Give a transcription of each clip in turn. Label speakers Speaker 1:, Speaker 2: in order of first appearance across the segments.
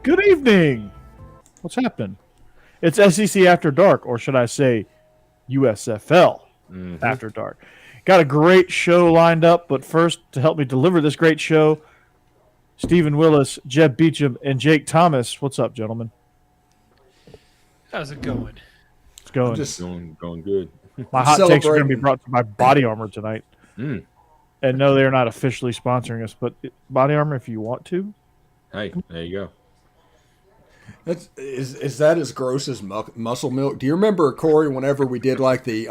Speaker 1: Good evening. What's happening? It's SEC After Dark, or should I say USFL After Dark. Got a great show lined up, but first, to help me deliver this great show, Stephen Willis, Jeb Beechum, and Jake Thomas. What's up, gentlemen?
Speaker 2: How's it going?
Speaker 1: It's going.
Speaker 3: Just going good.
Speaker 1: My hot takes are going to be brought to you by Body Armor tonight. And no, they're not officially sponsoring us, but Body Armor, if you want to.
Speaker 3: Hey, there you go.
Speaker 4: Is that as gross as muscle milk? Do you remember, Corey, whenever we did like the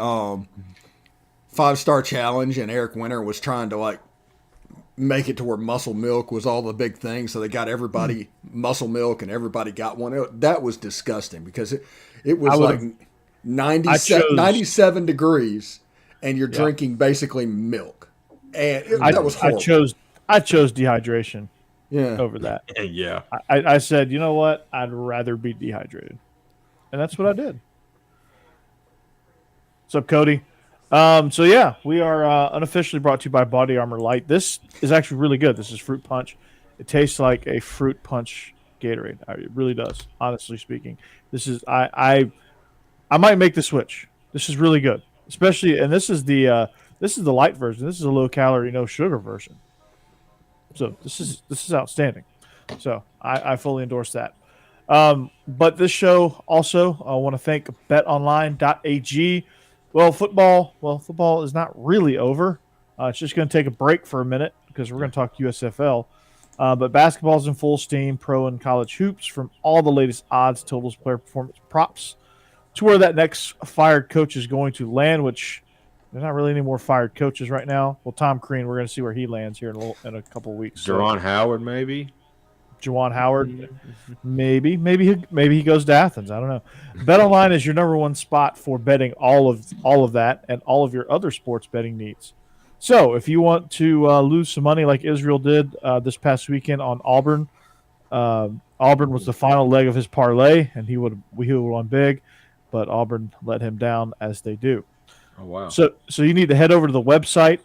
Speaker 4: 5-star challenge and Eric Winter was trying to like make it to where muscle milk was all the big thing, so they got everybody muscle milk and everybody got one. That was disgusting because it was like 97 degrees and you're drinking basically milk. And that was horrible.
Speaker 1: I chose dehydration over that.
Speaker 3: Yeah.
Speaker 1: I said, you know what? I'd rather be dehydrated. And that's what I did. What's up, Cody? So, yeah, we are unofficially brought to you by Body Armor Light. This is actually really good. This is Fruit Punch. It tastes like a Fruit Punch Gatorade. It really does, honestly speaking. This is I might make the switch. This is really good. Especially, and this is the light version. This is a low calorie, no sugar version. So this is outstanding. So I fully endorse that. But this show also, I want to thank betonline.ag. Football is not really over. It's just going to take a break for a minute because we're going to talk USFL. But basketball is in full steam, pro and college hoops, from all the latest odds, totals, player performance, props, to where that next fired coach is going to land, which there's not really any more fired coaches right now. Well, Tom Crean, we're going to see where he lands here in a couple of weeks.
Speaker 3: Juwan Howard, maybe.
Speaker 1: Juwan Howard, maybe he goes to Athens. I don't know. BetOnline is your number one spot for betting all of that and all of your other sports betting needs. So, if you want to lose some money like Israel did this past weekend on Auburn, Auburn was the final leg of his parlay, and he would won big, but Auburn let him down as they do.
Speaker 3: Oh, wow.
Speaker 1: So you need to head over to the website,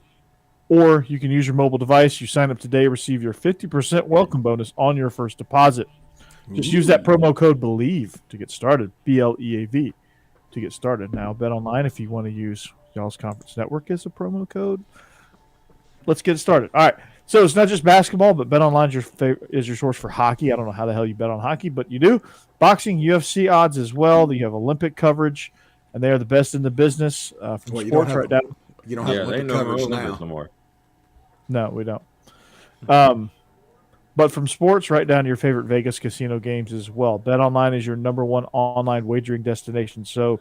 Speaker 1: or you can use your mobile device. You sign up today, receive your 50% welcome bonus on your first deposit. Just use that promo code Bleav to get started, BLEAV, to get started. Now, BetOnline, if you want to use y'all's conference network as a promo code, let's get started. All right. So it's not just basketball, but BetOnline is your source for hockey. I don't know how the hell you bet on hockey, but you do. Boxing, UFC odds as well. You have Olympic coverage. And they are the best in the business from sports right now.
Speaker 4: You don't have Olympic coverage now.
Speaker 3: No more.
Speaker 1: No, we don't. But from sports right down to your favorite Vegas casino games as well. BetOnline is your number one online wagering destination. So,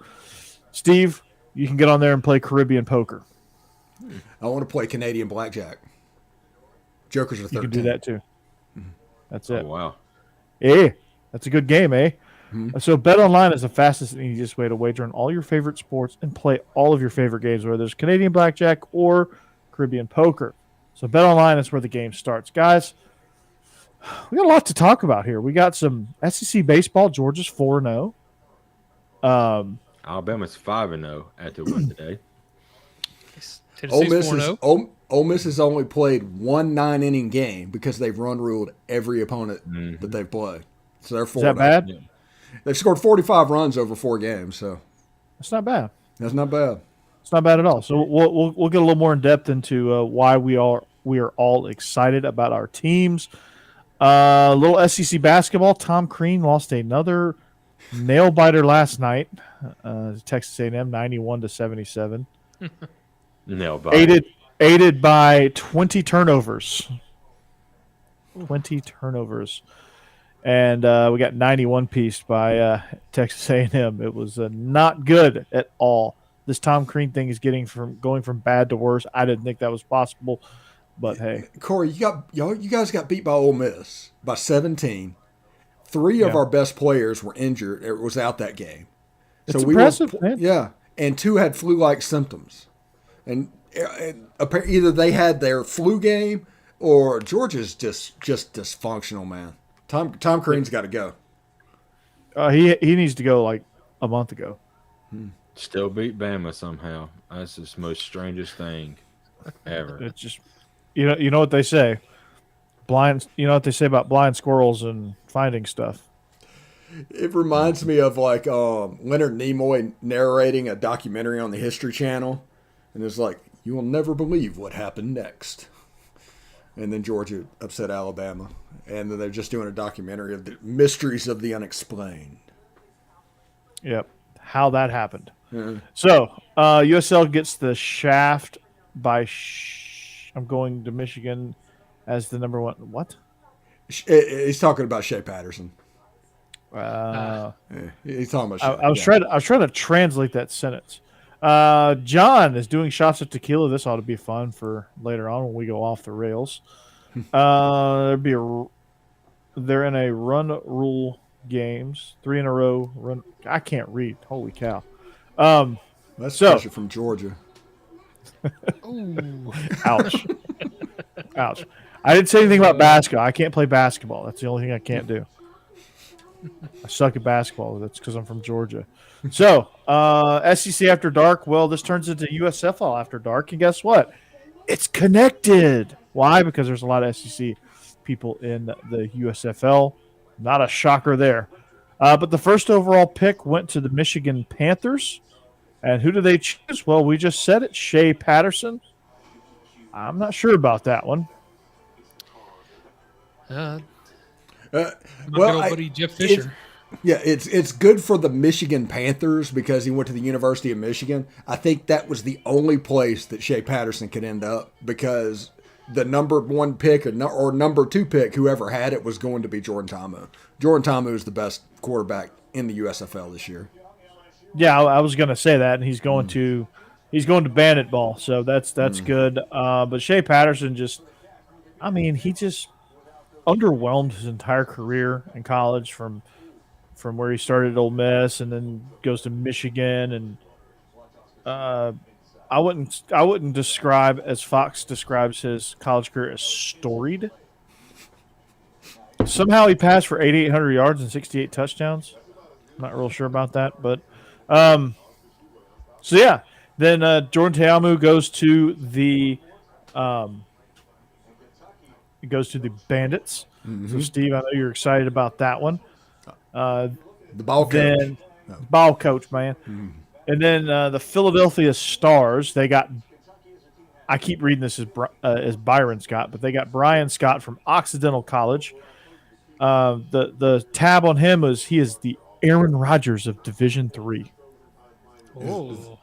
Speaker 1: Steve, you can get on there and play Caribbean poker.
Speaker 4: I want to play Canadian blackjack. Jokers are 13.
Speaker 1: You can do that too. That's it.
Speaker 3: Oh, wow.
Speaker 1: Hey, that's a good game, eh? So BetOnline is the fastest and easiest way to wager on all your favorite sports and play all of your favorite games, whether it's Canadian blackjack or Caribbean poker. So BetOnline is where the game starts. Guys, we got a lot to talk about here. We got some SEC baseball. Georgia's 4-0.
Speaker 3: Alabama's 5-0 after win today.
Speaker 4: Ole Miss has only played one 9-inning game because they've run-ruled every opponent that they've played. So they're 4-0.
Speaker 1: Is that bad?
Speaker 4: Yeah. They've scored 45 runs over 4 games, so
Speaker 1: that's not bad.
Speaker 4: That's not bad.
Speaker 1: It's not bad at all. So we'll get a little more in depth into why we are all excited about our teams. Little SEC basketball. Tom Crean lost another nail biter last night. Texas A&M 91-77.
Speaker 3: Nail biter.
Speaker 1: Aided by 20 turnovers. 20 turnovers. And we got 91 pieced by Texas A&M. It was not good at all. This Tom Crean thing is going from bad to worse. I didn't think that was possible, but hey,
Speaker 4: Corey, you guys got beat by Ole Miss by 17. 3 of our best players were injured. It was out that game.
Speaker 1: It's impressive, man.
Speaker 4: Yeah, and 2 had flu-like symptoms, and either they had their flu game or Georgia's just dysfunctional, man. Tom Crean's got to go.
Speaker 1: He needs to go like a month ago.
Speaker 3: Still beat Bama somehow. That's the most strangest thing ever.
Speaker 1: It's just, you know what they say. blind. You know what they say about blind squirrels and finding stuff.
Speaker 4: It reminds me of like Leonard Nimoy narrating a documentary on the History Channel, and it's like, you will never believe what happened next. And then Georgia upset Alabama, and then they're just doing a documentary of the mysteries of the unexplained.
Speaker 1: Yep, how that happened.
Speaker 4: Yeah.
Speaker 1: So USL gets the shaft by. I'm going to Michigan as the number one. What?
Speaker 4: He's talking about Shea Patterson.
Speaker 1: Uh,
Speaker 4: Yeah, he's talking about Shea.
Speaker 1: I was trying to translate that sentence. John is doing shots of tequila. This ought to be fun for later on when we go off the rails. They're in a run rule games, 3 in a row. Run. I can't read. Holy cow!
Speaker 4: That's pressure from Georgia.
Speaker 2: Ooh.
Speaker 1: Ouch! Ouch! I didn't say anything about basketball. I can't play basketball. That's the only thing I can't do. I suck at basketball. That's because I'm from Georgia. So, SEC After Dark. Well, this turns into USFL After Dark. And guess what? It's connected. Why? Because there's a lot of SEC people in the USFL. Not a shocker there. But the first overall pick went to the Michigan Panthers. And who do they choose? Well, we just said it. Shea Patterson. I'm not sure about that one.
Speaker 2: Well,
Speaker 4: Well,
Speaker 2: buddy Jeff Fisher.
Speaker 4: It's good for the Michigan Panthers because he went to the University of Michigan. I think that was the only place that Shea Patterson could end up because the number 1 pick or number 2 pick, whoever had it, was going to be Jordan Ta'amu. Jordan Ta'amu is the best quarterback in the USFL this year.
Speaker 1: Yeah, I was going to say that, and he's going to Bandit ball, so that's good. But Shea Patterson he just underwhelmed his entire career in college from where he started at Ole Miss and then goes to Michigan, and I wouldn't describe, as Fox describes his college career, as storied. Somehow he passed for 8,800 yards and 68 touchdowns. I'm not real sure about that, but so yeah. Then Jordan Ta'amu goes to the Bandits.
Speaker 4: Mm-hmm.
Speaker 1: So Steve, I know you're excited about that one.
Speaker 4: The ball coach.
Speaker 1: Ball coach, man.
Speaker 4: Mm-hmm.
Speaker 1: And then the Philadelphia Stars, they got, I keep reading this as Byron Scott, but they got Brian Scott from Occidental College. The tab on him is he is the Aaron Rodgers of Division III.
Speaker 2: Oh.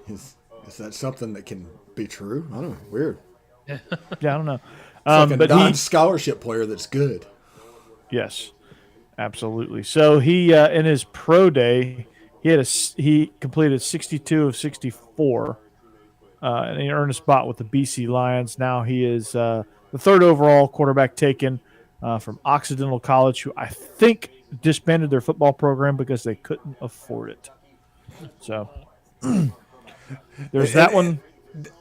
Speaker 4: Is that something that can be true? I don't know. Weird.
Speaker 1: Yeah, I don't know.
Speaker 4: It's like a
Speaker 1: but
Speaker 4: non-scholarship player that's good.
Speaker 1: Yes, absolutely. So he in his pro day, he completed 62 of 64, and he earned a spot with the BC Lions. Now he is the 3rd overall quarterback taken from Occidental College, who I think disbanded their football program because they couldn't afford it. So there's that one.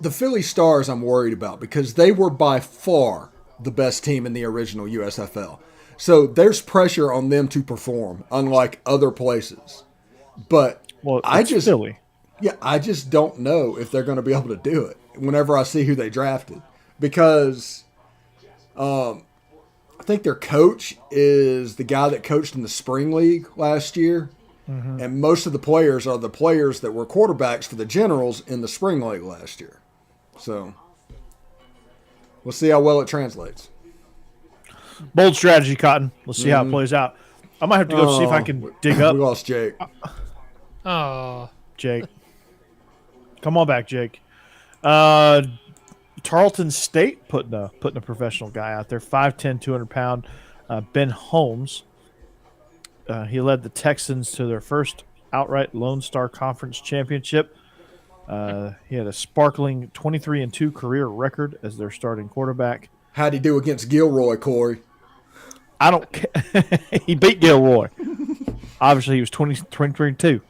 Speaker 4: The Philly Stars I'm worried about because they were by far the best team in the original USFL. So there's pressure on them to perform, unlike other places. But I just don't know if they're going to be able to do it whenever I see who they drafted. Because I think their coach is the guy that coached in the Spring League last year. Mm-hmm. And most of the players are the players that were quarterbacks for the Generals in the Spring League last year. So we'll see how well it translates.
Speaker 1: Bold strategy, Cotton. Let's see how it plays out. I might have to go see if I can dig up.
Speaker 4: We lost Jake.
Speaker 2: Oh.
Speaker 1: Jake. Come on back, Jake. Tarleton State putting a professional guy out there, 5'10", 200-pound Ben Holmes. He led the Texans to their first outright Lone Star Conference championship. He had a sparkling 23-2 career record as their starting quarterback.
Speaker 4: How'd he do against Gilroy, Corey?
Speaker 1: I don't care. He beat Gilroy. Obviously, he was 23-2.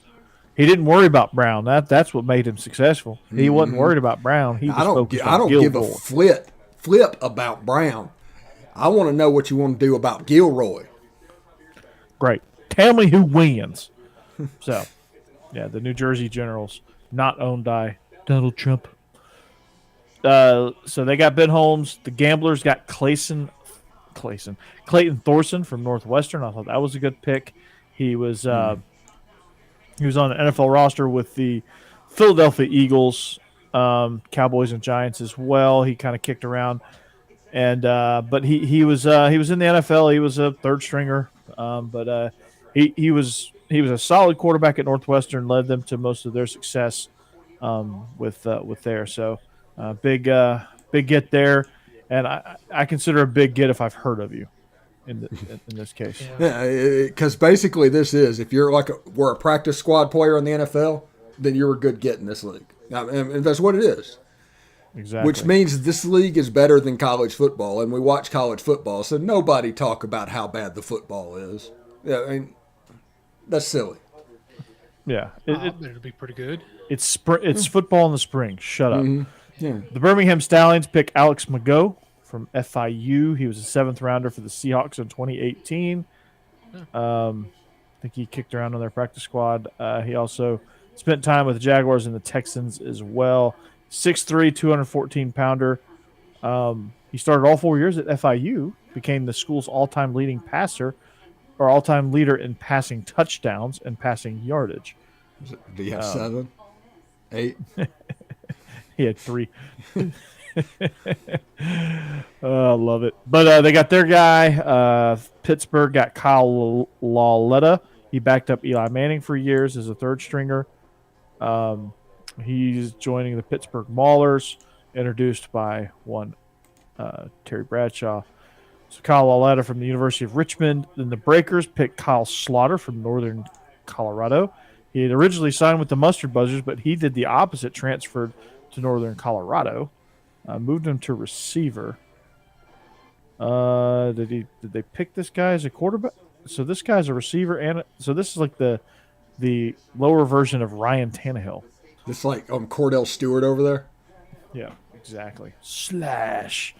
Speaker 1: He didn't worry about Brown. That's what made him successful. He wasn't worried about Brown. He was focused on
Speaker 4: I don't give a
Speaker 1: Gilroy.
Speaker 4: flip about Brown. I want to know what you want to do about Gilroy.
Speaker 1: Great. Tell me who wins. So, yeah, the New Jersey Generals, not owned by Donald Trump. So they got Ben Holmes. The Gamblers got Clayson Clayton Thorson from Northwestern. I thought that was a good pick. He was on an NFL roster with the Philadelphia Eagles, Cowboys, and Giants as well. He kind of kicked around, and but he was in the NFL. He was a third stringer, but he was a solid quarterback at Northwestern. Led them to most of their success with there. So big get there, and I consider a big get if I've heard of you in this case.
Speaker 4: Yeah, because basically this is, if you're we're a practice squad player in the NFL, then you're a good get in this league. And that's what it is.
Speaker 1: Exactly.
Speaker 4: Which means this league is better than college football, and we watch college football, so nobody talk about how bad the football is. Yeah, I mean, that's silly.
Speaker 1: Yeah,
Speaker 2: it'll be pretty good.
Speaker 1: It's football in the spring. Shut up.
Speaker 4: Mm-hmm. Yeah.
Speaker 1: The Birmingham Stallions pick Alex Mago from FIU. He was a 7th rounder for the Seahawks in 2018. I think he kicked around on their practice squad. He also spent time with the Jaguars and the Texans as well. 6'3", 214-pounder. He started all 4 years at FIU, became the school's all-time leading passer, or all-time leader in passing touchdowns and passing yardage.
Speaker 4: Do you have 7? 8?
Speaker 1: He had 3. I love it. But they got their guy. Pittsburgh got Kyle Lauletta. He backed up Eli Manning for years as a third stringer. He's joining the Pittsburgh Maulers, introduced by one Terry Bradshaw. So Kyle Lauletta from the University of Richmond. Then the Breakers picked Kyle Slaughter from Northern Colorado. He had originally signed with the Mustard Buzzers, but he did the opposite, transferred to Northern Colorado. Moved him to receiver. Did they pick this guy as a quarterback? So this guy's a receiver, and so this is like the lower version of Ryan Tannehill.
Speaker 4: It's like Cordell Stewart over there.
Speaker 1: Yeah, exactly. Slash.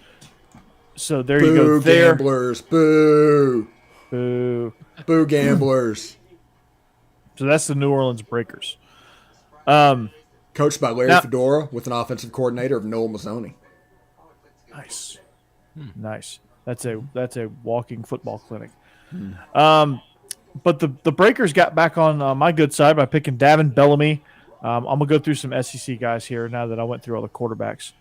Speaker 1: So there
Speaker 4: Boo,
Speaker 1: you go. There.
Speaker 4: Gamblers. Boo.
Speaker 1: Boo.
Speaker 4: Boo, gamblers.
Speaker 1: So that's the New Orleans Breakers.
Speaker 4: Coached by Larry Fedora with an offensive coordinator of Noel Mazzoni.
Speaker 1: Nice. Nice. That's a walking football clinic. But the Breakers got back on my good side by picking Davin Bellamy. I'm going to go through some SEC guys here now that I went through all the quarterbacks.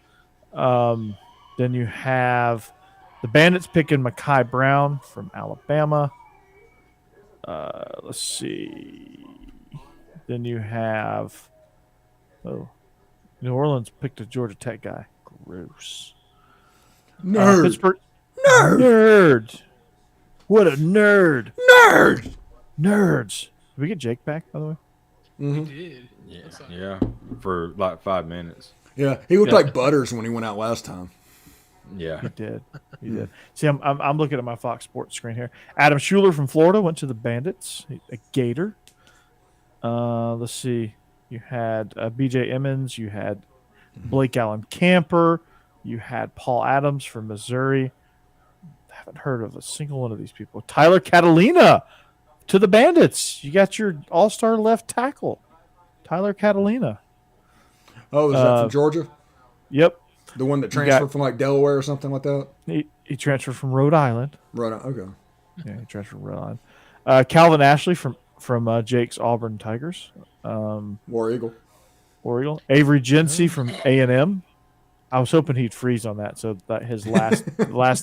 Speaker 1: Then you have the Bandits picking Mekhi Brown from Alabama. Let's see. Then you have New Orleans picked a Georgia Tech guy. Gross.
Speaker 4: Nerd.
Speaker 1: Pittsburgh.
Speaker 4: Nerd.
Speaker 1: What a nerd.
Speaker 4: Nerd.
Speaker 1: Nerds. Did we get Jake back, by the way?
Speaker 2: We did.
Speaker 3: Yeah, for like 5 minutes.
Speaker 4: Yeah, he looked like Butters when he went out last time.
Speaker 3: Yeah,
Speaker 1: He did. See, I'm looking at my Fox Sports screen here. Adam Schuler from Florida went to the Bandits, a Gator. Let's see. You had B.J. Emmons. You had Blake Allen Camper. You had Paul Adams from Missouri. I haven't heard of a single one of these people. Tyler Catalina to the Bandits. You got your all-star left tackle, Tyler Catalina.
Speaker 4: Oh, is that from Georgia?
Speaker 1: Yep.
Speaker 4: The one that transferred from like Delaware or something like that?
Speaker 1: He transferred from Rhode Island.
Speaker 4: Okay.
Speaker 1: Yeah, he transferred from Rhode Island. Calvin Ashley from Jake's Auburn Tigers.
Speaker 4: War Eagle.
Speaker 1: Avery Jinsey from A&M. I was hoping he'd freeze on that, so that his last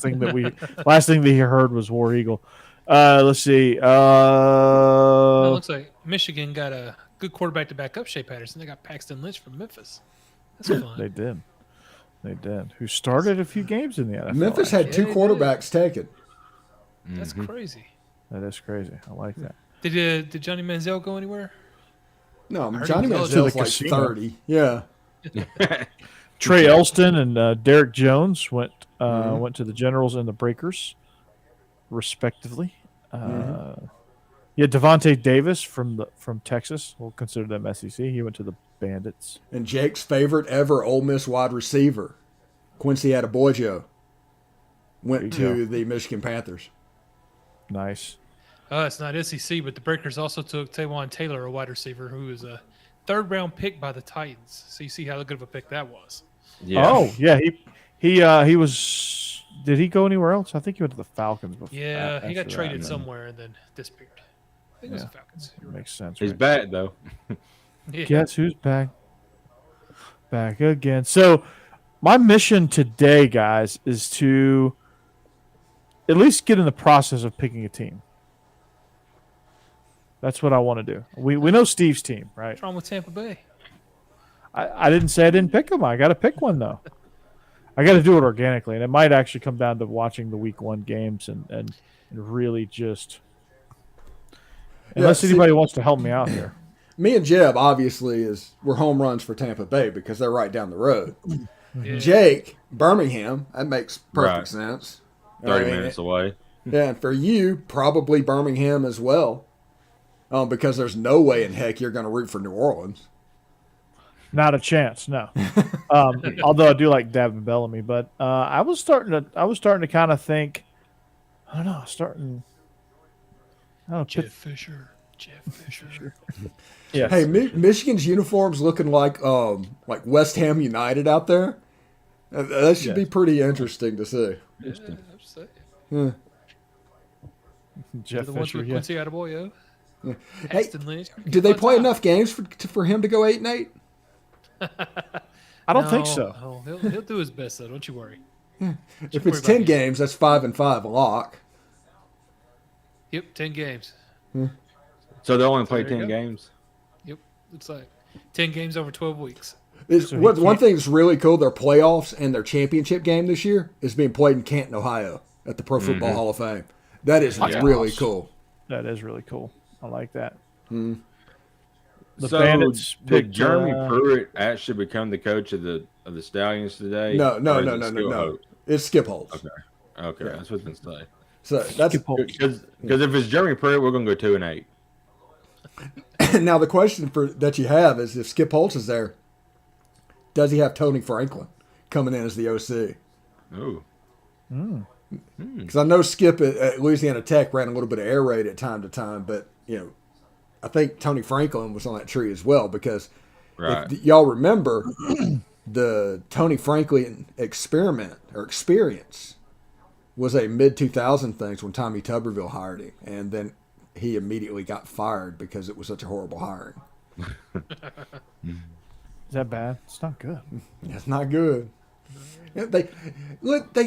Speaker 1: thing that he heard was War Eagle. Let's see.
Speaker 2: It looks like Michigan got a good quarterback to back up Shea Patterson. They got Paxton Lynch from Memphis. That's fun.
Speaker 1: They did. Who started a few games in the NFL.
Speaker 4: Memphis had 2 quarterbacks taken.
Speaker 2: That's crazy.
Speaker 1: That is crazy. I like that.
Speaker 2: Did Johnny Manziel go anywhere?
Speaker 4: No,
Speaker 2: heard
Speaker 4: Johnny
Speaker 2: he was
Speaker 4: Manziel's
Speaker 1: to the
Speaker 4: like
Speaker 1: casino.
Speaker 4: 30. Yeah.
Speaker 1: Trey Elston and Derek Jones went to the Generals and the Breakers, respectively. Yeah, Devontae Davis from Texas. We'll consider them SEC. He went to the Bandits.
Speaker 4: And Jake's favorite ever Ole Miss wide receiver, Quincy Adebayo, went to the Michigan Panthers.
Speaker 1: Nice.
Speaker 2: It's not SEC, but the Breakers also took Taywan Taylor, a wide receiver, who was a 3rd-round pick by the Titans. So you see how good of a pick that was.
Speaker 3: Yeah.
Speaker 1: Oh, yeah. He was Did he go anywhere else? I think he went to the Falcons before.
Speaker 2: Yeah, he got
Speaker 1: after
Speaker 2: traded
Speaker 1: that.
Speaker 2: somewhere and then disappeared. I think it was the Falcons. You're right.
Speaker 1: Makes sense.
Speaker 3: He's
Speaker 1: right?
Speaker 3: back though.
Speaker 2: Yeah.
Speaker 1: Guess who's back? Back again. So, my mission today, guys, is to at least get in the process of picking a team. That's what I want to do. We know Steve's team, right?
Speaker 2: What's wrong with Tampa Bay?
Speaker 1: I didn't say I didn't pick them. I got to pick one though. I got to do it organically, and it might actually come down to watching the Week 1 games and really just. Unless anybody wants to help me out here.
Speaker 4: Me and Jeb, obviously, we're home runs for Tampa Bay because they're right down the road.
Speaker 2: Yeah.
Speaker 4: Jake, Birmingham, that makes perfect
Speaker 3: Right.
Speaker 4: sense.
Speaker 3: 30 minutes away.
Speaker 4: Yeah, and for you, probably Birmingham as well. Because there's no way in heck you're going to root for New Orleans.
Speaker 1: Not a chance, no. Although I do like Davin Bellamy, but I was starting to kind of think. I don't know.
Speaker 2: Jeff Fisher.
Speaker 1: Yes.
Speaker 4: Hey, Michigan's uniforms looking like West Ham United out there. That should be pretty interesting to see.
Speaker 2: Yeah, I'm saying.
Speaker 1: Jeff
Speaker 2: The ones
Speaker 1: Fisher,
Speaker 2: with
Speaker 1: yeah.
Speaker 2: Quincy Adebayo.
Speaker 4: Hey,
Speaker 2: Paxton Lynch.
Speaker 4: did they play enough games for him to go 8-8?
Speaker 1: I don't think so.
Speaker 2: No, he'll do his best though. Don't you worry.
Speaker 4: If it's 10 games, that's 5-5 a lock.
Speaker 2: Yep, 10 games.
Speaker 3: So they only play
Speaker 2: there you
Speaker 3: 10
Speaker 2: go.
Speaker 3: games?
Speaker 2: Yep, looks like 10 games over 12 weeks.
Speaker 1: So
Speaker 4: One thing that's really cool, their playoffs and their championship game this year is being played in Canton, Ohio at the Pro Football Hall of Fame. That is really cool.
Speaker 1: That is really cool. I like that.
Speaker 4: Hmm.
Speaker 1: The
Speaker 3: So
Speaker 1: Bandits
Speaker 3: did
Speaker 1: picked
Speaker 3: Jeremy Pruitt actually become the coach of the Stallions today?
Speaker 4: No.
Speaker 3: Or is it still Hope?
Speaker 4: It's Skip Holtz.
Speaker 3: Okay, that's what I was going to say.
Speaker 4: So that's
Speaker 3: Because if it's Jeremy Pruitt, we're going to go 2-8.
Speaker 4: now the question that you have is if Skip Holtz is there, does he have Tony Franklin coming in as the OC?
Speaker 3: Oh.
Speaker 4: Because I know Skip at Louisiana Tech ran a little bit of air raid at time to time, but I think Tony Franklin was on that tree as well because if y'all remember the Tony Franklin experiment or experience was a mid-2000 thing when Tommy Tuberville hired him, and then he immediately got fired because it was such a horrible hiring.
Speaker 1: Is that bad? It's not good.
Speaker 4: It's not good. They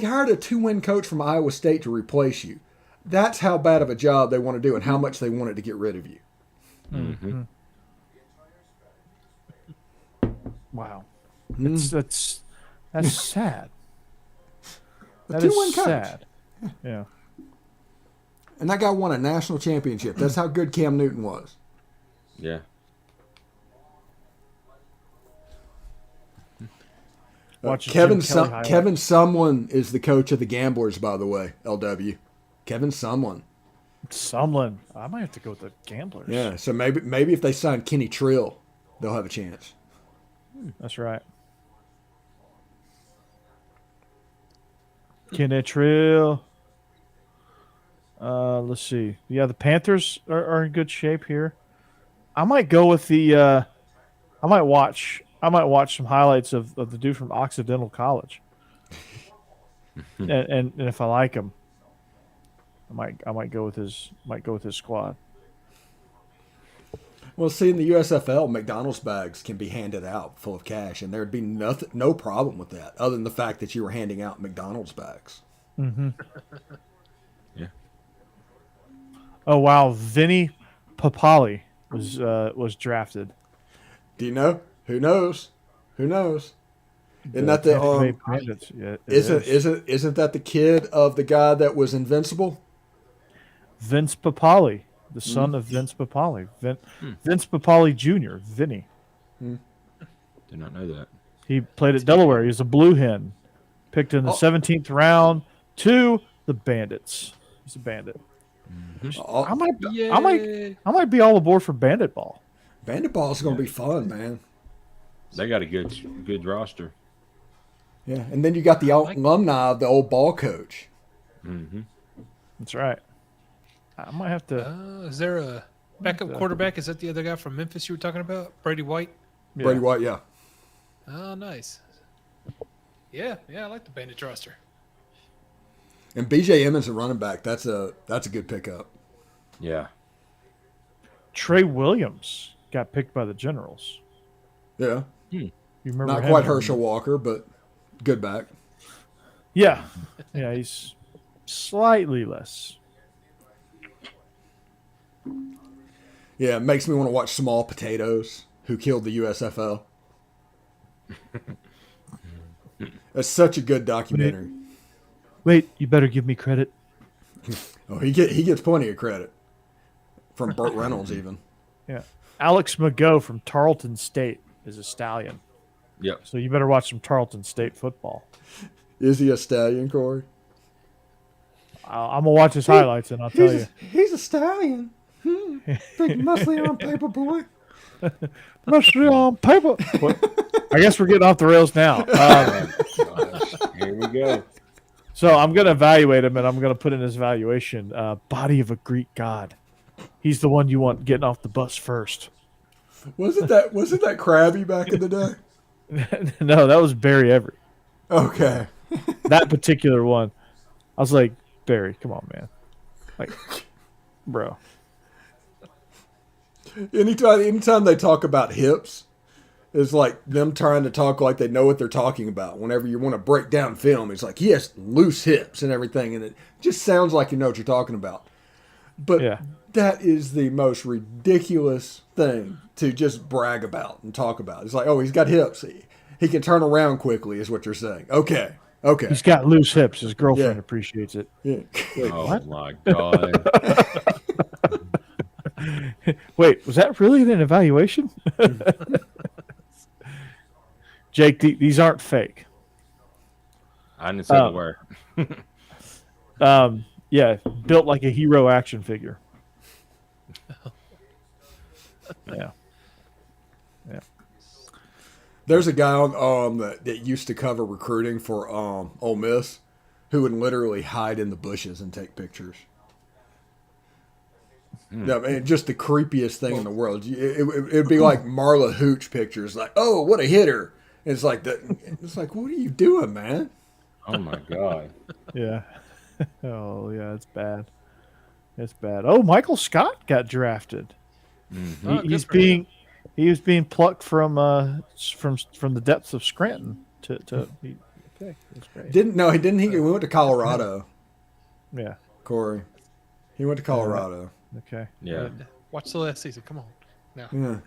Speaker 4: hired a 2-win coach from Iowa State to replace you. That's how bad of a job they want to do and how much they wanted to get rid of you.
Speaker 3: Mm-hmm.
Speaker 1: Wow. That's sad.
Speaker 4: A
Speaker 1: That is
Speaker 4: 2-win coach.
Speaker 1: sad. Yeah.
Speaker 4: And that guy won a national championship. That's how good Cam Newton was.
Speaker 3: Yeah.
Speaker 4: Kevin Sumlin is the coach of the Gamblers, by the way, LW. Kevin Sumlin.
Speaker 1: Sumlin. I might have to go with the Gamblers.
Speaker 4: Yeah, so maybe if they sign Kenny Trill, they'll have a chance.
Speaker 1: That's right. Kenny Trill. Let's see. Yeah, the Panthers are in good shape here. I might go with the. I might watch some highlights of the dude from Occidental College, and if I like him, I might go with his squad.
Speaker 4: Well, see, in the USFL, McDonald's bags can be handed out full of cash, and there'd be no problem with that, other than the fact that you were handing out McDonald's bags.
Speaker 1: Mm-hmm.
Speaker 3: Yeah.
Speaker 1: Oh wow, Vinny Papali was drafted.
Speaker 4: Do you know? Who knows? Isn't that the
Speaker 1: Tampa Bay Bandits. Yeah,
Speaker 4: isn't that the kid of the guy that was invincible?
Speaker 1: Vince Papali, the son of Vince Papali. Vince Papali Jr., Vinny.
Speaker 3: Did not know that.
Speaker 1: He played at Delaware. He was a blue hen. Picked in the 17th round to the Bandits. He's a bandit. I might be all aboard for Bandit Ball.
Speaker 4: Bandit Ball is going to be fun, man.
Speaker 3: They got a good roster.
Speaker 4: Yeah, and then you got the alumni of the old ball coach.
Speaker 3: Mm-hmm.
Speaker 1: That's right. I might have to.
Speaker 2: Is there a backup quarterback? Is that the other guy from Memphis you were talking about? Brady White?
Speaker 1: Yeah.
Speaker 4: Brady White, yeah.
Speaker 2: Oh, nice. Yeah, I like the Bandits roster.
Speaker 4: And B.J. Emmons at running back, that's a good pickup.
Speaker 3: Yeah.
Speaker 1: Trey Williams got picked by the Generals.
Speaker 4: Yeah.
Speaker 1: You remember
Speaker 4: Not
Speaker 1: him?
Speaker 4: quite Herschel Walker, but good back.
Speaker 1: Yeah. Yeah, he's slightly less.
Speaker 4: Yeah, it makes me want to watch Small Potatoes, Who Killed the USFL. That's such a good documentary.
Speaker 1: Wait, you better give me credit.
Speaker 4: Oh, he gets plenty of credit. From Burt Reynolds, even.
Speaker 1: Yeah. Alex Mago from Tarleton State is a Stallion.
Speaker 3: Yep.
Speaker 1: So you better watch some Tarleton State football.
Speaker 4: Is he a Stallion, Corey?
Speaker 1: I'm going to watch his highlights and I'll tell you.
Speaker 4: He's a Stallion. Big muscly on paper, boy.
Speaker 1: Mostly on paper. Well, I guess we're getting off the rails now.
Speaker 3: Here we go.
Speaker 1: So I'm going to evaluate him, and I'm going to put in his evaluation, body of a Greek god. He's the one you want getting off the bus first.
Speaker 4: Wasn't that Krabby back in the day?
Speaker 1: No, that was Barry Every.
Speaker 4: Okay.
Speaker 1: That particular one. I was like, Barry, come on, man. Like, bro.
Speaker 4: Anytime they talk about hips, it's like them trying to talk like they know what they're talking about. Whenever you want to break down film, it's like, he has loose hips and everything, and it just sounds like you know what you're talking about. But
Speaker 1: Yeah.
Speaker 4: that is the most ridiculous thing to just brag about and talk about. It's like, oh, he's got hips. He can turn around quickly is what you're saying. Okay.
Speaker 1: He's got loose hips. His girlfriend
Speaker 4: Yeah.
Speaker 1: appreciates it.
Speaker 4: Yeah.
Speaker 3: Oh, my God.
Speaker 1: Wait, was that really an evaluation? Jake, these aren't fake.
Speaker 3: I didn't say the word.
Speaker 1: Yeah, built like a hero action figure. Yeah.
Speaker 4: There's a guy on that used to cover recruiting for Ole Miss who would literally hide in the bushes and take pictures. Yeah, man, just the creepiest thing in the world. It'd be like Marla Hooch pictures, like, oh, what a hitter. It's like that. It's like, what are you doing, man?
Speaker 3: Oh, my God.
Speaker 1: Yeah. Oh, yeah, it's bad. It's bad. Oh, Michael Scott got drafted.
Speaker 2: Oh,
Speaker 1: He was
Speaker 2: good
Speaker 1: being plucked from the depths of Scranton to he picked. That's great.
Speaker 4: He went to Colorado,
Speaker 1: Yeah.
Speaker 4: Corey. He went to Colorado.
Speaker 1: Okay.
Speaker 3: Yeah.
Speaker 2: Watch the last season. Come on. Now.
Speaker 4: Yeah.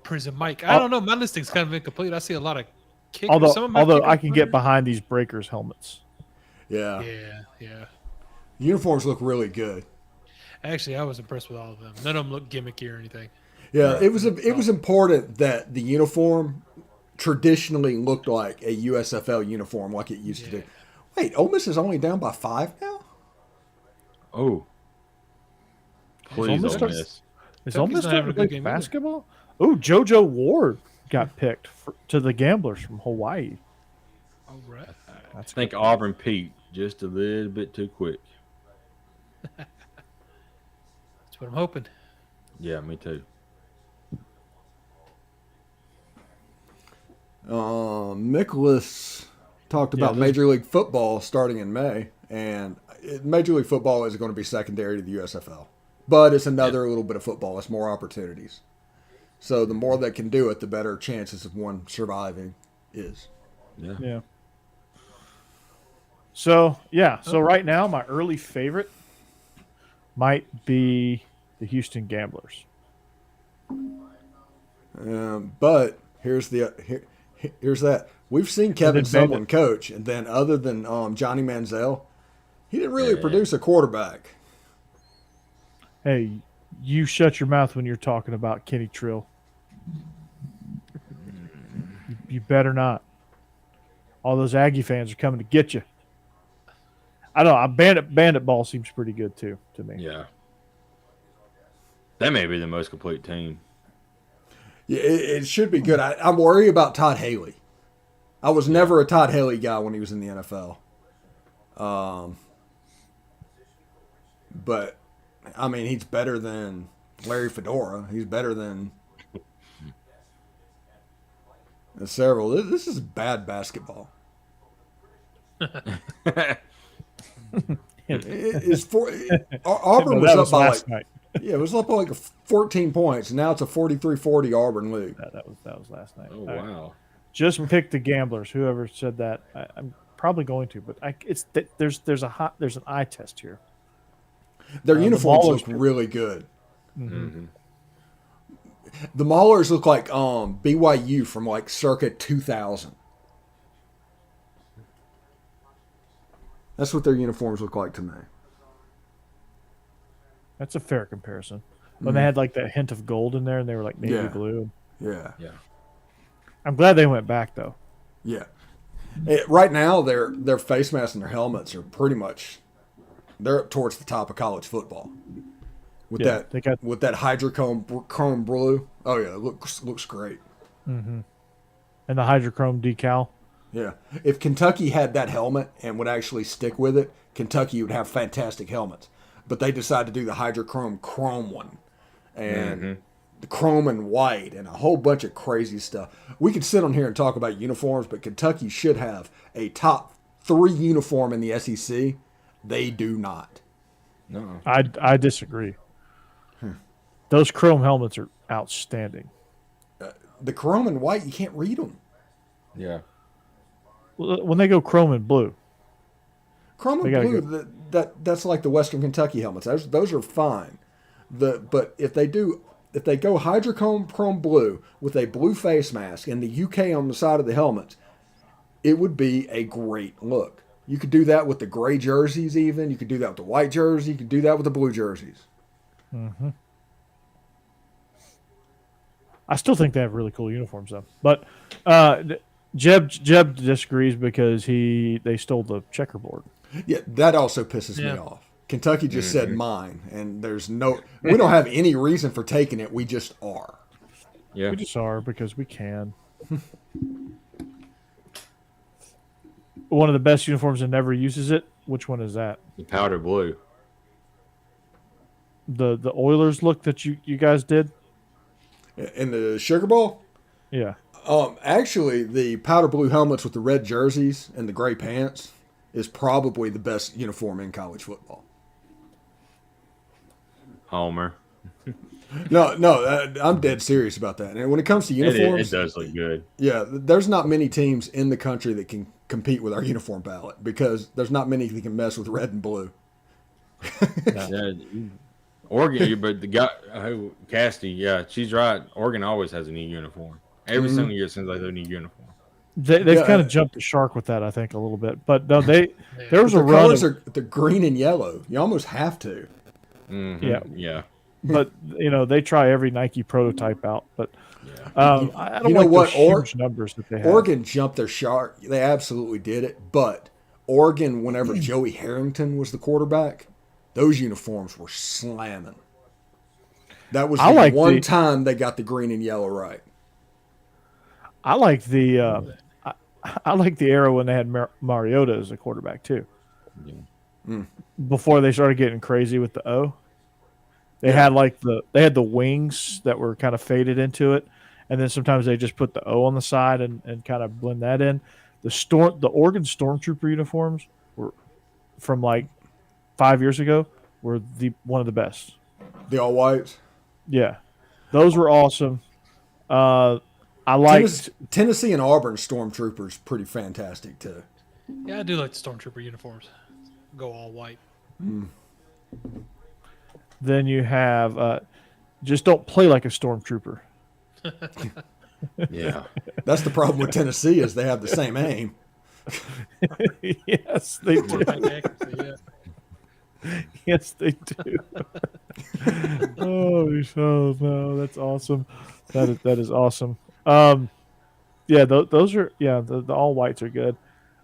Speaker 2: Prison Mike. I don't know. My listing's kind of incomplete. I see a lot of kickers.
Speaker 1: Although I can get behind these Breakers helmets.
Speaker 4: Yeah.
Speaker 2: Yeah.
Speaker 4: Uniforms look really good.
Speaker 2: Actually, I was impressed with all of them. None of them look gimmicky or anything.
Speaker 4: Yeah, it was important that the uniform traditionally looked like a USFL uniform like it used to do. Wait, Ole Miss is only down by 5 now?
Speaker 3: Oh. Please,
Speaker 1: Ole
Speaker 3: Ole
Speaker 1: Miss
Speaker 3: Miss.
Speaker 1: Is
Speaker 2: Kentucky's
Speaker 1: Ole Miss
Speaker 2: not having
Speaker 1: starting
Speaker 2: a
Speaker 1: to
Speaker 2: good
Speaker 1: play
Speaker 2: game either.
Speaker 1: basketball? Oh, JoJo Ward got picked to the Gamblers from Hawaii.
Speaker 2: All right.
Speaker 3: I think Auburn peaked just a little bit too quick.
Speaker 2: That's what I'm hoping.
Speaker 3: Yeah, me too.
Speaker 4: Nicholas talked about Major League Football starting in May, and Major League Football is going to be secondary to the USFL. But it's another little bit of football. It's more opportunities. So the more they can do it, the better chances of one surviving is.
Speaker 3: Yeah.
Speaker 1: So right now my early favorite might be the Houston Gamblers.
Speaker 4: But here's that. We've seen Kevin Sumlin coach, and then other than Johnny Manziel, he didn't really produce a quarterback.
Speaker 1: Hey, you shut your mouth when you're talking about Kenny Trill. You better not. All those Aggie fans are coming to get you. I don't know. Bandit ball seems pretty good too to me.
Speaker 3: Yeah. That may be the most complete team.
Speaker 4: Yeah, it should be good. I'm worried about Todd Haley. I was never a Todd Haley guy when he was in the NFL. But, I mean, he's better than Larry Fedora. He's better than several. This is bad basketball. Auburn was
Speaker 1: that
Speaker 4: up by
Speaker 1: last night.
Speaker 4: it was up by like 14 points. And now it's a 43-40 Auburn lead.
Speaker 1: That was last night.
Speaker 3: Oh,
Speaker 1: All right.
Speaker 3: wow.
Speaker 1: Just pick the gamblers. Whoever said that, I'm probably going to, but there's an eye test here.
Speaker 4: Their uniforms
Speaker 1: Maulers
Speaker 4: look really good.
Speaker 3: Mm-hmm.
Speaker 4: The Maulers look like BYU from like circa 2000. That's what their uniforms look like to me.
Speaker 1: That's a fair comparison. When they had like that hint of gold in there, and they were like navy
Speaker 4: Yeah.
Speaker 1: blue.
Speaker 4: Yeah.
Speaker 3: Yeah.
Speaker 1: I'm glad they went back though.
Speaker 4: Yeah. Right now, their face masks and their helmets are pretty much they're up towards the top of college football. With
Speaker 1: Yeah,
Speaker 4: with that hydrochrome blue. Oh yeah, it looks great.
Speaker 1: Mm-hmm. And the hydrochrome decal.
Speaker 4: Yeah. If Kentucky had that helmet and would actually stick with it, Kentucky would have fantastic helmets. But they decided to do the hydrochrome chrome one. And the chrome and white and a whole bunch of crazy stuff. We could sit on here and talk about uniforms, but Kentucky should have a top 3 uniform in the SEC. They do not.
Speaker 3: No.
Speaker 1: I disagree. Those chrome helmets are outstanding.
Speaker 4: The chrome and white, you can't read them.
Speaker 3: Yeah.
Speaker 1: When they go chrome and blue,
Speaker 4: Chrome and blue, that's like the Western Kentucky helmets. Those are fine. But if they go hydrochrome blue with a blue face mask and the UK on the side of the helmet, it would be a great look. You could do that with the gray jerseys even. You could do that with the white jersey. You could do that with the blue jerseys.
Speaker 1: Mm-hmm. I still think they have really cool uniforms though. But Jeb disagrees because they stole the checkerboard.
Speaker 4: Yeah, that also pisses me off. Kentucky just said mine, and we don't have any reason for taking it. We just are.
Speaker 3: Yeah.
Speaker 1: We just are because we can. One of the best uniforms that never uses it. Which one is that?
Speaker 3: The powder blue.
Speaker 1: The Oilers look that you guys did?
Speaker 4: In the Sugar Bowl?
Speaker 1: Yeah.
Speaker 4: Actually, the powder blue helmets with the red jerseys and the gray pants is probably the best uniform in college football.
Speaker 3: Homer.
Speaker 4: No, I'm dead serious about that. And when it comes to uniforms,
Speaker 3: It does look good.
Speaker 4: yeah, there's not many teams in the country that can compete with our uniform ballot because there's not many that can mess with red and blue.
Speaker 3: Yeah, Oregon, but the guy, Cassidy, she's right. Oregon always has a new uniform. Every single year since they have a new uniform.
Speaker 1: They've kind of jumped the shark with that, I think, a little bit. But no, there was a
Speaker 4: The
Speaker 1: run.
Speaker 4: colors are the green and yellow. You almost have to.
Speaker 3: Mm-hmm. Yeah.
Speaker 1: But they try every Nike prototype out. But I don't
Speaker 4: You know
Speaker 1: like
Speaker 4: what?
Speaker 1: those huge numbers that they have.
Speaker 4: Oregon jumped their shark. They absolutely did it. But Oregon, whenever Joey Harrington was the quarterback, those uniforms were slamming. That was the one time they got the green and yellow right.
Speaker 1: I like the I like the era when they had Mariota as a quarterback too.
Speaker 3: Yeah.
Speaker 1: Before they started getting crazy with the O, they had the wings that were kind of faded into it, and then sometimes they just put the O on the side and kind of blend that in. The Oregon Stormtrooper uniforms were from like 5 years ago were one of the best.
Speaker 4: The all whites.
Speaker 1: Yeah, those were awesome. I liked
Speaker 4: Tennessee and Auburn Stormtroopers pretty fantastic too.
Speaker 2: Yeah, I do like the Stormtrooper uniforms. Go all white.
Speaker 1: Then you have just don't play like a Stormtrooper.
Speaker 3: Yeah.
Speaker 4: That's the problem with Tennessee is they have the same aim.
Speaker 1: Yes, they do.
Speaker 2: Yeah.
Speaker 1: Yes, they do. Oh no, that's awesome. That is awesome. Yeah, those are the all whites are good.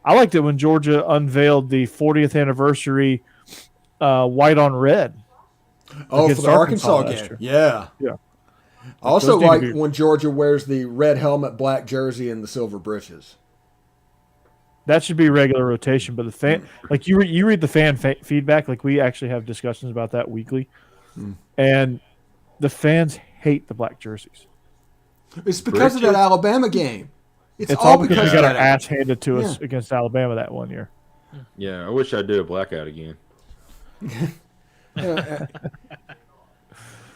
Speaker 1: I liked it when Georgia unveiled the 40th anniversary white on red.
Speaker 4: Oh, for the Arkansas game.
Speaker 1: year.
Speaker 4: Yeah.
Speaker 1: Yeah.
Speaker 4: I also
Speaker 1: Those need
Speaker 4: like
Speaker 1: to be-
Speaker 4: when Georgia wears the red helmet, black jersey, and the silver breeches.
Speaker 1: That should be regular rotation, but the fan, like you read the fan feedback, like we actually have discussions about that weekly, and the fans hate the black jerseys.
Speaker 4: It's because of that Alabama game. It's
Speaker 1: all
Speaker 4: because
Speaker 1: we
Speaker 4: of
Speaker 1: got
Speaker 4: that.
Speaker 1: our ass handed to us against Alabama that one year.
Speaker 3: Yeah, I wish I'd do a blackout again.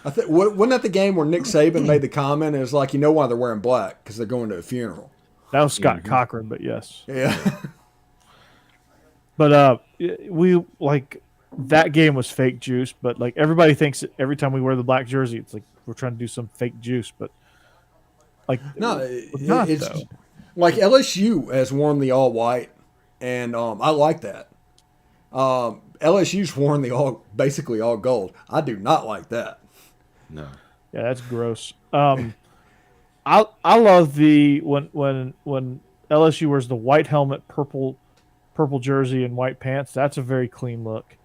Speaker 4: I think wasn't that the game where Nick Saban made the comment? It was like, you know why they're wearing black? Because they're going to a funeral.
Speaker 1: That was Scott Cochran, but yes.
Speaker 4: Yeah.
Speaker 1: But we like that game was fake juice. But like everybody thinks that every time we wear the black jersey, it's like we're trying to do some fake juice. But like
Speaker 4: No,
Speaker 1: it's
Speaker 4: it's like LSU has worn the all white, and I like that. LSU's worn the basically all gold. I do not like that.
Speaker 3: No.
Speaker 1: Yeah, that's gross. I love the when LSU wears the white helmet, purple jersey, and white pants. That's a very clean look.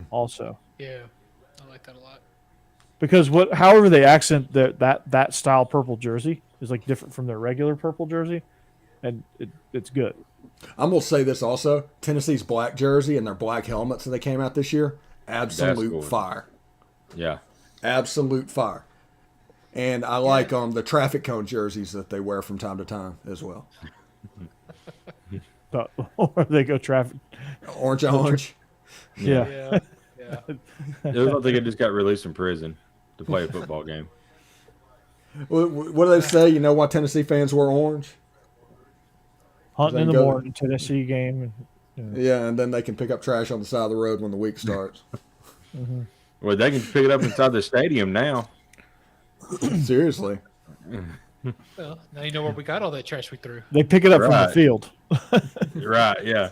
Speaker 1: Also,
Speaker 2: Yeah, I like that a lot.
Speaker 1: because however they accent that style purple jersey is like different from their regular purple jersey, and it's good.
Speaker 4: I'm gonna say this also: Tennessee's black jersey and their black helmets that they came out this year, absolute
Speaker 3: cool.
Speaker 4: fire,
Speaker 3: Yeah.
Speaker 4: absolute fire. And I like the traffic cone jerseys that they wear from time to time as well.
Speaker 1: But or they go traffic.
Speaker 4: Orange.
Speaker 1: Yeah.
Speaker 2: Yeah, yeah.
Speaker 3: It was like they just got released from prison to play a football game.
Speaker 4: What do they say? You know why Tennessee fans wear orange?
Speaker 1: Hunting in the
Speaker 4: Go-
Speaker 1: morning, Tennessee game.
Speaker 4: Yeah, and then they can pick up trash on the side of the road when the week starts.
Speaker 3: Well, they can pick it up inside the stadium now.
Speaker 4: Seriously.
Speaker 2: Well, now you know where we got all that trash we threw.
Speaker 1: They pick it up from the
Speaker 3: Right.
Speaker 1: field.
Speaker 3: Right, yeah.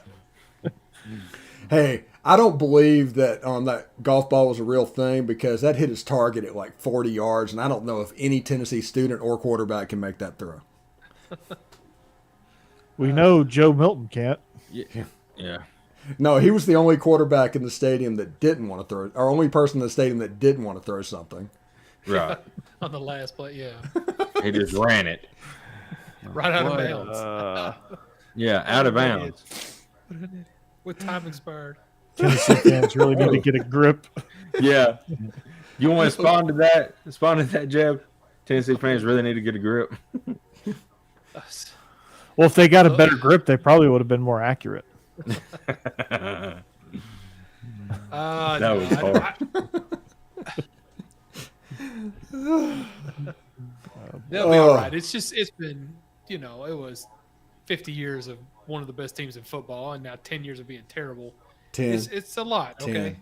Speaker 4: Hey, I don't believe that that golf ball was a real thing because that hit his target at like 40 yards, and I don't know if any Tennessee student or quarterback can make that throw.
Speaker 1: We know Joe Milton can't.
Speaker 3: Yeah.
Speaker 4: No, he was the only quarterback in the stadium that didn't want to throw, or only person in the stadium that didn't want to throw something.
Speaker 3: Right.
Speaker 2: On the last play, yeah.
Speaker 3: He just ran it.
Speaker 2: Right out of bounds.
Speaker 3: Yeah, out of bounds.
Speaker 2: With time expired.
Speaker 1: Tennessee fans really need to get a grip.
Speaker 3: Yeah. You want to respond to that? Respond to that, Jeb? Tennessee fans really need to get a grip.
Speaker 1: Well, if they got a better grip, they probably would have been more accurate.
Speaker 3: That was hard.
Speaker 2: They'll be all right. It's been, it was 50 years of one of the best teams in football, and now 10 years of being terrible.
Speaker 4: 10.
Speaker 2: It's a lot,
Speaker 4: 10.
Speaker 2: okay?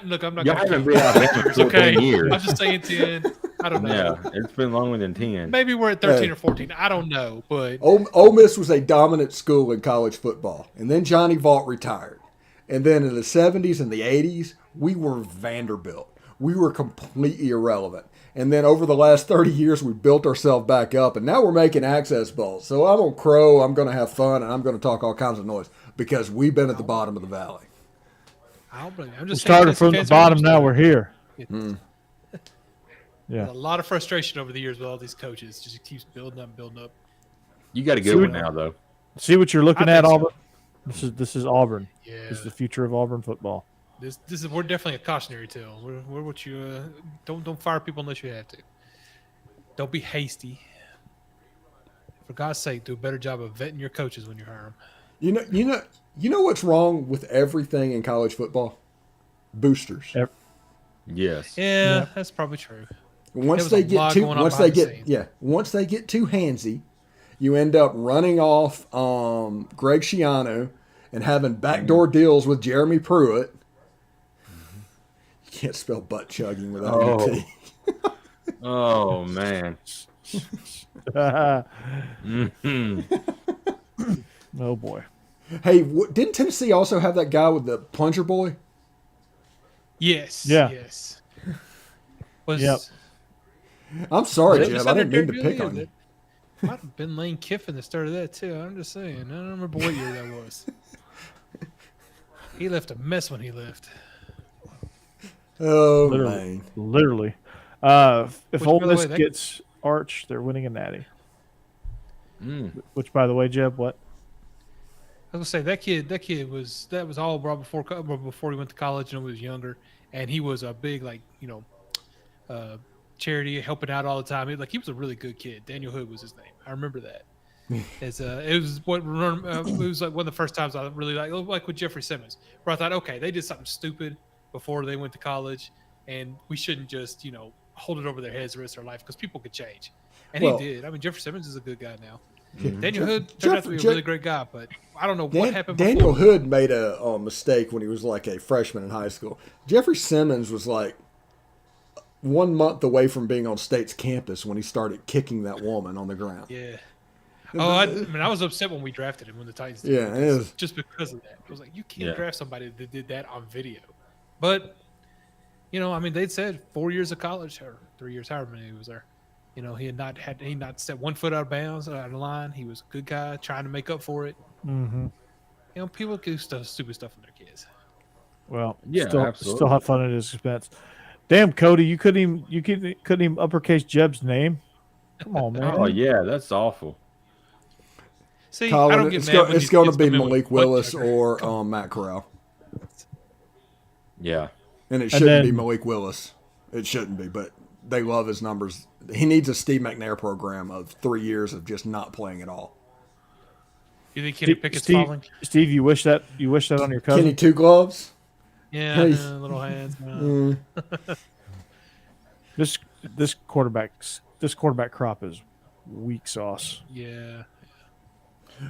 Speaker 2: Look, I'm not
Speaker 3: Y'all
Speaker 2: going to
Speaker 3: haven't been out there for 14
Speaker 2: okay?
Speaker 3: years.
Speaker 2: I'm just saying 10. I don't know.
Speaker 3: Yeah, it's been longer than 10.
Speaker 2: Maybe we're at 13
Speaker 4: Hey.
Speaker 2: or 14. I don't know, but
Speaker 4: Ole Miss was a dominant school in college football, and then Johnny Vaught retired. And then in the 70s and the 80s, we were Vanderbilt. We were completely irrelevant. And then over the last 30 years, we built ourselves back up, and now we're making access bowls. So I'm going to crow, I'm going to have fun, and I'm going to talk all kinds of noise because we've been at the bottom of the valley.
Speaker 2: I don't believe it. I'm
Speaker 1: We
Speaker 2: just saying
Speaker 1: started from the
Speaker 2: Tennessee fans are
Speaker 1: bottom, now
Speaker 2: understanding.
Speaker 1: we're here.
Speaker 2: There's a lot of frustration over the years with all these coaches. Just keeps building up, building up.
Speaker 3: You got a good one now, though.
Speaker 1: See what you're looking
Speaker 2: I
Speaker 1: at,
Speaker 2: think so.
Speaker 1: Auburn? This is Auburn.
Speaker 2: Yeah,
Speaker 1: This is the future of Auburn football.
Speaker 2: we're definitely a cautionary tale. We're what you don't fire people unless you have to. Don't be hasty. For God's sake, do a better job of vetting your coaches when you hire them.
Speaker 4: You know what's wrong with everything in college football? Boosters.
Speaker 3: Yes.
Speaker 2: Yeah, that's probably true.
Speaker 4: Once
Speaker 2: There
Speaker 4: they
Speaker 2: was a
Speaker 4: get
Speaker 2: lot
Speaker 4: too,
Speaker 2: going on
Speaker 4: once they
Speaker 2: behind the
Speaker 4: get,
Speaker 2: scenes.
Speaker 4: once they get too handsy, you end up running off Greg Schiano and having backdoor deals with Jeremy Pruitt. You can't spell butt chugging without
Speaker 3: Oh.
Speaker 4: a T.
Speaker 3: Oh, man.
Speaker 1: Oh boy.
Speaker 4: Hey, didn't Tennessee also have that guy with the plunger boy?
Speaker 2: Yes.
Speaker 1: Yeah.
Speaker 2: Yes. Was
Speaker 1: Yep.
Speaker 4: I'm sorry,
Speaker 2: was
Speaker 4: Jeb.
Speaker 2: that
Speaker 4: I didn't mean to
Speaker 2: Derek
Speaker 4: pick
Speaker 2: Dooley?
Speaker 4: on you.
Speaker 2: Might have been Lane Kiffin that started that too. I'm just saying. I don't remember what year that was. He left a mess when he left.
Speaker 4: Oh,
Speaker 1: Literally.
Speaker 4: man.
Speaker 1: Literally. If
Speaker 2: Which,
Speaker 1: Ole
Speaker 2: by the
Speaker 1: Miss
Speaker 2: way, that-
Speaker 1: gets Arch, they're winning a natty.
Speaker 3: Mm.
Speaker 1: Which, by the way, Jeb, what?
Speaker 2: I was gonna say that was all brought before he went to college and when he was younger, and he was a big charity helping out all the time. He was a really good kid. Daniel Hood was his name. I remember that. It was like one of the first times I really like with Jeffrey Simmons, where I thought, okay, they did something stupid before they went to college, and we shouldn't just hold it over their heads the rest of their life because people could change, and he did. I mean, Jeffrey Simmons is a good guy now. Daniel Hood turned out to be a really great guy, but I don't know what happened.
Speaker 4: Daniel Hood made a mistake when he was like a freshman in high school. Jeffrey Simmons was like 1 month away from being on State's campus when he started kicking that woman on the ground.
Speaker 2: Yeah. Oh, I was upset when we drafted him when the Titans did.
Speaker 4: Yeah, it was.
Speaker 2: Just because of that. I was like, you can't draft somebody that did that on video. But, they'd said 4 years of college or 3 years, however many he was there. He had not set 1 foot out of bounds, out of the line. He was a good guy trying to make up for it.
Speaker 1: Mm-hmm.
Speaker 2: People do stupid stuff with their kids.
Speaker 1: Well,
Speaker 3: absolutely.
Speaker 1: Still have fun at his expense. Damn, Cody, you couldn't even uppercase Jeb's name. Come on, man.
Speaker 3: Oh yeah, that's awful.
Speaker 2: See,
Speaker 4: Colin,
Speaker 2: I don't get mad when
Speaker 4: it's going to be
Speaker 2: come in
Speaker 4: Malik
Speaker 2: with
Speaker 4: Willis
Speaker 2: butt
Speaker 4: or Matt Corral.
Speaker 3: Yeah.
Speaker 4: And it shouldn't be Malik Willis. It shouldn't be, but they love his numbers. He needs a Steve McNair program of 3 years of just not playing at all.
Speaker 2: You think Kenny Pickett's falling?
Speaker 1: Steve, you wish that on your cousin?
Speaker 4: Kenny Two Gloves?
Speaker 2: Yeah, little hands.
Speaker 1: This quarterback crop is weak sauce.
Speaker 2: Yeah.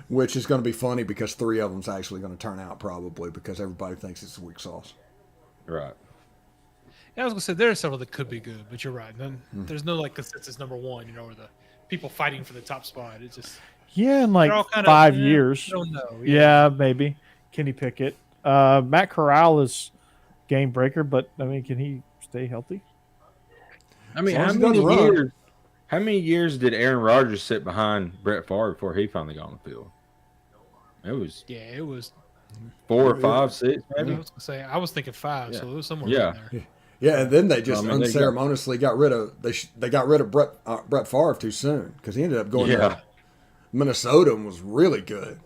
Speaker 4: Which is going to be funny because 3 of them's actually going to turn out probably because everybody thinks it's weak sauce.
Speaker 3: Right.
Speaker 2: Yeah, I was gonna say there are several that could be good, but you're right. There's no consensus number one, or the people fighting for the top spot. It's just
Speaker 1: in like 5 years.
Speaker 2: I don't know.
Speaker 1: Yeah, maybe Kenny Pickett. Matt Corral is game breaker, but can he stay healthy?
Speaker 3: How many years did Aaron Rodgers sit behind Brett Favre before he finally got on the field? It was 4 or 5, 6, maybe.
Speaker 2: I was thinking 5, so it was somewhere in there.
Speaker 4: Yeah, and then they just unceremoniously got rid of Brett Favre too soon because he ended up going to Minnesota and was really good.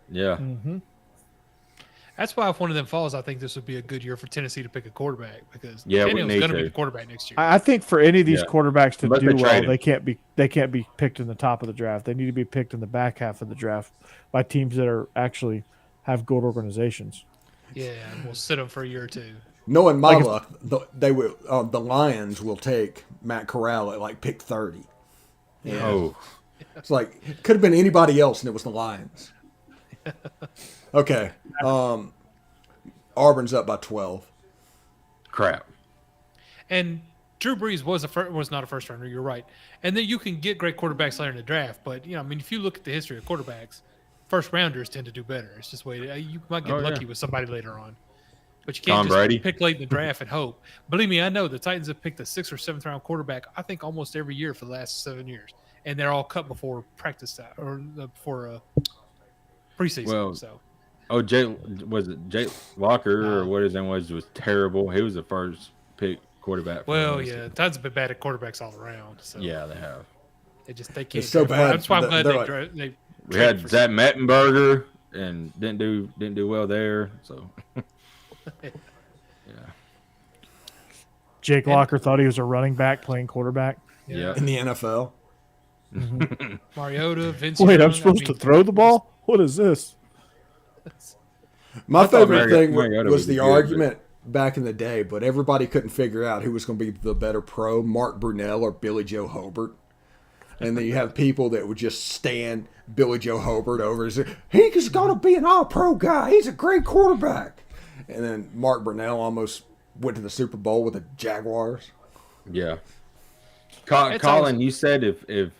Speaker 3: Yeah.
Speaker 1: Mm-hmm.
Speaker 2: That's why if one of them falls, I think this would be a good year for Tennessee to pick a quarterback because
Speaker 3: Daniel's
Speaker 2: going to be the quarterback next year.
Speaker 1: I think for any of these quarterbacks to do well,
Speaker 3: they
Speaker 1: can't be picked in the top of the draft. They need to be picked in the back half of the draft by teams that are actually have good organizations.
Speaker 2: Yeah, and we'll sit them for a year or two.
Speaker 4: Knowing my luck, the Lions will take Matt Corral at pick 30.
Speaker 3: Yeah. Oh,
Speaker 4: it's like it could have been anybody else, and it was the Lions. Okay, Auburn's up by 12.
Speaker 3: Crap.
Speaker 2: And Drew Brees was not a first rounder. You're right. And then you can get great quarterbacks later in the draft, but if you look at the history of quarterbacks, first rounders tend to do better. It's just you might get lucky with somebody later on. But you can't just pick late in the draft and hope. Believe me, I know the Titans have picked a 6th or 7th round quarterback, I think almost every year for the last 7 years. And they're all cut before practice time or before preseason.
Speaker 3: Jay Walker or what his name was terrible. He was the first pick quarterback.
Speaker 2: Titans have been bad at quarterbacks all around. So.
Speaker 3: Yeah, they have.
Speaker 2: They can't.
Speaker 4: It's so bad.
Speaker 2: That's why I'm glad they
Speaker 3: we had Zach Mettenberger and didn't do well there. So. Yeah.
Speaker 1: Jake Locker thought he was a running back playing quarterback.
Speaker 3: Yeah.
Speaker 4: In the NFL.
Speaker 2: Mm-hmm. Mariota, Vince.
Speaker 1: Wait, I'm supposed to throw the ball? What is this?
Speaker 4: My favorite thing was the argument back in the day, but everybody couldn't figure out who was going to be the better pro, Mark Brunell or Billy Joe Hobart. And then you have people that would just stand Billy Joe Hobart over and say, he's going to be an all-pro guy. He's a great quarterback. And then Mark Brunell almost went to the Super Bowl with the Jaguars.
Speaker 3: Yeah. Colin, you said if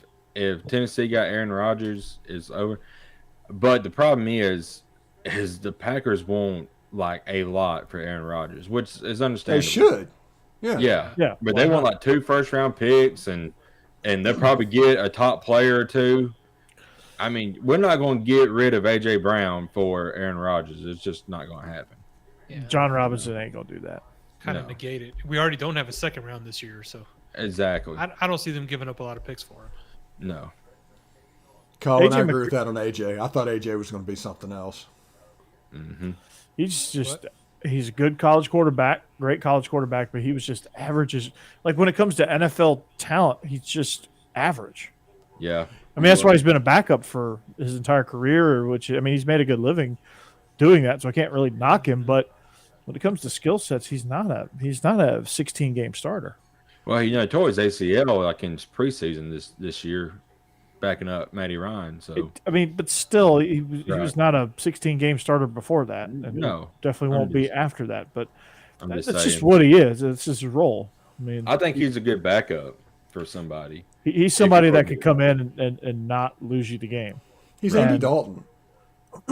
Speaker 3: Tennessee got Aaron Rodgers, it's over. But the problem is the Packers won't a lot for Aaron Rodgers, which is understandable.
Speaker 4: They should.
Speaker 3: Yeah. But they want 2 first-round picks, and they'll probably get a top player or 2. I mean, we're not going to get rid of A.J. Brown for Aaron Rodgers. It's just not going to happen.
Speaker 2: Yeah.
Speaker 1: John Robinson ain't going to do that.
Speaker 2: Kind of negate it. We already don't have a second round this year, so.
Speaker 3: Exactly.
Speaker 2: I don't see them giving up a lot of picks for him.
Speaker 3: No.
Speaker 4: Colin, I agree with that on AJ. I thought AJ was going to be something else.
Speaker 3: Mm-hmm.
Speaker 1: He's a good college quarterback, great college quarterback, but he was just average. When it comes to NFL talent, he's just average.
Speaker 3: Yeah.
Speaker 1: I mean, that's why he's been a backup for his entire career. Which I mean, he's made a good living doing that, so I can't really knock him. But when it comes to skill sets, he's not a 16-game starter.
Speaker 3: Well, he tore his ACL like in preseason this year, backing up Matty Ryan. So
Speaker 1: but still, he was not a 16-game starter before that. And
Speaker 3: no,
Speaker 1: definitely won't be after that. But that's
Speaker 3: saying.
Speaker 1: just what he is. It's just his role. I mean,
Speaker 3: I think he's a good backup for somebody.
Speaker 1: He's somebody that could come in and not lose you the game.
Speaker 4: He's Andy Dalton.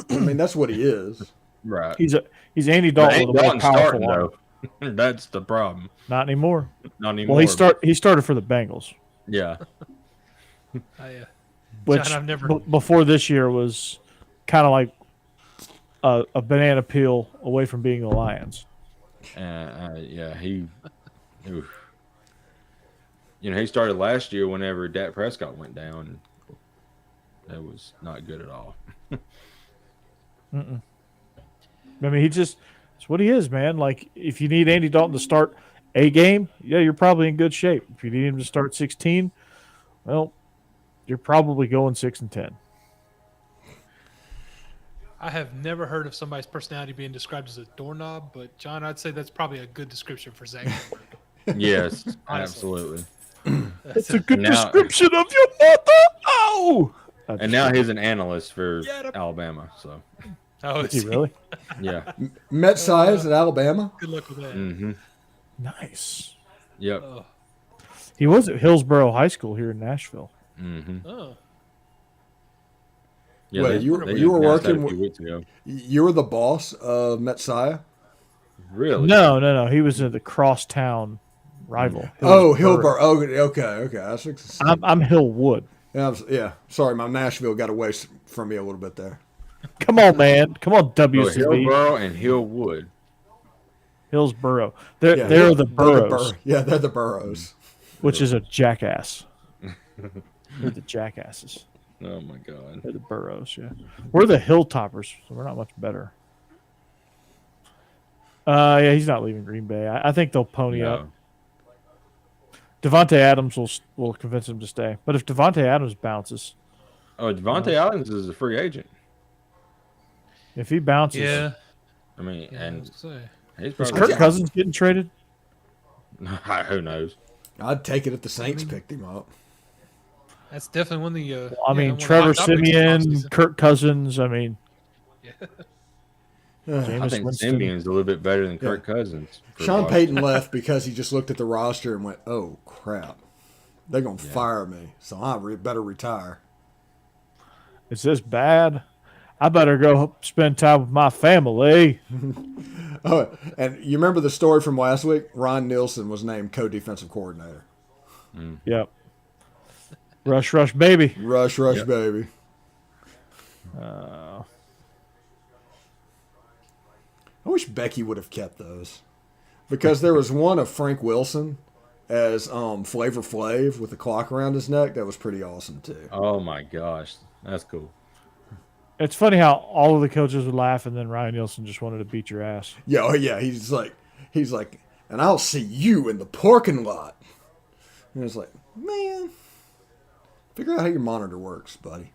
Speaker 4: I mean, that's what he is.
Speaker 3: Right.
Speaker 1: He's Andy Dalton with a more powerful arm.
Speaker 3: That's the problem.
Speaker 1: Not anymore.
Speaker 3: Not anymore.
Speaker 1: Well, he started for the Bengals.
Speaker 3: Yeah.
Speaker 1: Which
Speaker 2: John,
Speaker 1: before this year was kind of like a banana peel away from being the Lions.
Speaker 3: Yeah, he started last year whenever Dak Prescott went down. That was not good at all.
Speaker 1: I mean, it's what he is, man. Like, if you need Andy Dalton to start a game, yeah, you're probably in good shape. If you need him to start 16, well, you're probably going 6-10.
Speaker 2: I have never heard of somebody's personality being described as a doorknob, but John, I'd say that's probably a good description for Zach.
Speaker 3: Yes, absolutely.
Speaker 1: It's a good description of your mother. Oh,
Speaker 3: and now he's an analyst for Alabama. So,
Speaker 1: is he really?
Speaker 3: Yeah.
Speaker 4: Met Size at Alabama.
Speaker 2: Good luck with that.
Speaker 3: Mm-hmm.
Speaker 1: Nice.
Speaker 3: Yep.
Speaker 1: He was at Hillsborough High School here in Nashville.
Speaker 3: Mm-hmm.
Speaker 2: Oh.
Speaker 3: Yeah,
Speaker 4: Wait, you were working.
Speaker 3: A few weeks ago.
Speaker 4: You were the boss of Messiah?
Speaker 3: Really?
Speaker 1: No. He was at the crosstown rival.
Speaker 4: Hillsborough. Oh, okay.
Speaker 1: I'm Hillwood.
Speaker 4: Yeah. Sorry, my Nashville got away from me a little bit there.
Speaker 1: Come on, man. Come on, WCB.
Speaker 3: Hillsborough and Hillwood.
Speaker 1: Hillsborough. They're the boroughs.
Speaker 4: They're the boroughs.
Speaker 1: Which is a jackass. They're the jackasses.
Speaker 3: Oh, my God.
Speaker 1: They're the boroughs, yeah. We're the Hilltoppers, so we're not much better. Yeah, he's not leaving Green Bay. I think they'll pony up. Devontae Adams will convince him to stay. But if Devontae Adams bounces...
Speaker 3: Oh, Devontae Adams is a free agent.
Speaker 1: If he bounces...
Speaker 2: Yeah.
Speaker 3: I mean,
Speaker 1: is Kirk Cousins getting traded?
Speaker 3: Who knows?
Speaker 4: I'd take it if the Saints picked him up.
Speaker 2: That's definitely one of the...
Speaker 1: Trevor Siemian, Kirk Cousins, I mean...
Speaker 3: I think Simeon's a little bit better than Kirk Cousins.
Speaker 4: Sean Payton left because he just looked at the roster and went, oh, crap. They're going to fire me, so I better retire.
Speaker 1: Is this bad? I better go spend time with my family.
Speaker 4: Oh, and you remember the story from last week? Ron Nielsen was named co-defensive coordinator.
Speaker 1: Yep. Rush, baby.
Speaker 4: Rush, baby. I wish Becky would have kept those. Because there was one of Frank Wilson as Flavor Flav with the clock around his neck. That was pretty awesome, too.
Speaker 3: Oh, my gosh. That's cool.
Speaker 1: It's funny how all of the coaches would laugh, and then Ryan Nielsen just wanted to beat your ass.
Speaker 4: Yeah, he's like, and I'll see you in the parking lot. And it's like, man, figure out how your monitor works, buddy.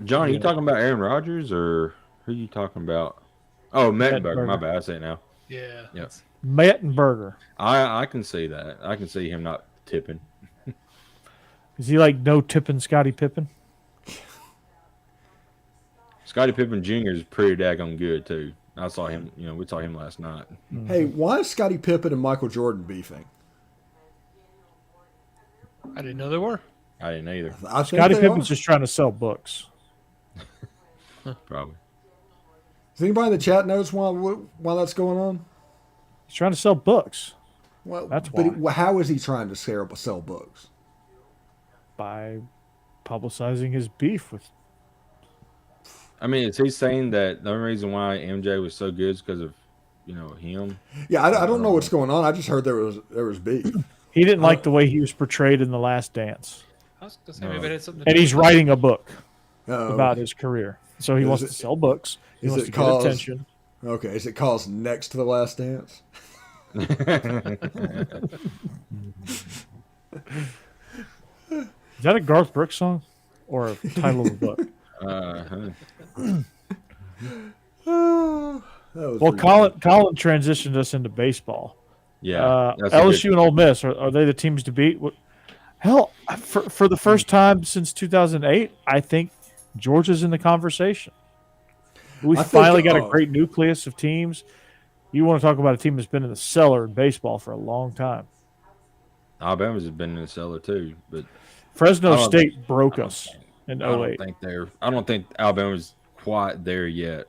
Speaker 3: John, are you talking about Aaron Rodgers, or who are you talking about? Oh, Mettenberger. My bad. I say it now.
Speaker 2: Yeah.
Speaker 3: Yep.
Speaker 1: Mettenberger.
Speaker 3: I can see that. I can see him not tipping.
Speaker 1: Is he like no tipping Scottie Pippen?
Speaker 3: Scottie Pippen Jr. is pretty daggone good, too. I saw him, we saw him last night.
Speaker 4: Hey, why is Scottie Pippen and Michael Jordan beefing?
Speaker 2: I didn't know they were.
Speaker 3: I didn't either.
Speaker 1: Scottie Pippen's just trying to sell books.
Speaker 3: Probably.
Speaker 4: Does anybody in the chat knows why that's going on?
Speaker 1: He's trying to sell books.
Speaker 4: Well,
Speaker 1: that's why.
Speaker 4: But how is he trying to sell books?
Speaker 1: By publicizing his beef with...
Speaker 3: I mean, is he saying that the only reason why MJ was so good is because of, him?
Speaker 4: Yeah, I don't know what's going on. I just heard there was beef.
Speaker 1: He didn't like the way he was portrayed in The Last Dance.
Speaker 2: I was gonna say maybe it had something to
Speaker 1: and
Speaker 2: do
Speaker 1: he's
Speaker 2: with
Speaker 1: writing a book about his career. So he wants to sell books. He wants to get attention.
Speaker 4: Okay, is it called Next to the Last Dance?
Speaker 1: Is that a Garth Brooks song or a title of the book? Well, Colin transitioned us into baseball.
Speaker 3: Yeah,
Speaker 1: LSU and Ole Miss are they the teams to beat? Hell, for the first time since 2008, I think Georgia's in the conversation. We finally got a great nucleus of teams. You want to talk about a team that's been in the cellar in baseball for a long time.
Speaker 3: Alabama's has been in the cellar too, but
Speaker 1: Fresno State broke us in 08.
Speaker 3: I don't think Alabama's quite there yet,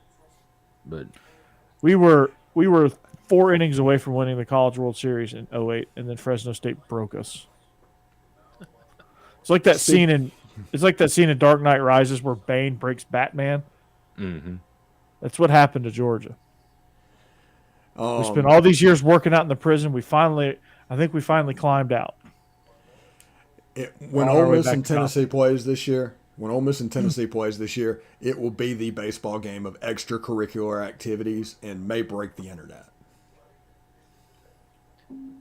Speaker 3: but
Speaker 1: we were 4 innings away from winning the College World Series in 08, and then Fresno State broke us. It's like that scene in Dark Knight Rises where Bane breaks Batman.
Speaker 3: Mm-hmm.
Speaker 1: That's what happened to Georgia. We spent all these years working out in the prison. I think we finally climbed out.
Speaker 4: When Ole Miss and Tennessee plays this year, it will be the baseball game of extracurricular activities and may break the internet.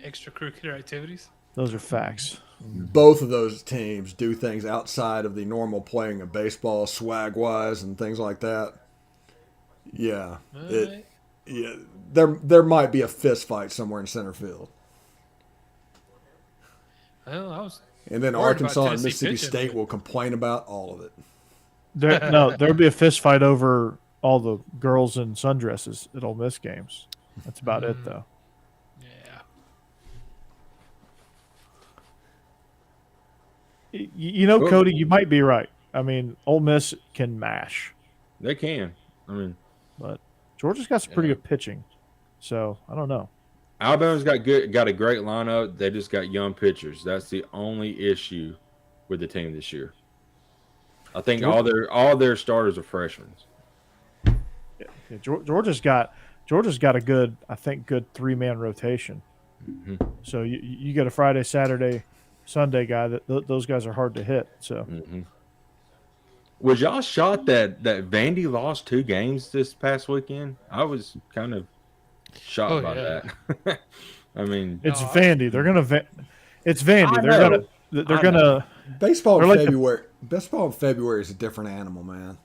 Speaker 2: Extracurricular activities?
Speaker 1: Those are facts.
Speaker 4: Both of those teams do things outside of the normal playing of baseball, swag-wise and things like that. Yeah. There might be a fist fight somewhere in center field.
Speaker 2: Well,
Speaker 4: and then Arkansas and Mississippi State will complain about all of it.
Speaker 1: There'll be a fist fight over all the girls in sundresses at Ole Miss games. That's about it, though.
Speaker 2: Yeah.
Speaker 1: You know, Cody, you might be right. I mean, Ole Miss can mash.
Speaker 3: They can.
Speaker 1: But Georgia's got some pretty good pitching. So, I don't know.
Speaker 3: Alabama's got a great lineup. They just got young pitchers. That's the only issue with the team this year. I think all their starters are freshmen.
Speaker 1: Yeah, Georgia's got a good 3-man rotation.
Speaker 3: Mm-hmm.
Speaker 1: So you got a Friday, Saturday, Sunday guy. Those guys are hard to hit. So.
Speaker 3: Mm-hmm. Was y'all shocked that Vandy lost 2 games this past weekend? I was kind of shocked by that. I mean,
Speaker 1: it's Vandy. They're gonna. It's Vandy. They're gonna.
Speaker 4: Baseball in February. Baseball in February is a different animal, man.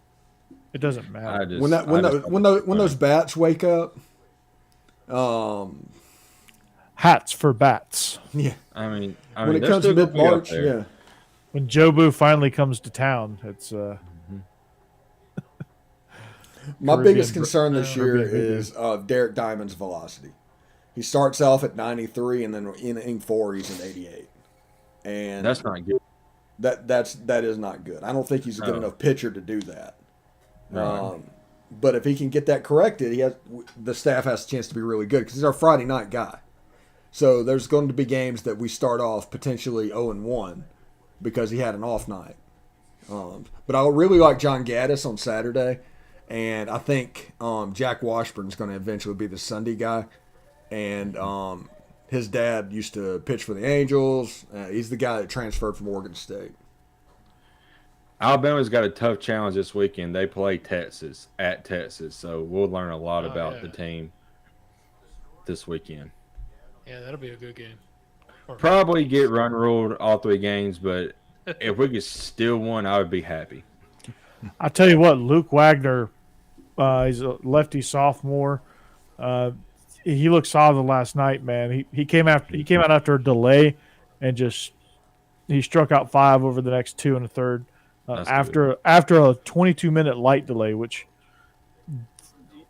Speaker 1: It doesn't matter.
Speaker 4: When those bats wake up.
Speaker 1: Hats for bats.
Speaker 4: Yeah.
Speaker 3: I mean,
Speaker 4: when it comes to mid-March, yeah.
Speaker 1: When Jobu finally comes to town, it's.
Speaker 4: My biggest concern this year is Derek Diamond's velocity. He starts off at 93, and then in inning 4, he's at 88. And
Speaker 3: that's not good.
Speaker 4: That is not good. I don't think he's a good enough pitcher to do that.
Speaker 3: Right.
Speaker 4: But if he can get that corrected, the staff has a chance to be really good because he's our Friday night guy. So there's going to be games that we start off potentially 0-1 because he had an off night. But I really like John Gaddis on Saturday. And I think Jack Washburn's going to eventually be the Sunday guy. And his dad used to pitch for the Angels. He's the guy that transferred from Oregon State.
Speaker 3: Alabama's got a tough challenge this weekend. They play Texas at Texas. So we'll learn a lot about the team this weekend.
Speaker 2: Yeah, that'll be a good game.
Speaker 3: Probably get run ruled all 3 games, but if we could steal one, I would be happy.
Speaker 1: I tell you what, Luke Wagner, he's a lefty sophomore. He looked solid last night, man. He came out after a delay, and he struck out 5 over the next 2 1/3 after a 22-minute light delay. Which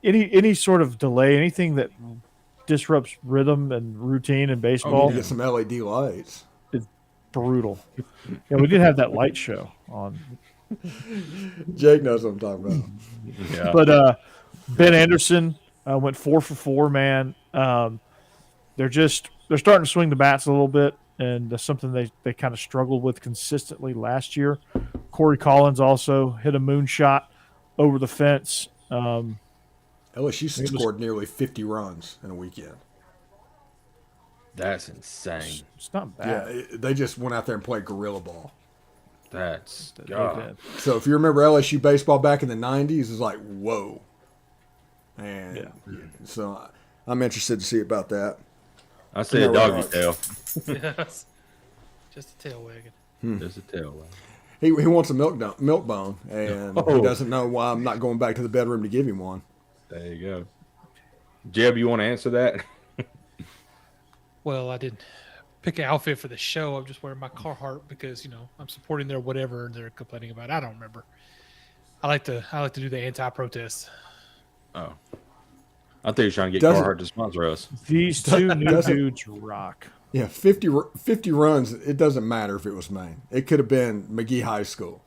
Speaker 1: any sort of delay, anything that disrupts rhythm and routine in baseball,
Speaker 4: get some LED lights.
Speaker 1: It's brutal. Yeah, we did have that light show on.
Speaker 4: Jake knows what I'm talking about.
Speaker 3: Yeah.
Speaker 1: But Ben Anderson went 4 for 4, man. They're starting to swing the bats a little bit, and that's something they kind of struggled with consistently last year. Corey Collins also hit a moonshot over the fence.
Speaker 4: LSU scored nearly 50 runs in a weekend.
Speaker 3: That's insane.
Speaker 1: It's not bad.
Speaker 4: Yeah, they just went out there and played gorilla ball.
Speaker 3: That's God.
Speaker 4: So if you remember LSU baseball back in the 90s, it's like, whoa. And so I'm interested to see about that.
Speaker 3: I see a doggy tail.
Speaker 2: Yes. Just a tail wagging.
Speaker 3: There's a tail.
Speaker 4: He wants a milk bone, and he doesn't know why I'm not going back to the bedroom to give him one.
Speaker 3: There you go. Jeb, you want to answer that?
Speaker 2: Well, I didn't pick an outfit for the show. I'm just wearing my Carhartt because I'm supporting their whatever they're complaining about. I don't remember. I like to do the anti-protest.
Speaker 3: Oh, I thought you were trying to get Carhartt to sponsor us.
Speaker 1: These two new dudes rock.
Speaker 4: Yeah, 50 runs. It doesn't matter if it was Maine. It could have been McGee High School.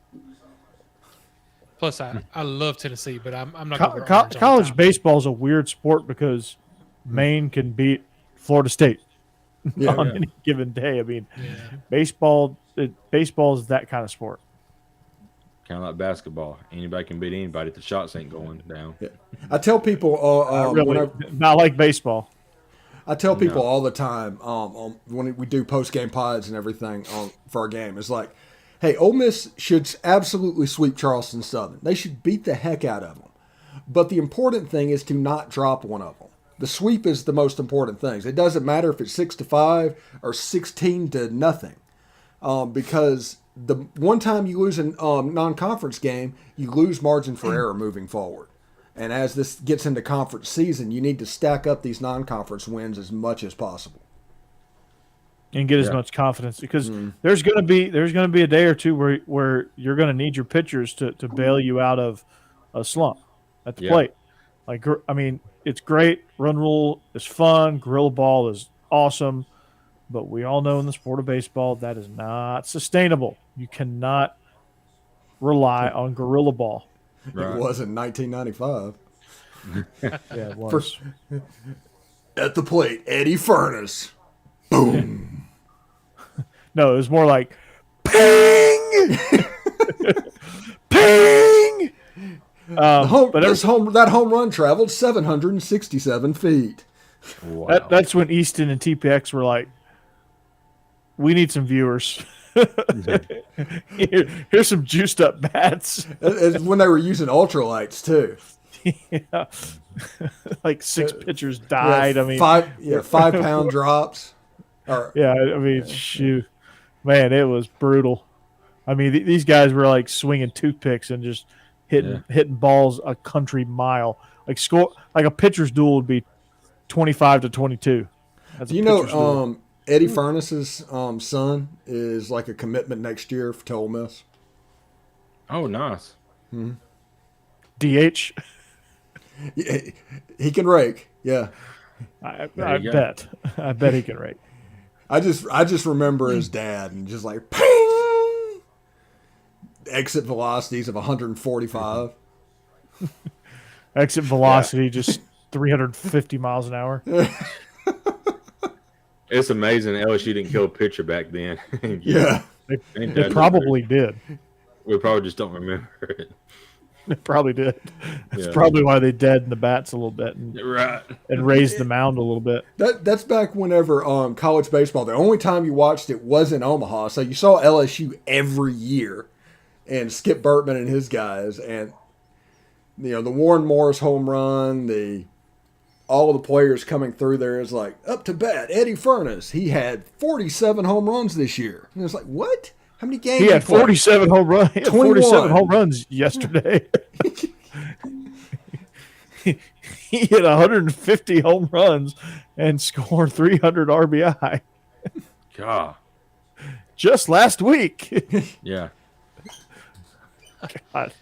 Speaker 2: Plus, I love Tennessee, but I'm not going to
Speaker 1: college baseball is a weird sport because Maine can beat Florida State on any given day. I mean, baseball is that kind of sport.
Speaker 3: Kind of like basketball. Anybody can beat anybody if the shots ain't going down.
Speaker 4: Yeah. I tell people,
Speaker 1: not like baseball.
Speaker 4: I tell people all the time when we do post-game pods and everything for our game, it's like, hey, Ole Miss should absolutely sweep Charleston Southern. They should beat the heck out of them. But the important thing is to not drop one of them. The sweep is the most important thing. It doesn't matter if it's 6-5 or 16-0, because the one time you lose a non-conference game, you lose margin for error moving forward. And as this gets into conference season, you need to stack up these non-conference wins as much as possible,
Speaker 1: and get as much confidence, because there's going to be a day or two where you're going to need your pitchers to bail you out of a slump at the plate. Like, I mean, it's great. Run rule is fun. Gorilla ball is awesome, but we all know in the sport of baseball that is not sustainable. You cannot rely on gorilla ball.
Speaker 4: Right. It was in 1995.
Speaker 1: Yeah, it was.
Speaker 4: At the plate, Eddie Furnace. Boom.
Speaker 1: No, it was more like ping, ping.
Speaker 4: That home run traveled 767 feet.
Speaker 3: Wow.
Speaker 1: That's when Easton and TPX were like, we need some viewers. Here's some juiced up bats.
Speaker 4: It's when they were using ultralights too.
Speaker 1: Yeah. Like 6 pitchers died.
Speaker 4: Yeah,
Speaker 1: I mean,
Speaker 4: 5-pound drops.
Speaker 1: Yeah, I mean, shoot, man, it was brutal. I mean, these guys were like swinging toothpicks and just hitting balls a country mile. Like a pitcher's duel would be 25-22.
Speaker 4: Do you know Eddie Furnace's son is like a commitment next year to Ole Miss?
Speaker 3: Oh, nice.
Speaker 4: Mm-hmm.
Speaker 1: DH.
Speaker 4: He can rake. Yeah,
Speaker 1: I bet he can rake.
Speaker 4: I just remember his dad and just like ping, exit velocities of 145.
Speaker 1: Exit velocity just 350 miles an hour.
Speaker 3: It's amazing LSU didn't kill a pitcher back then.
Speaker 4: Yeah.
Speaker 1: They probably did.
Speaker 3: We probably just don't remember it.
Speaker 1: They probably did. That's probably why they deadened the bats a little bit and raised the mound a little bit.
Speaker 4: That's back whenever college baseball, the only time you watched it was in Omaha. So you saw LSU every year and Skip Burtman and his guys. And, the Warren Morris home run, all of the players coming through there is like, up to bat, Eddie Furnace. He had 47 home runs this year. And it's like, what? How many games?
Speaker 1: He had 47 home runs. He had 47 home runs yesterday. He hit 150 home runs and scored 300 RBI.
Speaker 3: God.
Speaker 1: Just last week.
Speaker 3: Yeah.
Speaker 1: God.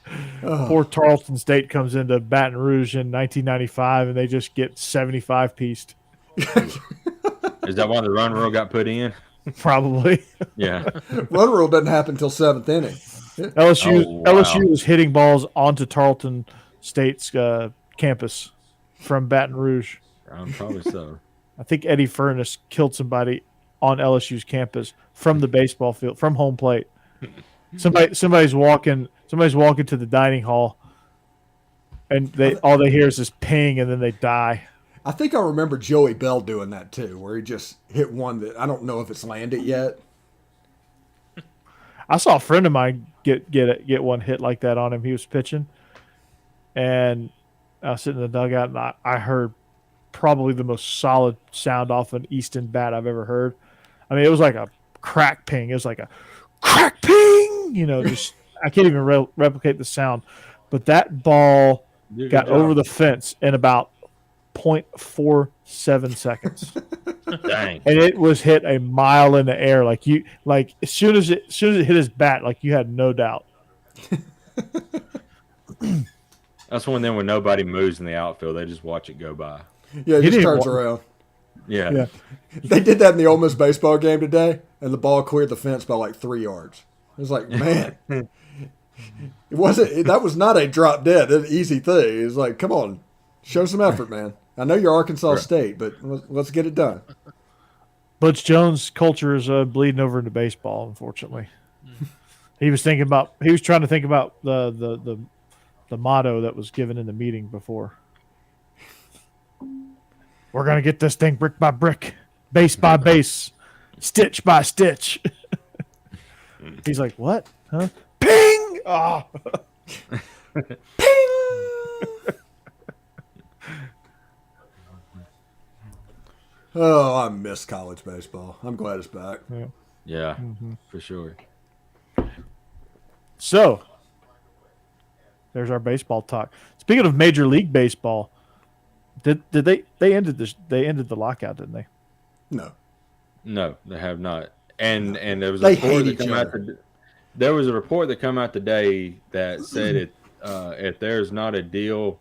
Speaker 1: Poor Tarleton State comes into Baton Rouge in 1995 and they just get 75 pieced.
Speaker 3: Is that why the run rule got put in?
Speaker 1: Probably.
Speaker 3: Yeah.
Speaker 4: Run rule doesn't happen until 7th inning.
Speaker 1: LSU was hitting balls onto Tarleton State's campus from Baton Rouge.
Speaker 3: Probably so.
Speaker 1: I think Eddie Furnace killed somebody on LSU's campus from the baseball field, from home plate. Somebody's walking to the dining hall, and all they hear is this ping, and then they die.
Speaker 4: I think I remember Joey Bell doing that too, where he just hit one that I don't know if it's landed yet.
Speaker 1: I saw a friend of mine get one hit like that on him. He was pitching, and I was sitting in the dugout, and I heard probably the most solid sound off an Easton bat I've ever heard. I mean, it was like a crack ping. It was like a crack, ping. Just I can't even replicate the sound, but that ball got over the fence in about 0.47 seconds.
Speaker 3: Dang.
Speaker 1: And it was hit a mile in the air. As soon as it hit his bat, you had no doubt.
Speaker 3: That's one of them when nobody moves in the outfield. They just watch it go by.
Speaker 4: Yeah, it just turns around.
Speaker 3: Yeah.
Speaker 4: They did that in the Ole Miss baseball game today, and the ball cleared the fence by like 3 yards. It was like, man, that was not a drop dead, an easy thing. It was like, come on, show some effort, man. I know you're Arkansas State, but let's get it done.
Speaker 1: Butch Jones' culture is bleeding over into baseball, unfortunately. He was trying to think about the motto that was given in the meeting before. We're going to get this thing brick by brick, base by base, stitch by stitch. He's like, what? Huh? Ping! Oh. Ping!
Speaker 4: Oh, I miss college baseball. I'm glad it's back.
Speaker 3: Yeah, for sure.
Speaker 1: So, there's our baseball talk. Speaking of Major League Baseball, did they ended the lockout, didn't they?
Speaker 3: No, they have not. And there was
Speaker 4: They
Speaker 3: a report
Speaker 4: hate
Speaker 3: that
Speaker 4: each
Speaker 3: come out.
Speaker 4: other.
Speaker 3: There was a report that come out today that said if there's not a deal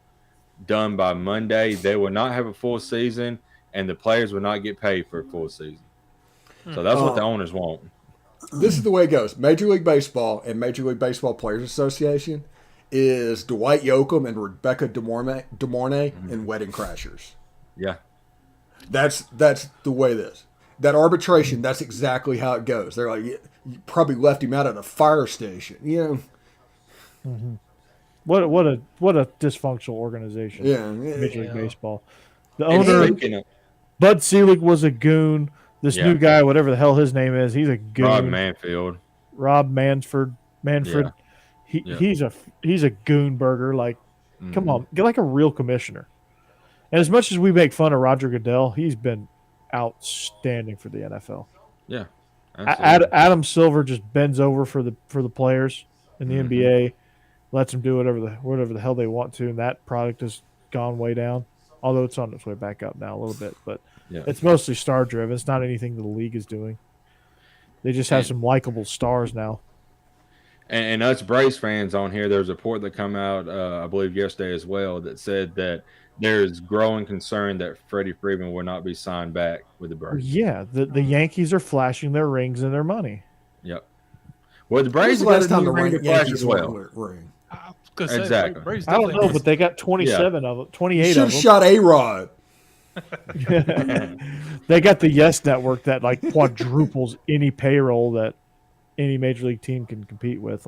Speaker 3: done by Monday, they will not have a full season, and the players will not get paid for a full season. So that's what the owners want.
Speaker 4: This is the way it goes. Major League Baseball and Major League Baseball Players Association is Dwight Yoakam and Rebecca De Mornay and Wedding Crashers.
Speaker 3: Yeah.
Speaker 4: That's the way it is. That arbitration, that's exactly how it goes. They're like, you probably left him out at a fire station.
Speaker 1: What a dysfunctional organization.
Speaker 4: Yeah.
Speaker 1: Major League Baseball. The
Speaker 3: And
Speaker 1: owner, Bud Selig, was a goon. This new guy, whatever the hell his name is, he's a goon. Rob Manfred.
Speaker 3: Yeah.
Speaker 1: He's a goon burger. Come on, get like a real commissioner. And as much as we make fun of Roger Goodell, he's been outstanding for the NFL.
Speaker 3: Yeah.
Speaker 1: Adam Silver just bends over for the players in the NBA, lets them do whatever the hell they want to, and that product has gone way down. Although it's on its way back up now a little bit, but it's mostly star driven. It's not anything the league is doing. They just have some likable stars now.
Speaker 3: And us Braves fans on here, there's a report that come out, I believe yesterday as well, that said that there's growing concern that Freddie Freeman will not be signed back with the Braves.
Speaker 1: Yeah, the Yankees are flashing their rings and their money.
Speaker 3: Yep. Well, the Braves
Speaker 4: When was the last
Speaker 3: got a
Speaker 4: time
Speaker 3: new
Speaker 4: the
Speaker 3: ring to flash as well.
Speaker 4: ring?
Speaker 3: Exactly.
Speaker 1: I don't know, but they got 27 of them, 28
Speaker 4: Should
Speaker 1: of
Speaker 4: have
Speaker 1: them.
Speaker 4: shot A-Rod.
Speaker 1: They got the Yes Network that quadruples any payroll that any major league team can compete with.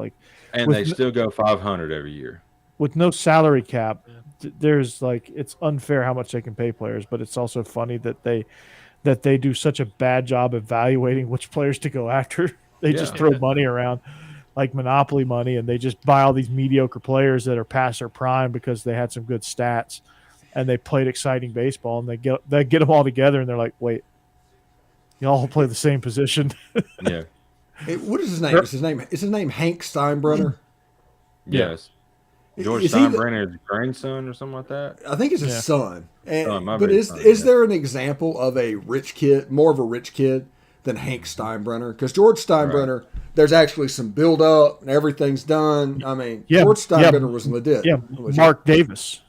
Speaker 3: And they still go 500 every year
Speaker 1: with no salary cap. There's it's unfair how much they can pay players, but it's also funny that they do such a bad job evaluating which players to go after. They just throw money around like monopoly money, and they just buy all these mediocre players that are past their prime because they had some good stats and they played exciting baseball, and they get them all together and they're like, wait, y'all play the same position.
Speaker 3: Yeah.
Speaker 4: Hey, what is his name? Is his name Hank Steinbrenner?
Speaker 3: Yes. George Steinbrenner's grandson or something like that?
Speaker 4: I think it's his son. But
Speaker 3: is
Speaker 4: there an example of a rich kid, more of a rich kid than Hank Steinbrenner? Because George Steinbrenner, there's actually some build up and everything's done. I mean, George Steinbrenner was legit.
Speaker 1: Yeah, Mark Davis.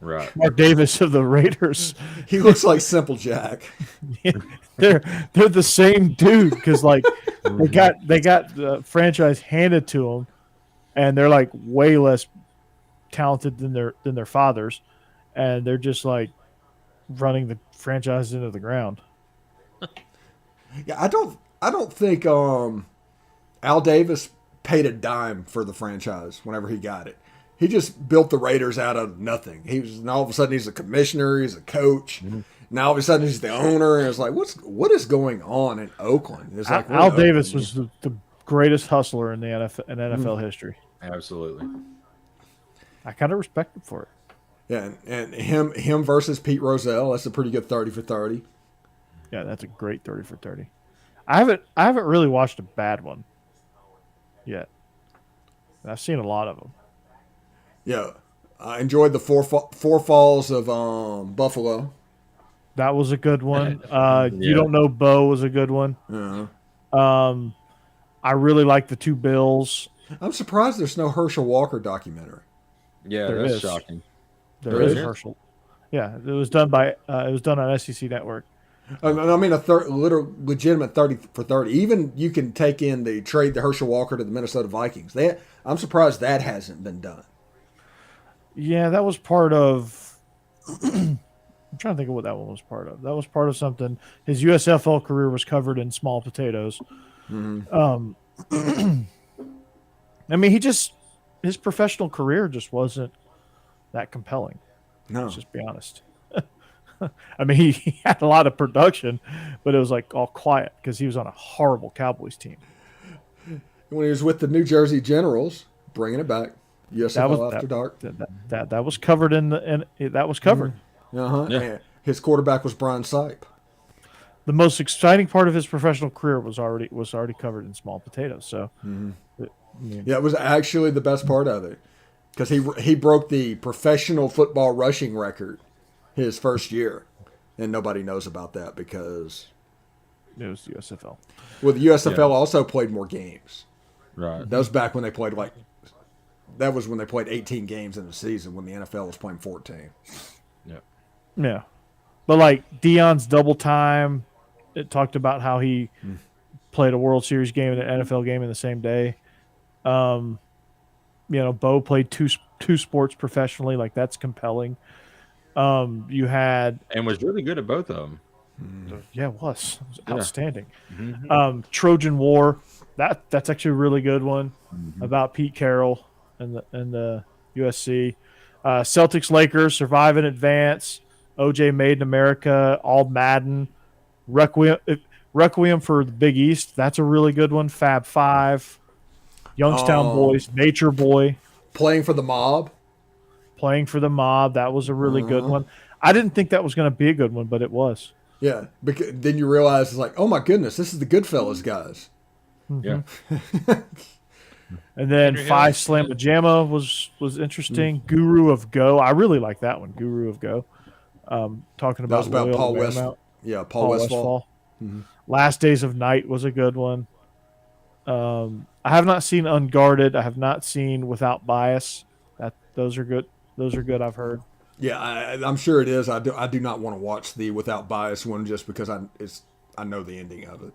Speaker 3: Right.
Speaker 1: Mark Davis of the Raiders.
Speaker 4: He looks like Simple Jack.
Speaker 1: They're the same dude because they got the franchise handed to them, and they're way less talented than their fathers, and they're just running the franchise into the ground.
Speaker 4: Yeah, I don't think Al Davis paid a dime for the franchise whenever he got it. He just built the Raiders out of nothing. And all of a sudden he's a commissioner, he's a coach. Mm-hmm. Now all of a sudden he's the owner, and it's what is going on in Oakland? It's
Speaker 1: Al Davis was the greatest hustler in the NFL history.
Speaker 3: Absolutely.
Speaker 1: I kind of respect him for it.
Speaker 4: Yeah, and him versus Pete Rozelle, that's a pretty good 30 for 30.
Speaker 1: Yeah, that's a great 30 for 30. I haven't really watched a bad one. yet. And I've seen a lot of them.
Speaker 4: Yeah, I enjoyed the four falls of Buffalo.
Speaker 1: That was a good one. You Don't Know Bo was a good one.
Speaker 4: Uh-huh.
Speaker 1: I really like the two Bills.
Speaker 4: I'm surprised there's no Herschel Walker documentary.
Speaker 3: Yeah,
Speaker 1: There
Speaker 3: that's
Speaker 1: is.
Speaker 3: shocking.
Speaker 1: There is Herschel. Yeah, it was done on SEC Network.
Speaker 4: I mean, legitimate 30 for 30. Even you can take in the trade the Herschel Walker to the Minnesota Vikings. I'm surprised that hasn't been done.
Speaker 1: Yeah, that was part of. I'm trying to think of what that one was part of. That was part of something. His USFL career was covered in small potatoes.
Speaker 4: Mm-hmm.
Speaker 1: I mean, his professional career just wasn't that compelling.
Speaker 4: No,
Speaker 1: Let's just be honest. I mean, he had a lot of production, but it was like all quiet because he was on a horrible Cowboys team.
Speaker 4: when he was with the New Jersey Generals, bringing it back, USFL After Dark.
Speaker 1: That was covered that was covered.
Speaker 4: Uh-huh.
Speaker 3: Yeah.
Speaker 4: And his quarterback was Brian Sipe.
Speaker 1: The most exciting part of his professional career was already covered in small potatoes. So,
Speaker 4: Yeah, it was actually the best part of it because he broke the professional football rushing record his first year, and nobody knows about that because
Speaker 1: it was the USFL.
Speaker 4: well, the USFL also played more games.
Speaker 3: Right.
Speaker 4: That was back when they played that was when they played 18 games in a season when the NFL was playing 14.
Speaker 1: Yeah, but like Dion's double time, it talked about how he played a World Series game and an NFL game in the same day. Bo played two sports professionally. Like that's compelling. You had
Speaker 3: And was really good at both of them.
Speaker 1: yeah, it was outstanding.
Speaker 3: Mm-hmm.
Speaker 1: Trojan War, that's actually a really good one about Pete Carroll and the USC. Celtics Lakers survive and advance. OJ Made in America, All Madden, Requiem for the Big East. That's a really good one. Fab Five, Youngstown Boys, Nature Boy,
Speaker 4: Playing for the Mob.
Speaker 1: Playing for the Mob. That was a really good one. I didn't think that was going to be a good one, but it was.
Speaker 4: Yeah, because then you realize it's like, oh my goodness, this is the Goodfellas guys.
Speaker 3: Yeah.
Speaker 1: And then
Speaker 2: Andrew
Speaker 1: Five
Speaker 2: Hill.
Speaker 1: Slamma Jamma was interesting. Guru of Go. I really like that one. Guru of Go. Talking
Speaker 4: That
Speaker 1: about
Speaker 4: was about
Speaker 1: Loyola
Speaker 4: Paul West.
Speaker 1: Marymount.
Speaker 4: Yeah, Paul Westfall.
Speaker 1: Last Days of Night was a good one. I have not seen Unguarded. I have not seen Without Bias. Those are good. Those are good. I've heard.
Speaker 4: Yeah, I'm sure it is. I do not want to watch the Without Bias one just because I know the ending of it.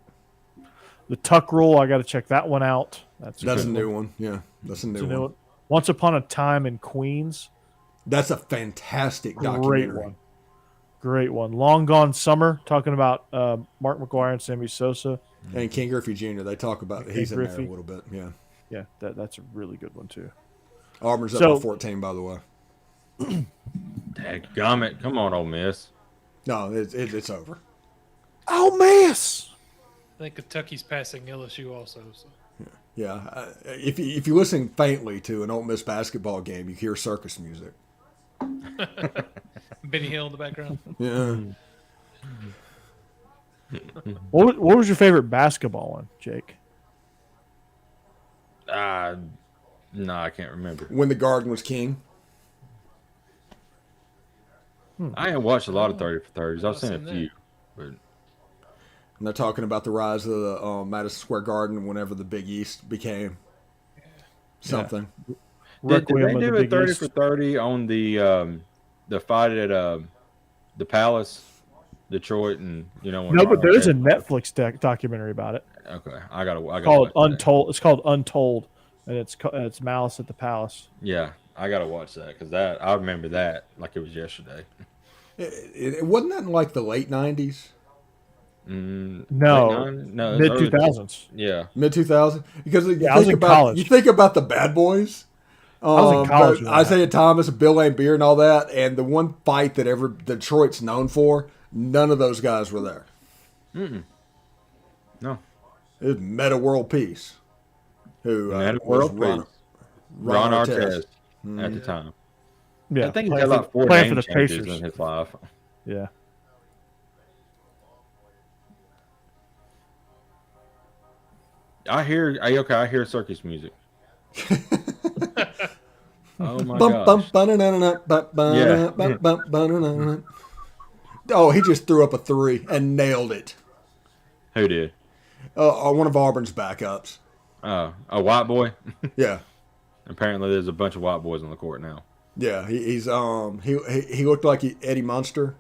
Speaker 1: The Tuck Rule. I got to check that one out. That's
Speaker 4: a
Speaker 1: good
Speaker 4: new one. Yeah, that's a new one.
Speaker 1: Once Upon a Time in Queens.
Speaker 4: That's a fantastic documentary.
Speaker 1: Great one. Long Gone Summer, talking about Mark McGuire and Sammy Sosa.
Speaker 4: And King Griffey Jr. They talk about he's in there a little bit. Yeah.
Speaker 1: Yeah, that's a really good one too.
Speaker 4: Auburn's up by 14, by the way.
Speaker 3: Dadgummit. Come on, Ole Miss.
Speaker 4: No, it's over.
Speaker 1: Ole Miss.
Speaker 2: I think Kentucky's passing LSU also. So.
Speaker 4: Yeah, if you listen faintly to an Ole Miss basketball game, you hear circus music.
Speaker 2: Benny Hill in the background.
Speaker 4: Yeah.
Speaker 1: What was your favorite basketball one, Jake?
Speaker 3: No, I can't remember.
Speaker 4: When the Garden was king.
Speaker 3: I ain't watched a lot of 30 for 30s. I've seen a few. But
Speaker 4: And they're talking about the rise of the Madison Square Garden whenever the Big East became something.
Speaker 3: Did they do a 30 for 30 on the fight at the Palace, Detroit, and
Speaker 1: No, but there is a Netflix documentary about it.
Speaker 3: Okay, I got
Speaker 1: called Untold. It's called Untold, and it's Malice at the Palace.
Speaker 3: Yeah, I gotta watch that because I remember that like it was yesterday.
Speaker 4: It wasn't that in like the late 90s?
Speaker 1: No, mid 2000s.
Speaker 3: Yeah,
Speaker 4: mid 2000s. Because
Speaker 1: I was in college.
Speaker 4: You think about the Bad Boys.
Speaker 1: I was in college.
Speaker 4: Isaiah Thomas, Bill Laimbeer, and all that, and the one fight that Detroit's known for, none of those guys were there.
Speaker 3: No,
Speaker 4: it was Meta World Peace.
Speaker 3: Meta World Peace. Ron Artest at the time.
Speaker 1: Yeah,
Speaker 3: I think he's got like 4 name changes in his life.
Speaker 1: Yeah.
Speaker 3: I hear circus music. Oh my gosh.
Speaker 4: Oh, he just threw up a 3 and nailed it.
Speaker 3: Who did?
Speaker 4: One of Auburn's backups.
Speaker 3: A white boy?
Speaker 4: Yeah.
Speaker 3: Apparently there's a bunch of white boys on the court now.
Speaker 4: Yeah, he looked like Eddie Munster.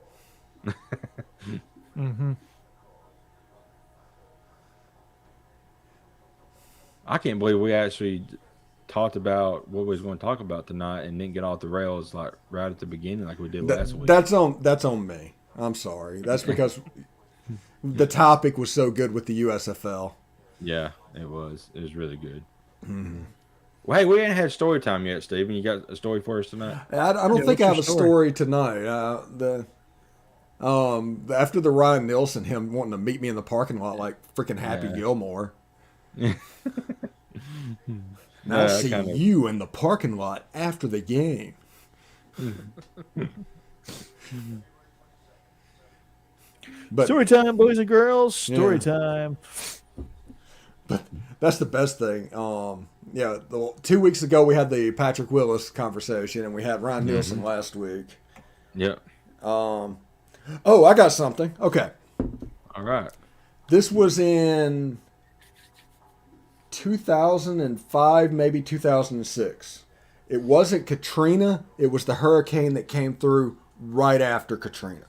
Speaker 1: Mm-hmm.
Speaker 3: I can't believe we actually talked about what we was going to talk about tonight and didn't get off the rails like right at the beginning like we did last week.
Speaker 4: That's on me. I'm sorry. That's because the topic was so good with the USFL.
Speaker 3: Yeah, it was. It was really good.
Speaker 4: Mm-hmm.
Speaker 3: Well, hey, we ain't had story time yet, Steven. You got a story for us tonight?
Speaker 4: I don't think I have a story tonight. After the Ryan Nielsen, him wanting to meet me in the parking lot like freaking Happy Gilmore. Now I'll see you in the parking lot after the game. But
Speaker 1: Story time, boys and girls. Story time.
Speaker 4: But that's the best thing. 2 weeks ago we had the Patrick Willis conversation, and we had Ryan Nielsen last week.
Speaker 3: Yep.
Speaker 4: Oh, I got something. Okay.
Speaker 3: All right.
Speaker 4: This was in 2005, maybe 2006. It wasn't Katrina. It was the hurricane that came through right after Katrina.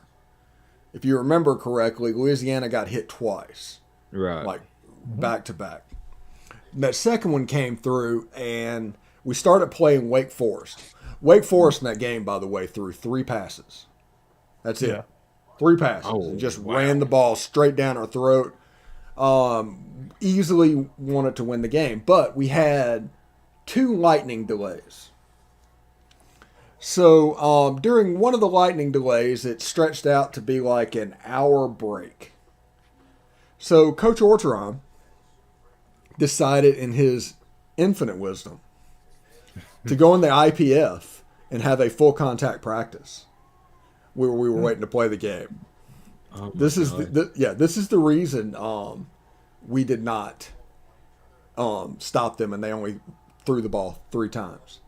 Speaker 4: If you remember correctly, Louisiana got hit twice.
Speaker 3: Right.
Speaker 4: Like back to back. And that second one came through, and we started playing Wake Forest. Wake Forest in that game, by the way, threw 3 passes. That's it. 3 passes. And just ran the ball straight down our throat. Easily wanted to win the game. But we had 2 lightning delays. So during one of the lightning delays, it stretched out to be like an hour break. So Coach Orgeron decided in his infinite wisdom to go in the IPF and have a full contact practice where we were waiting to play the game.
Speaker 3: Oh
Speaker 4: this is this is the reason we did not stop them, and they only threw the ball 3 times.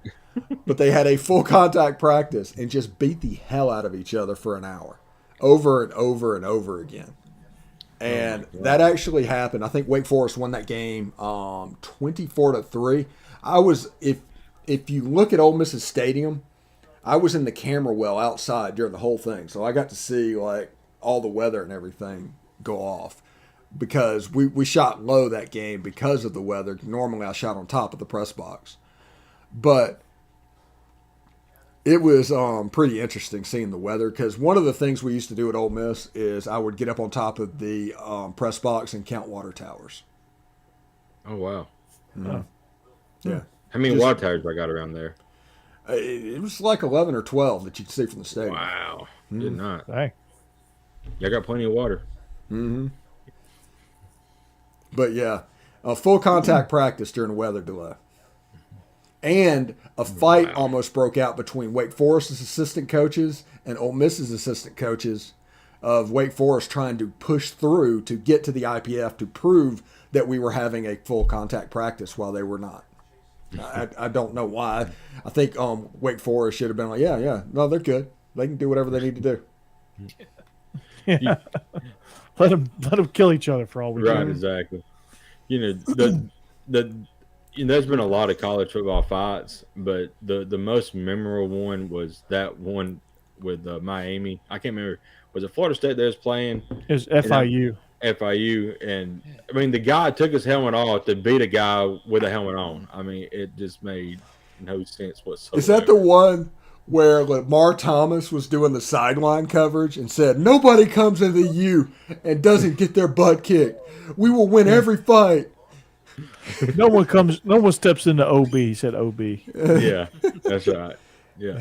Speaker 4: But they had a full contact practice and just beat the hell out of each other for an hour, over and over and over again. And that actually happened. I think Wake Forest won that game 24-3. I was, if you look at Ole Miss's stadium, I was in the camera well outside during the whole thing, so I got to see like all the weather and everything go off, because we shot low that game because of the weather. Normally I shot on top of the press box, but it was pretty interesting seeing the weather, because one of the things we used to do at Ole Miss is I would get up on top of the press box and count water towers.
Speaker 3: Oh, wow.
Speaker 4: Mm-hmm. Yeah.
Speaker 3: How many water towers I got around there?
Speaker 4: It was like 11 or 12 that you could see from the stadium.
Speaker 3: Wow. Did not.
Speaker 1: Hey.
Speaker 3: Y'all got plenty of water.
Speaker 4: Mm-hmm. But yeah, a full contact practice during a weather delay. And a fight almost broke out between Wake Forest's assistant coaches and Ole Miss's assistant coaches, of Wake Forest trying to push through to get to the IPF to prove that we were having a full contact practice while they were not. I don't know why. I think Wake Forest should have been like, no, they're good. They can do whatever they need to do.
Speaker 1: Yeah. Let them kill each other for all we
Speaker 3: Right,
Speaker 1: do.
Speaker 3: exactly. You know, there's been a lot of college football fights, but the most memorable one was that one with Miami. I can't remember. Was it Florida State that was playing?
Speaker 1: It was FIU.
Speaker 3: FIU, and I mean, the guy took his helmet off to beat a guy with a helmet on. I mean, it just made no sense whatsoever.
Speaker 4: Is that the one where Lamar Thomas was doing the sideline coverage and said, "Nobody comes into the U and doesn't get their butt kicked. We will win every fight."
Speaker 1: No one steps into OB. He said OB.
Speaker 3: Yeah, that's right. Yeah.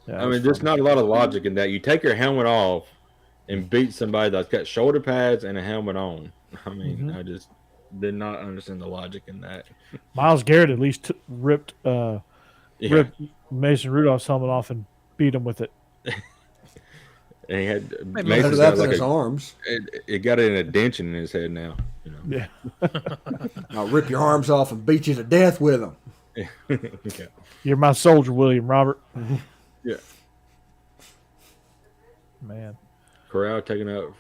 Speaker 3: I mean, there's not a lot of logic in that. You take your helmet off and beat somebody that's got shoulder pads and a helmet on. I mean, I just did not understand the logic in that.
Speaker 1: Myles Garrett at least ripped Mason Rudolph's helmet off and beat him with it.
Speaker 3: And he had
Speaker 4: Mason's got like his arms.
Speaker 3: It got an indention in his head now. You know.
Speaker 1: Yeah.
Speaker 4: I'll rip your arms off and beat you to death with them.
Speaker 3: Yeah.
Speaker 1: You're my soldier, William Robert.
Speaker 3: Yeah.
Speaker 1: Man.
Speaker 3: Corral taking up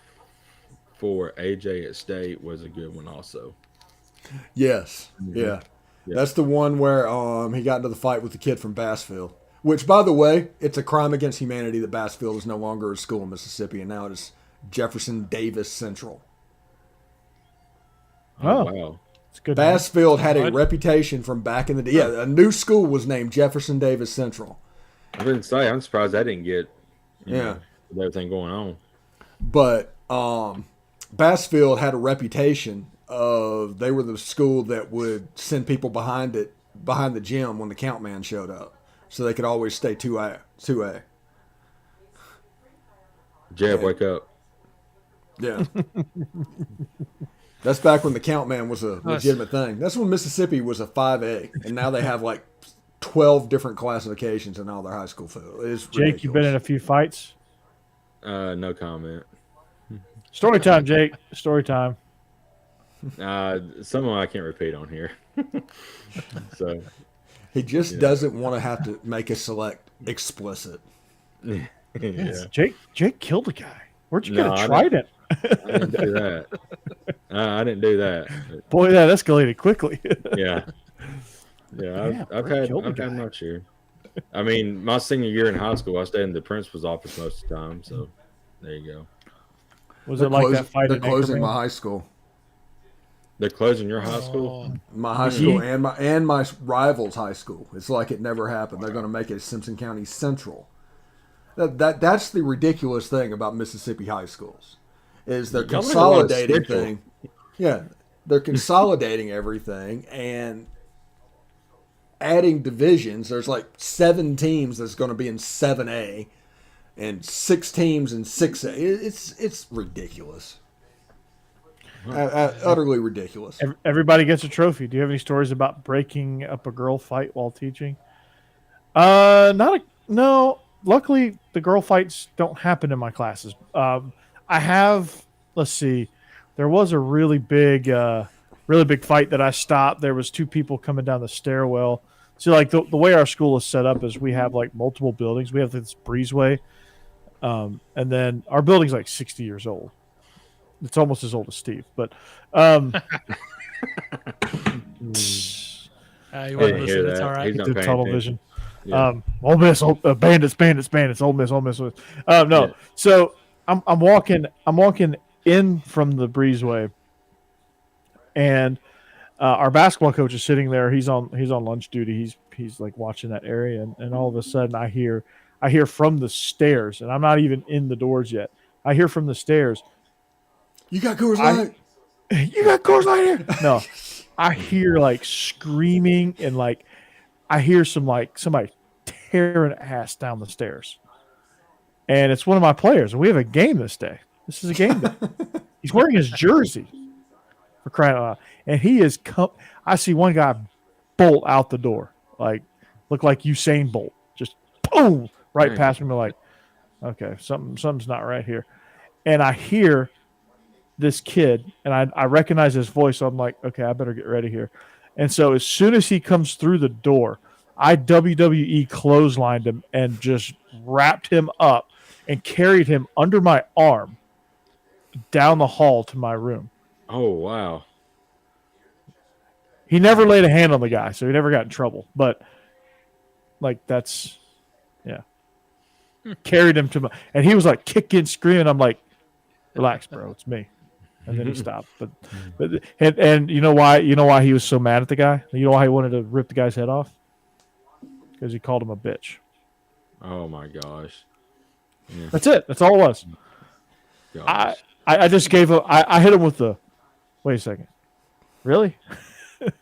Speaker 3: for AJ at State was a good one also.
Speaker 4: Yes.
Speaker 3: Mm-hmm.
Speaker 4: Yeah.
Speaker 3: Yeah.
Speaker 4: That's the one where he got into the fight with the kid from Bassfield. Which, by the way, it's a crime against humanity that Bassfield is no longer a school in Mississippi, and now it is Jefferson Davis Central.
Speaker 1: Oh.
Speaker 3: Wow.
Speaker 1: It's good.
Speaker 4: Bassfield had a
Speaker 2: What?
Speaker 4: reputation from back in the day. Yeah, a new school was named Jefferson Davis Central.
Speaker 3: I didn't say. I'm surprised I didn't get.
Speaker 4: Yeah.
Speaker 3: With everything going on.
Speaker 4: But Bassfield had a reputation of they were the school that would send people behind the gym when the count man showed up, so they could always stay 2A.
Speaker 3: Jeb,
Speaker 4: Yeah.
Speaker 3: wake up.
Speaker 4: Yeah. That's back when the count man was a legitimate thing. That's when Mississippi was a 5A, and now they have like 12 different classifications in all their high school football. It's
Speaker 1: Jake, you've been in a few fights.
Speaker 3: No comment.
Speaker 1: Story time, Jake. Story time.
Speaker 3: Some of them I can't repeat on here. So
Speaker 4: He just doesn't want to have to make a select explicit.
Speaker 3: yeah.
Speaker 1: Jake killed a guy. Where'd you
Speaker 3: No,
Speaker 1: get a
Speaker 3: I
Speaker 1: trident?
Speaker 3: I didn't do that. I didn't do that. But,
Speaker 1: Boy, that escalated quickly.
Speaker 3: yeah. Yeah, I've
Speaker 1: Bert killed a
Speaker 3: had
Speaker 1: guy.
Speaker 3: my share. I mean, my senior year in high school, I stayed in the principal's office most of the time. So there you go.
Speaker 1: Was it like that fight
Speaker 4: They're
Speaker 1: in
Speaker 4: closing
Speaker 1: Anchorman?
Speaker 4: my high school.
Speaker 3: They're closing your high school.
Speaker 4: My high school and my rival's high school. It's like it never happened. They're going to make it Simpson County Central. That's the ridiculous thing about Mississippi high schools, is they're
Speaker 3: Y'all
Speaker 4: consolidating
Speaker 3: make a lot of
Speaker 4: thing. Yeah, they're consolidating everything and adding divisions. There's like 7 teams that's going to be in 7A, and 6 teams in 6A. It's ridiculous. Utterly ridiculous.
Speaker 1: Everybody gets a trophy. Do you have any stories about breaking up a girl fight while teaching? No. Luckily, the girl fights don't happen in my classes. I have. Let's see. There was a really big fight that I stopped. There was 2 people coming down the stairwell. See, like the way our school is set up is we have like multiple buildings. We have this breezeway, and then our building's like 60 years old. It's almost as old as Steve, but
Speaker 2: You
Speaker 3: Didn't
Speaker 2: wasn't
Speaker 3: hear
Speaker 2: listening. It's
Speaker 3: that.
Speaker 2: all right.
Speaker 3: He's not
Speaker 1: did
Speaker 3: paying
Speaker 1: tunnel
Speaker 3: attention.
Speaker 1: vision.
Speaker 3: Yeah.
Speaker 1: Ole Miss, Bandits. Ole Miss. No.
Speaker 3: Yeah.
Speaker 1: So I'm walking in from the breezeway, and our basketball coach is sitting there. He's on lunch duty. He's like watching that area, and all of a sudden I hear from the stairs, and I'm not even in the doors yet. I hear from the stairs,
Speaker 4: You got Coors Light?
Speaker 1: "You got Coors Light here?" No, I hear like screaming, and like I hear somebody tearing ass down the stairs, and it's one of my players. And we have a game this day. This is a game day. He's wearing his jersey, for crying out loud, and he is. I see one guy bolt out the door, like look like Usain Bolt, just boom right
Speaker 3: Dang.
Speaker 1: past me. Like, okay, something's not right here, and I hear this kid, and I recognize his voice. So I'm like, okay, I better get ready here. And so as soon as he comes through the door, I WWE clotheslined him and just wrapped him up and carried him under my arm down the hall to my room.
Speaker 3: Oh wow.
Speaker 1: He never laid a hand on the guy, so he never got in trouble. But like that's, yeah, carried him to my, and he was like kicking, screaming. I'm like, relax, bro, it's me. And then he stopped. But and you know why he was so mad at the guy? You know why he wanted to rip the guy's head off? Because he called him a bitch.
Speaker 3: Oh my gosh. Yeah.
Speaker 1: That's it. That's all it was.
Speaker 3: Gosh.
Speaker 1: I just gave him. I hit him with the. Wait a second. Really?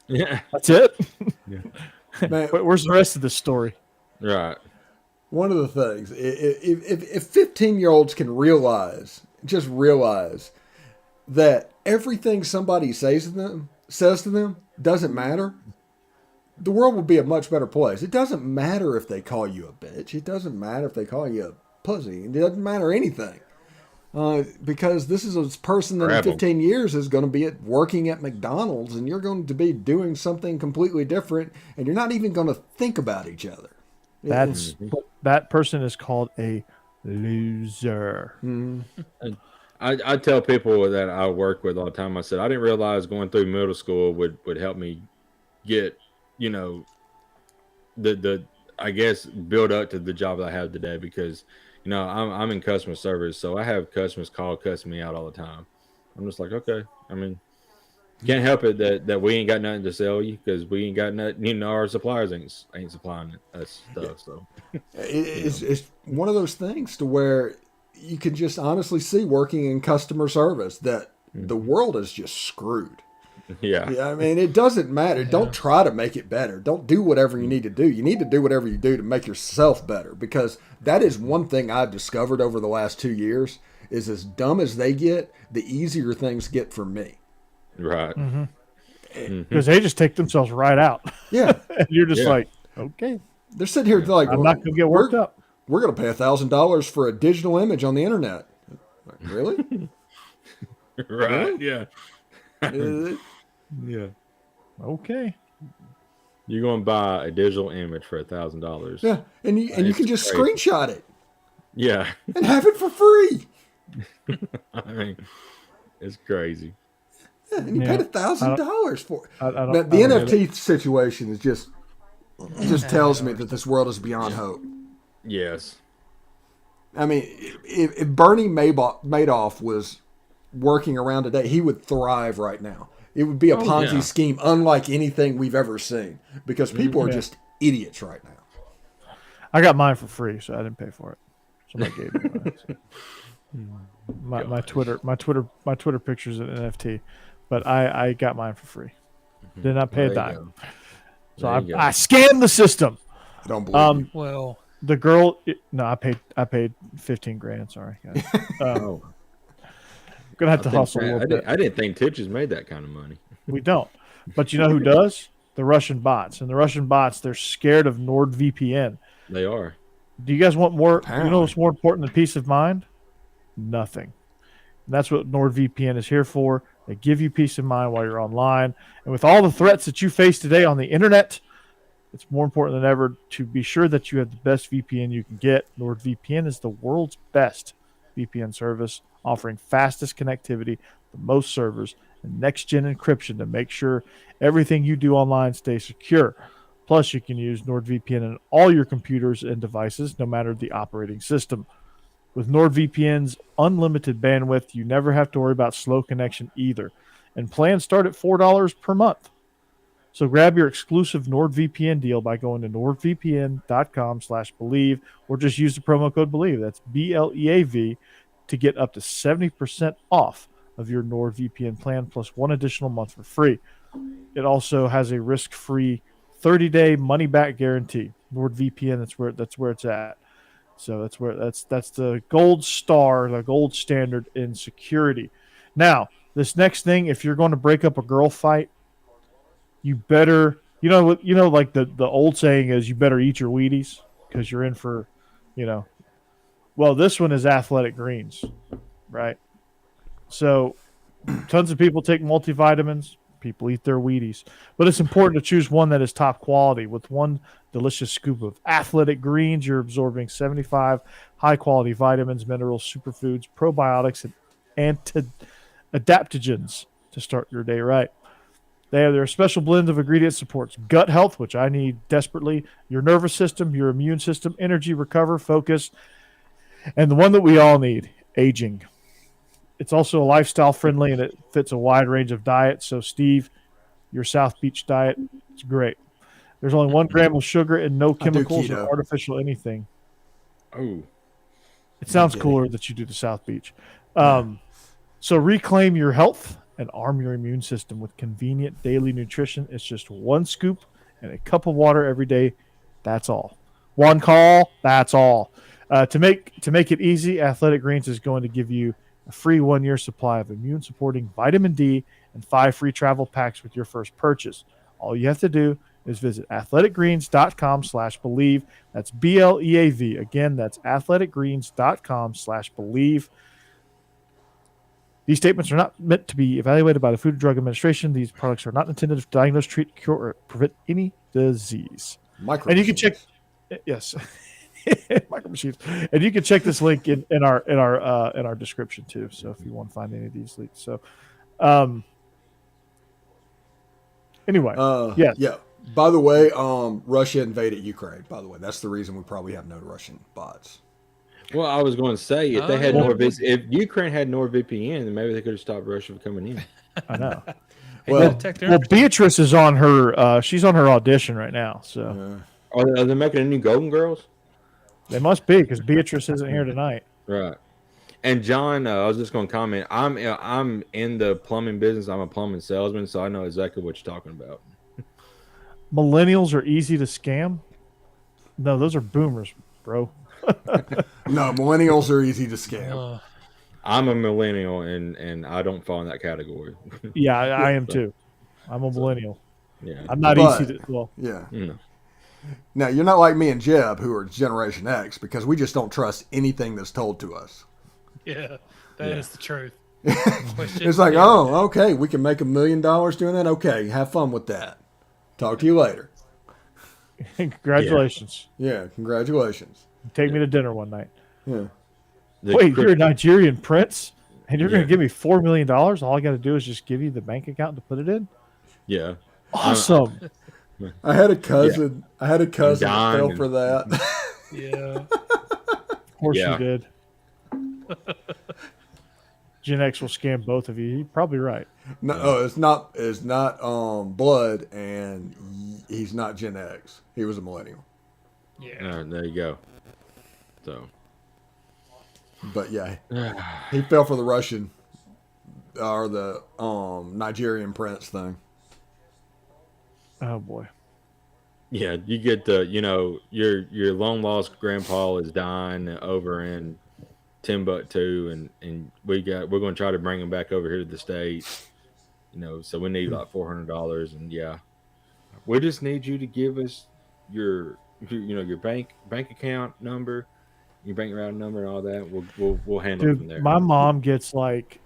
Speaker 3: Yeah.
Speaker 1: That's it?
Speaker 4: Man,
Speaker 1: Where's the rest of this story?
Speaker 3: Right.
Speaker 4: one of the things, if 15-year-olds can just realize that everything somebody says to them doesn't matter, the world will be a much better place. It doesn't matter if they call you a bitch. It doesn't matter if they call you a pussy. It doesn't matter anything. because this is a person that in
Speaker 3: Rebel.
Speaker 4: 15 years is going to be working at McDonald's, and you're going to be doing something completely different, and you're not even going to think about each other.
Speaker 1: That person is called a loser.
Speaker 3: I tell people that I work with all the time, I said, I didn't realize going through middle school would help me get, the I guess build up to the job that I have today, because I'm in customer service, so I have customers cussing me out all the time. I'm just like, okay, I mean, can't help it that we ain't got nothing to sell you, because we ain't got nothing. Our suppliers ain't supplying us stuff. So
Speaker 4: it's one of those things to where you can just honestly see, working in customer service, that the world is just screwed.
Speaker 3: Yeah.
Speaker 4: I mean, it doesn't matter. Yeah. Don't try to make it better. Don't do whatever you need to do. You need to do whatever you do to make yourself better, because that is one thing I've discovered over the last 2 years is, as dumb as they get, the easier things get for me.
Speaker 3: Right.
Speaker 1: Because they just take themselves right out.
Speaker 4: Yeah.
Speaker 1: And you're just like, okay.
Speaker 4: They're sitting here like,
Speaker 1: I'm not going to get worked up.
Speaker 4: We're going to pay $1,000 for a digital image on the internet. Like, really?
Speaker 3: Right.
Speaker 4: Really?
Speaker 3: Yeah. Yeah.
Speaker 1: Okay.
Speaker 3: You're going to buy a digital image for $1,000.
Speaker 4: Yeah. And you can just
Speaker 3: crazy.
Speaker 4: screenshot it.
Speaker 3: Yeah.
Speaker 4: And have it for free.
Speaker 3: I mean, it's crazy.
Speaker 4: Yeah, and you paid $1,000 for it.
Speaker 1: The
Speaker 4: NFT situation is just tells me that this world is beyond hope.
Speaker 3: Yes.
Speaker 4: I mean, if Bernie Madoff was working around today, he would thrive right now. It would be a Ponzi scheme unlike anything we've ever seen, because people are just idiots right now.
Speaker 1: I got mine for free, so I didn't pay for it. Somebody gave me mine. My Twitter picture's an NFT, but I got mine for free. Did not pay a dime. So I scammed the system.
Speaker 4: I don't believe you.
Speaker 2: Well,
Speaker 1: the girl, I paid $15,000. Sorry, guys. I'm gonna have to hustle a little bit.
Speaker 3: I didn't think Twitches made that kind of money.
Speaker 1: We don't, but you know who does? The Russian bots. And the Russian bots, they're scared of NordVPN.
Speaker 3: They are.
Speaker 1: Do you guys want more?
Speaker 4: Apparently.
Speaker 1: You know what's more important than peace of mind? Nothing. And that's what NordVPN is here for. They give you peace of mind while you're online. And with all the threats that you face today on the internet, it's more important than ever to be sure that you have the best VPN you can get. NordVPN is the world's best VPN service, offering fastest connectivity, the most servers, and next-gen encryption to make sure everything you do online stays secure. Plus, you can use NordVPN on all your computers and devices, no matter the operating system. With NordVPN's unlimited bandwidth, you never have to worry about slow connection either. And plans start at $4 per month. So grab your exclusive NordVPN deal by going to nordvpn.com/Bleav, or just use the promo code Bleav. That's BLEAV to get up to 70% off of your NordVPN plan, plus one additional month for free. It also has a risk-free 30-day money-back guarantee. NordVPN, that's where it's at. So that's the gold star, the gold standard in security. Now, this next thing, if you're going to break up a girl fight, you better, like the old saying is, you better eat your Wheaties, because you're in for, well, this one is Athletic Greens, right? So tons of people take multivitamins. People eat their Wheaties. But it's important to choose one that is top quality. With one delicious scoop of Athletic Greens, you're absorbing 75 high-quality vitamins, minerals, superfoods, probiotics, and adaptogens to start your day right. They have their special blend of ingredients supports gut health, which I need desperately, your nervous system, your immune system, energy, recover, focus, and the one that we all need, aging. It's also lifestyle friendly, and it fits a wide range of diets. So, Steve, your South Beach diet, it's great. There's only 1 gram of sugar and no chemicals or artificial anything.
Speaker 3: Oh,
Speaker 1: it sounds cooler that you do the South Beach. So reclaim your health and arm your immune system with convenient daily nutrition. It's just 1 scoop and a cup of water every day. That's all. 1 call. That's all. To make it easy, Athletic Greens is going to give you a free 1-year supply of immune-supporting vitamin D and 5 free travel packs with your first purchase. All you have to do is visit athleticgreens.com/Bleav. That's BLEAV. Again, that's athleticgreens.com/Bleav. These statements are not meant to be evaluated by the Food and Drug Administration. These products are not intended to diagnose, treat, cure, or prevent any disease. And you can check, yes, micro machines. And you can check this link in our description too. So if you want to find any of these links. So, anyway, yes.
Speaker 4: Yeah. By the way, Russia invaded Ukraine. By the way, that's the reason we probably have no Russian bots.
Speaker 3: Well, I was going to say if they had if Ukraine had NordVPN, then maybe they could have stopped Russia from coming in.
Speaker 1: I know.
Speaker 4: Well,
Speaker 1: Beatrice is on her. She's on her audition right now. So
Speaker 3: are they making a new Golden Girls?
Speaker 1: They must be because Beatrice isn't here tonight.
Speaker 3: Right. And John, I was just going to comment. I'm in the plumbing business. I'm a plumbing salesman, so I know exactly what you're talking about.
Speaker 1: Millennials are easy to scam. No, those are boomers, bro.
Speaker 4: No, millennials are easy to scam.
Speaker 3: I'm a millennial, and I don't fall in that category.
Speaker 1: Yeah, I am too. I'm a millennial.
Speaker 3: Yeah,
Speaker 1: I'm not easy to. Well,
Speaker 4: yeah.
Speaker 3: No.
Speaker 4: Now you're not like me and Jeb, who are Generation X, because we just don't trust anything that's told to us.
Speaker 2: Yeah, that is the truth.
Speaker 4: It's like, oh, okay, we can make $1 million doing that. Okay, have fun with that. Talk to you later.
Speaker 1: Congratulations.
Speaker 4: Yeah, congratulations.
Speaker 1: Take me to dinner one night.
Speaker 4: Yeah.
Speaker 1: Wait, you're a Nigerian prince, and you're going to give me $4 million? All I got to do is just give you the bank account to put it in?
Speaker 3: Yeah.
Speaker 1: Awesome.
Speaker 4: I had a cousin. Yeah. I had a cousin that fell for that.
Speaker 2: Yeah.
Speaker 1: Of course you did. Gen X will scam both of you. You're probably right.
Speaker 4: No, it's not. It's not blood, and he's not Gen X. He was a millennial.
Speaker 2: Yeah.
Speaker 3: There you go. So.
Speaker 4: But yeah, he fell for the Russian or the Nigerian prince thing.
Speaker 1: Oh boy.
Speaker 3: Yeah, you get the your long lost grandpa is dying over in Timbuktu, and we're going to try to bring him back over here to the States. So we need like $400, and we just need you to give us your bank account number, your bank routing number, and all that. We'll handle it from there.
Speaker 1: My mom gets like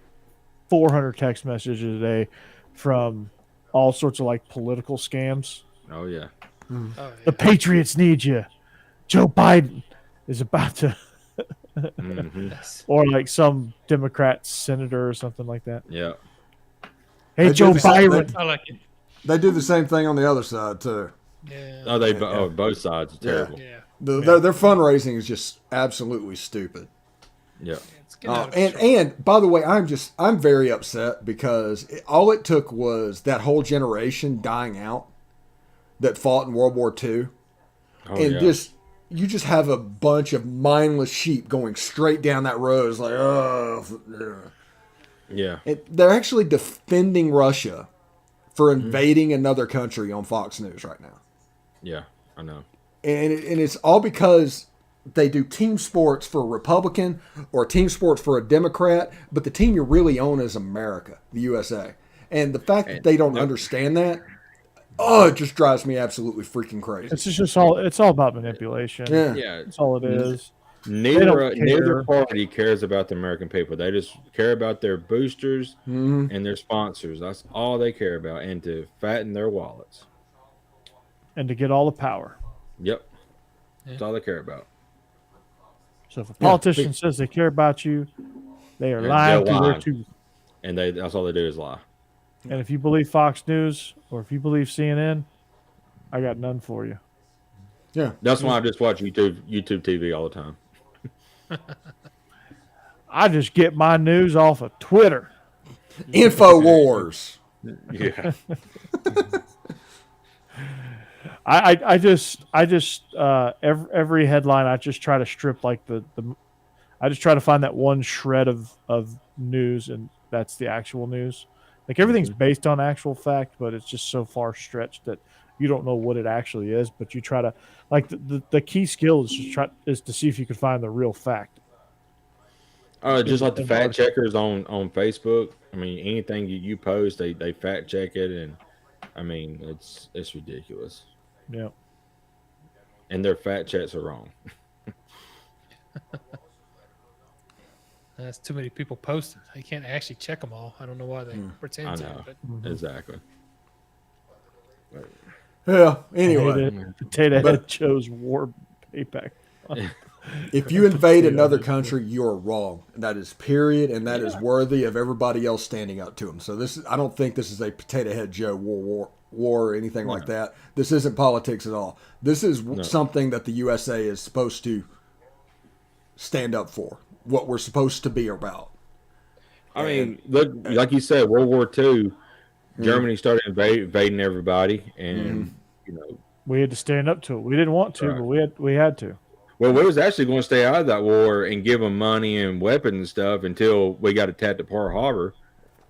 Speaker 1: 400 text messages a day from all sorts of like political scams.
Speaker 3: Oh yeah.
Speaker 2: Oh, yeah.
Speaker 1: The Patriots need you. Joe Biden is about to, or like some Democrat senator or something like that.
Speaker 3: Yeah.
Speaker 1: Hey, Joe Biden.
Speaker 2: I like it.
Speaker 4: They do the same thing on the other side too.
Speaker 2: Yeah.
Speaker 3: Oh, both sides are terrible.
Speaker 2: Yeah.
Speaker 4: Their fundraising is just absolutely stupid.
Speaker 3: Yeah.
Speaker 4: And by the way, I'm very upset because all it took was that whole generation dying out that fought in World War II, you just have a bunch of mindless sheep going straight down that road. It's like,
Speaker 3: yeah.
Speaker 4: They're actually defending Russia for invading another country on Fox News right now.
Speaker 3: Yeah, I know.
Speaker 4: And it's all because they do team sports for a Republican or team sports for a Democrat, but the team you really own is America, the USA. And the fact that they don't understand that, it just drives me absolutely freaking crazy.
Speaker 1: It's all about manipulation.
Speaker 4: Yeah.
Speaker 1: That's all it is.
Speaker 3: Neither party cares about the American people. They just care about their boosters and their sponsors. That's all they care about, and to fatten their wallets.
Speaker 1: And to get all the power.
Speaker 3: Yep. That's all they care about.
Speaker 1: So if a politician says they care about you, they are lying to their tooth.
Speaker 3: And that's all they do is lie.
Speaker 1: And if you believe Fox News or if you believe CNN, I got none for you.
Speaker 4: Yeah.
Speaker 3: That's why I just watch YouTube TV all the time.
Speaker 1: I just get my news off of Twitter.
Speaker 4: InfoWars.
Speaker 3: Yeah.
Speaker 1: I just every headline I just try to strip like I just try to find that one shred of news, and that's the actual news. Like everything's based on actual fact, but it's just so far stretched that you don't know what it actually is. But you try to like the key skill is to see if you can find the real fact.
Speaker 3: Just like the fact checkers on Facebook. I mean, anything you post, they fact check it, and I mean it's ridiculous.
Speaker 1: Yeah.
Speaker 3: And their fact checks are wrong.
Speaker 2: That's too many people posting. You can't actually check them all. I don't know why they pretend
Speaker 3: I
Speaker 2: to.
Speaker 3: know.
Speaker 2: But
Speaker 3: Exactly.
Speaker 4: Yeah. Anyway,
Speaker 1: Potato Head chose war payback.
Speaker 4: if you invade another country, you're wrong. That is period, and that is worthy of everybody else standing up to them. So I don't think this is a Potato Head Joe war or anything like that. This isn't politics at all. This is something that the USA is supposed to stand up for. What we're supposed to be about.
Speaker 3: I mean, look, like you said, World War II, Germany started invading everybody, and
Speaker 1: we had to stand up to it. We didn't want to, but we had to.
Speaker 3: Well, we was actually going to stay out of that war and give them money and weapons and stuff until we got attacked at Pearl Harbor,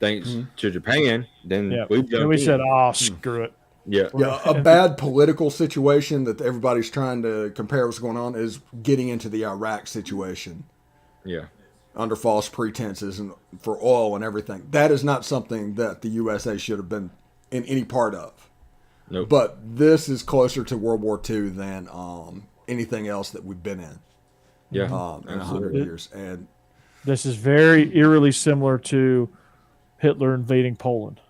Speaker 3: thanks to Japan. Then we
Speaker 1: said, "Oh, screw it."
Speaker 3: Yeah.
Speaker 4: A bad political situation that everybody's trying to compare what's going on is getting into the Iraq situation.
Speaker 3: Yeah.
Speaker 4: Under false pretenses and for oil and everything. That is not something that the USA should have been in any part of.
Speaker 3: Nope.
Speaker 4: But this is closer to World War II than anything else that we've been in.
Speaker 3: Yeah.
Speaker 4: In 100 years. And
Speaker 1: this is very eerily similar to Hitler invading Poland.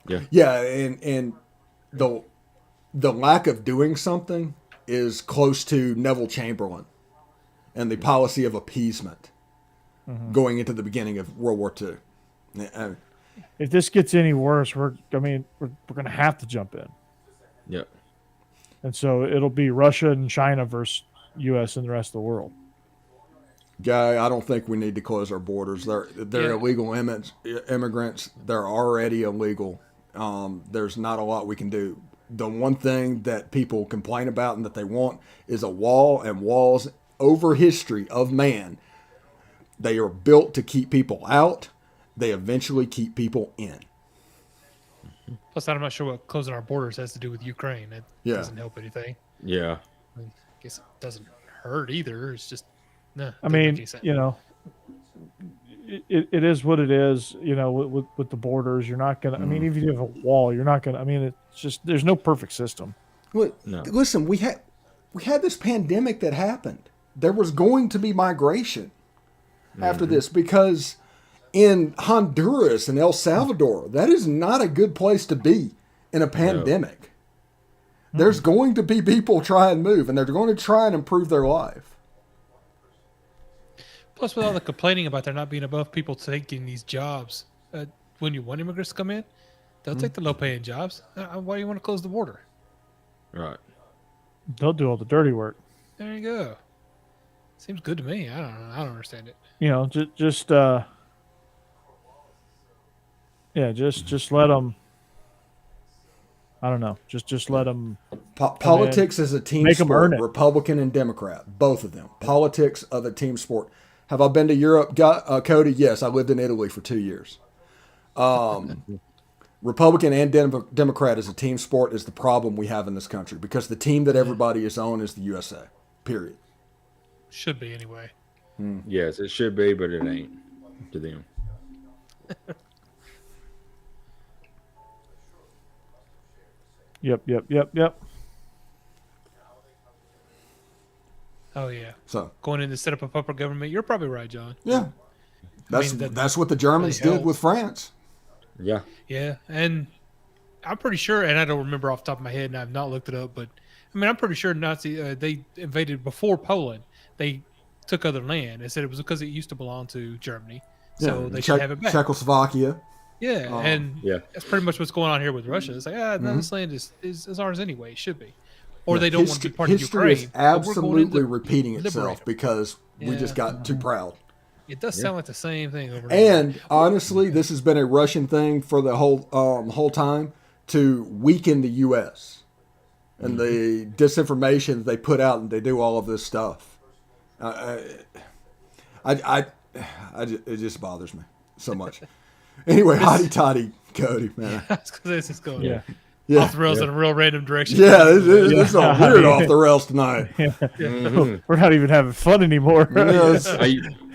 Speaker 3: Yeah.
Speaker 4: Yeah, and the lack of doing something is close to Neville Chamberlain and the policy of appeasement going into the beginning of World War II.
Speaker 1: If this gets any worse, we're going to have to jump in.
Speaker 3: Yep.
Speaker 1: And so it'll be Russia and China versus U.S. and the rest of the world.
Speaker 4: Guy, I don't think we need to close our borders. They're illegal immigrants. They're already illegal. There's not a lot we can do. The one thing that people complain about and that they want is a wall, and walls over history of man. They are built to keep people out. They eventually keep people in.
Speaker 2: Plus, I'm not sure what closing our borders has to do with Ukraine. It doesn't help anything.
Speaker 3: Yeah.
Speaker 2: I guess it doesn't hurt either. It's just, no.
Speaker 1: I mean, it is what it is, with the borders. You're not going to, I mean, even if you have a wall, you're not going to, I mean, it's just, there's no perfect system.
Speaker 4: Listen, we had this pandemic that happened. There was going to be migration after this because in Honduras and El Salvador, that is not a good place to be in a pandemic. No. There's going to be people try and move, and they're going to try and improve their life.
Speaker 2: Plus, with all the complaining about there not being enough people taking these jobs, when you want immigrants to come in, they'll take the low-paying jobs. Why do you want to close the border?
Speaker 3: Right.
Speaker 1: They'll do all the dirty work.
Speaker 2: There you go. Seems good to me. I don't understand it.
Speaker 1: Just let them. I don't know. Just let them.
Speaker 4: Politics is a team sport. Republican and Democrat, both of them. Politics of a team sport. Have I been to Europe, Cody? Yes, I lived in Italy for 2 years. Republican and Democrat as a team sport is the problem we have in this country because the team that everybody is on is the USA. Period.
Speaker 2: Should be anyway.
Speaker 3: Yes, it should be, but it ain't to them.
Speaker 1: Yep.
Speaker 2: Oh yeah.
Speaker 4: So
Speaker 2: going in to set up a puppet government, you're probably right, John.
Speaker 4: Yeah. That's what the Germans did with France.
Speaker 3: Yeah.
Speaker 2: Yeah, and I'm pretty sure, and I don't remember off the top of my head, and I've not looked it up, but I mean, I'm pretty sure they invaded before Poland. They took other land and said it was because it used to belong to Germany, so they should have it back.
Speaker 4: Czechoslovakia.
Speaker 2: Yeah, and that's pretty much what's going on here with Russia. It's like, this land is ours anyway. It should be. Or they don't want to be part of Ukraine.
Speaker 4: History is absolutely repeating itself because we just got too proud.
Speaker 2: It does sound like the same thing over
Speaker 4: and honestly, this has been a Russian thing for the whole time to weaken the U.S. and the disinformation that they put out, and they do all of this stuff. It just bothers me so much. Anyway, hotty totty, Cody, man.
Speaker 2: This is going
Speaker 4: off
Speaker 2: the rails in a real random direction.
Speaker 4: Yeah, this is all weird off the rails tonight.
Speaker 1: We're not even having fun anymore.
Speaker 4: Yes.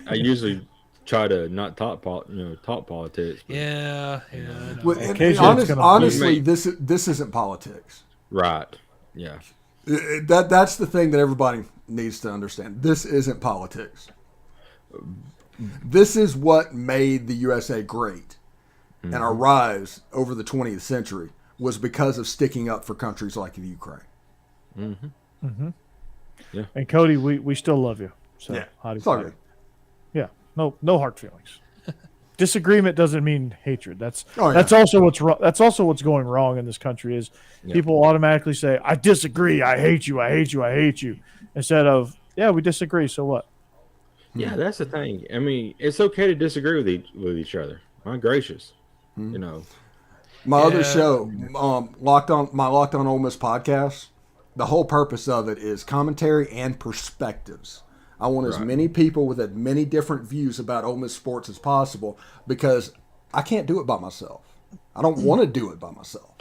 Speaker 3: I usually try to not talk politics.
Speaker 2: But... Yeah.
Speaker 4: Honestly, this isn't politics.
Speaker 3: Right. Yeah.
Speaker 4: That's the thing that everybody needs to understand. This isn't politics. This is what made the USA great and our rise over the 20th century was because of sticking up for countries like the Ukraine.
Speaker 3: Yeah.
Speaker 1: And Cody, we still love you. So
Speaker 4: Yeah.
Speaker 1: how do
Speaker 4: It's all
Speaker 1: you
Speaker 4: good.
Speaker 1: Yeah. No hard feelings. Disagreement doesn't mean hatred. That's
Speaker 4: Oh,
Speaker 1: that's also what's wrong. That's also what's going wrong in this country is
Speaker 3: Yeah.
Speaker 1: people automatically say, I disagree, I hate you, I hate you, I hate you. Instead of, yeah, we disagree, so what?
Speaker 3: Yeah, that's the thing. I mean, it's okay to disagree with each other. My gracious, you know.
Speaker 4: My other show, Locked On Ole Miss Podcast, the whole purpose of it is commentary and perspectives. I want as many people with as many different views about Ole Miss sports as possible because I can't do it by myself. I don't want to do it by myself.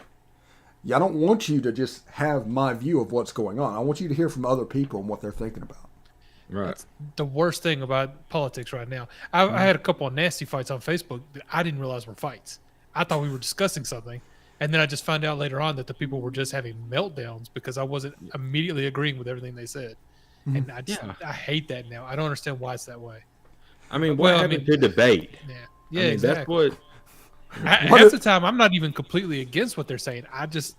Speaker 4: Yeah, I don't want you to just have my view of what's going on. I want you to hear from other people and what they're thinking about.
Speaker 3: Right.
Speaker 2: That's the worst thing about politics right now. I had a couple of nasty fights on Facebook that I didn't realize were fights. I thought we were discussing something, and then I just found out later on that the people were just having meltdowns because I wasn't immediately agreeing with everything they said. And I hate that now. I don't understand why it's that way.
Speaker 3: I mean, what happened to debate?
Speaker 2: Yeah,
Speaker 3: I mean,
Speaker 2: exactly.
Speaker 3: That's what.
Speaker 2: Half the time, I'm not even completely against what they're saying. I just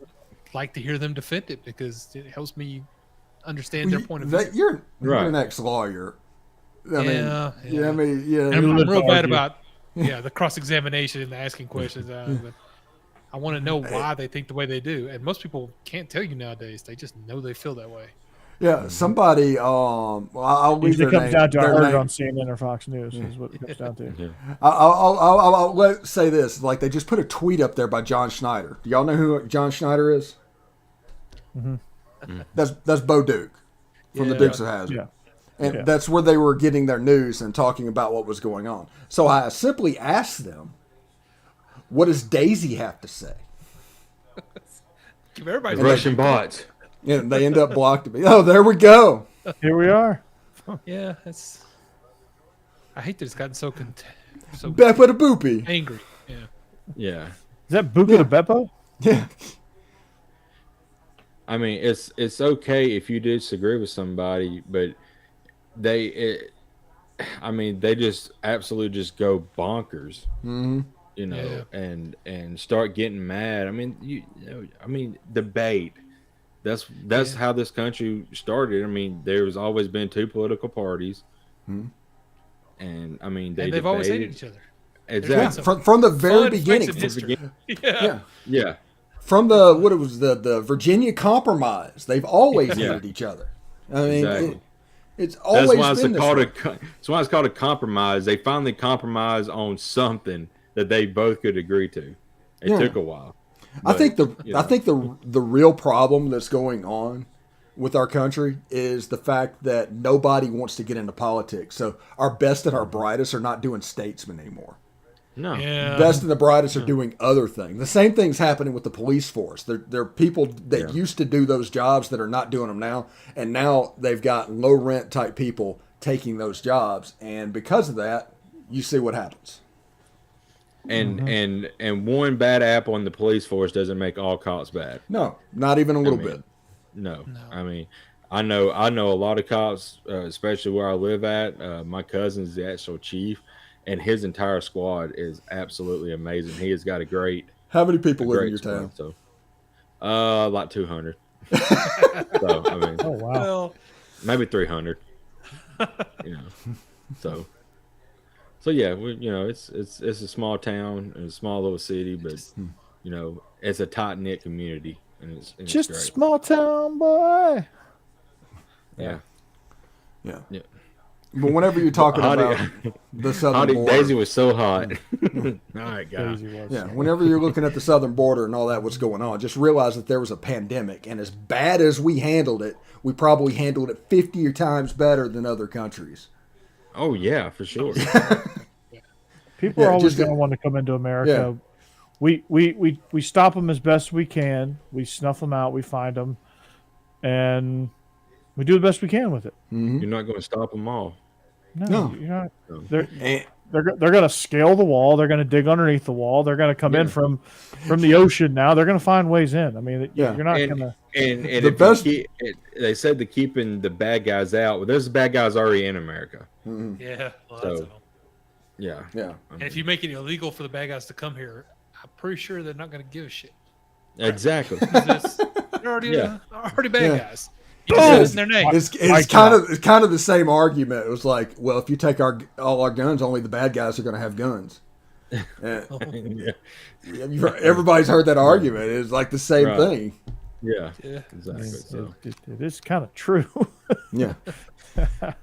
Speaker 2: like to hear them defend it because it helps me understand their point of view.
Speaker 4: You're an ex-lawyer. I mean,
Speaker 2: And I'm real bad about the cross-examination and the asking questions. But I want to know why they think the way they do. And most people can't tell you nowadays. They just know they feel that way.
Speaker 4: Yeah, somebody. I'll leave
Speaker 1: Usually
Speaker 4: their
Speaker 1: comes
Speaker 4: name.
Speaker 1: down to I
Speaker 4: their
Speaker 1: heard
Speaker 4: name.
Speaker 1: it on CNN or Fox News is what it comes down to.
Speaker 3: Yeah.
Speaker 4: I'll let's say this. Like they just put a tweet up there by John Schneider. Do y'all know who John Schneider is? That's Bo Duke from the Dukes of Hazzard.
Speaker 1: Yeah.
Speaker 4: And that's where they were getting their news and talking about what was going on. So I simply asked them, what does Daisy have to say?
Speaker 2: Give everybody
Speaker 3: Russian bots.
Speaker 4: And they end up blocked me. Oh, there we go.
Speaker 1: Here we are.
Speaker 2: Yeah, that's. I hate that it's gotten so
Speaker 4: Beppa the Boopy.
Speaker 2: angry. Yeah.
Speaker 3: Yeah.
Speaker 1: Is that Buca de Beppo?
Speaker 4: Yeah.
Speaker 3: I mean, it's okay if you disagree with somebody, but they just absolutely just go bonkers, you know, and start getting mad. I mean, debate. That's how this country started. I mean, there's always been two political parties, and I mean
Speaker 2: they've always hated each other.
Speaker 3: Exactly.
Speaker 4: From the very
Speaker 2: Fun
Speaker 4: beginning.
Speaker 2: facts in history.
Speaker 3: Yeah.
Speaker 4: From the Virginia Compromise, they've always hated each other. I mean,
Speaker 3: Exactly.
Speaker 4: it's always
Speaker 3: That's
Speaker 4: been
Speaker 3: why
Speaker 4: this way.
Speaker 3: that's why it's called a compromise. They finally compromised on something that they both could agree to. It took a while.
Speaker 4: I think the real problem that's going on with our country is the fact that nobody wants to get into politics. So our best and our brightest are not doing statesmen anymore.
Speaker 3: No.
Speaker 2: Yeah.
Speaker 4: Best and the brightest are doing other things. The same thing's happening with the police force. There are people that used to do those jobs that are not doing them now, and now they've got low rent type people taking those jobs, and because of that, you see what happens.
Speaker 3: And one bad apple in the police force doesn't make all cops bad.
Speaker 4: No, not even a little bit.
Speaker 3: No. I mean, I know a lot of cops, especially where I live at. My cousin's the actual chief, and his entire squad is absolutely amazing. He has got a great.
Speaker 4: How many people live in your
Speaker 3: squad,
Speaker 4: town?
Speaker 3: So, like 200. So I mean,
Speaker 1: Oh wow.
Speaker 2: Well,
Speaker 3: maybe 300. You know, so yeah, it's a small town and a small little city, but you know, it's a tight knit community, and it's
Speaker 1: Just
Speaker 3: great.
Speaker 1: a small town boy.
Speaker 3: Yeah.
Speaker 4: But whenever you're talking about the southern border,
Speaker 3: Daisy was so hot. All right, guys.
Speaker 1: Crazy was.
Speaker 4: yeah, whenever you're looking at the southern border and all that, what's going on, just realize that there was a pandemic, and as bad as we handled it, we probably handled it 50 times better than other countries.
Speaker 3: Oh yeah, for sure.
Speaker 1: People are always
Speaker 4: just-
Speaker 1: going to want to come into America. We stop them as best we can. We snuff them out. We find them, and we do the best we can with it.
Speaker 3: You're not going to stop them all.
Speaker 4: No.
Speaker 1: You're not.
Speaker 3: No.
Speaker 1: They're going to scale the wall. They're going to dig underneath the wall. They're going to come in from the ocean. Now they're going to find ways in. I mean, you're not going to.
Speaker 3: And
Speaker 4: The
Speaker 3: if
Speaker 4: best-
Speaker 3: they said they're keeping the bad guys out. Well, there's bad guys already in America.
Speaker 2: yeah. Lots
Speaker 3: So,
Speaker 2: of them.
Speaker 3: Yeah.
Speaker 4: Yeah.
Speaker 2: And if you make it illegal for the bad guys to come here, I'm pretty sure they're not going to give a shit.
Speaker 3: Exactly.
Speaker 2: They're already, already bad guys. You
Speaker 4: Oh,
Speaker 2: said it in their name.
Speaker 4: It's kind of the same argument. It was like, well, if you take all our guns, only the bad guys are going to have guns. And everybody's heard that argument. It's like the same thing.
Speaker 3: Yeah.
Speaker 2: Yeah.
Speaker 3: Exactly. So.
Speaker 1: It is kind of true.
Speaker 4: Yeah.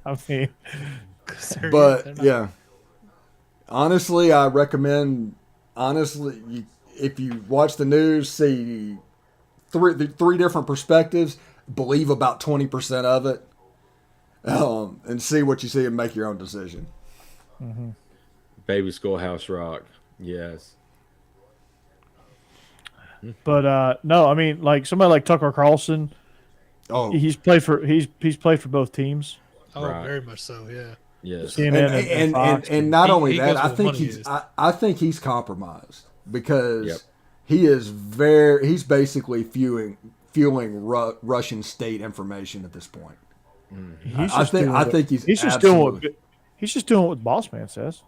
Speaker 1: I mean,
Speaker 4: But yeah, honestly, I recommend. Honestly, if you watch the news, see the three different perspectives, believe about 20% of it, and see what you see and make your own decision.
Speaker 1: Mm-hmm.
Speaker 3: Baby Schoolhouse Rock. Yes.
Speaker 1: But no, I mean, like somebody like Tucker Carlson.
Speaker 4: Oh,
Speaker 1: He's played for both teams.
Speaker 2: Oh,
Speaker 3: Right.
Speaker 2: very much so. Yeah.
Speaker 3: Yes.
Speaker 1: CNN and Fox.
Speaker 4: and not only
Speaker 2: he
Speaker 4: that,
Speaker 2: goes
Speaker 4: I
Speaker 2: where
Speaker 4: think
Speaker 2: money
Speaker 4: he's
Speaker 2: is.
Speaker 4: I think he's compromised because
Speaker 3: Yep.
Speaker 4: he's basically fueling Russian state information at this point. I think he's
Speaker 1: just doing what Boss Man says.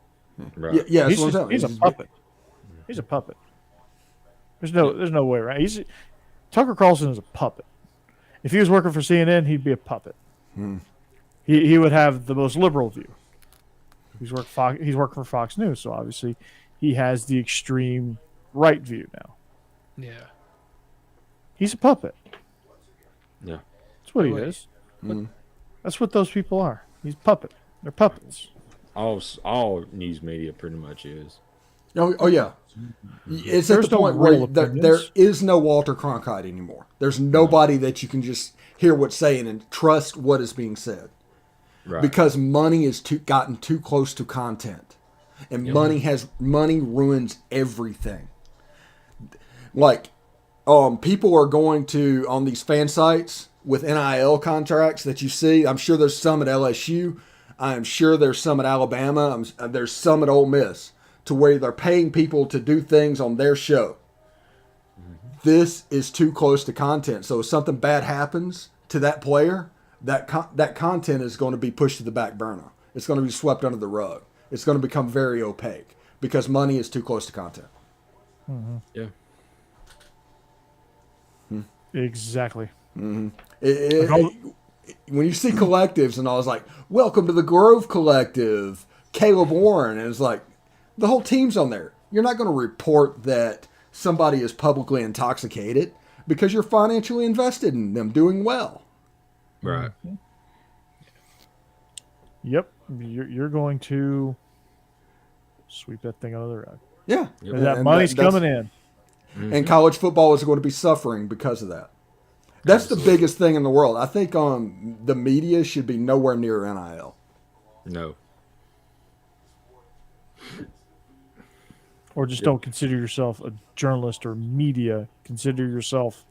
Speaker 3: Right.
Speaker 4: Yeah,
Speaker 1: He's
Speaker 4: that's what I'm
Speaker 1: a
Speaker 4: saying.
Speaker 1: puppet. He's a puppet. There's no way around. Tucker Carlson is a puppet. If he was working for CNN, he'd be a puppet. He would have the most liberal view. He's working for Fox News, so obviously he has the extreme right view now.
Speaker 2: Yeah.
Speaker 1: He's a puppet.
Speaker 3: Yeah.
Speaker 1: That's what he
Speaker 2: Wait.
Speaker 1: is. That's what those people are. He's a puppet. They're puppets.
Speaker 3: All news media pretty much is.
Speaker 4: Oh yeah. It's
Speaker 1: There's
Speaker 4: at the
Speaker 1: no
Speaker 4: point where
Speaker 1: real
Speaker 4: there
Speaker 1: opinions.
Speaker 4: is no Walter Cronkite anymore. There's nobody that you can just hear what's saying and trust what is being said.
Speaker 3: Right.
Speaker 4: Because money is gotten too close to content, and money ruins everything. Like, people are going to on these fan sites with NIL contracts that you see. I'm sure there's some at LSU. I'm sure there's some at Alabama. There's some at Ole Miss, to where they're paying people to do things on their show. This is too close to content. So if something bad happens to that player, that content is going to be pushed to the back burner. It's going to be swept under the rug. It's going to become very opaque because money is too close to content.
Speaker 3: Yeah.
Speaker 4: Mm-hmm.
Speaker 1: Exactly.
Speaker 4: When you see collectives and I was like, welcome to the Grove Collective, Caleb Warren, and it's like, the whole team's on there. You're not going to report that somebody is publicly intoxicated because you're financially invested in them doing well.
Speaker 3: Right.
Speaker 1: Yep. You're going to sweep that thing under the rug.
Speaker 4: Yeah.
Speaker 3: Yep.
Speaker 1: And that money's coming in.
Speaker 4: And college football is going to be suffering because of that. That's the biggest thing in the world. I think the media should be nowhere near NIL.
Speaker 3: No.
Speaker 1: Or just don't consider yourself a journalist or media. Consider yourself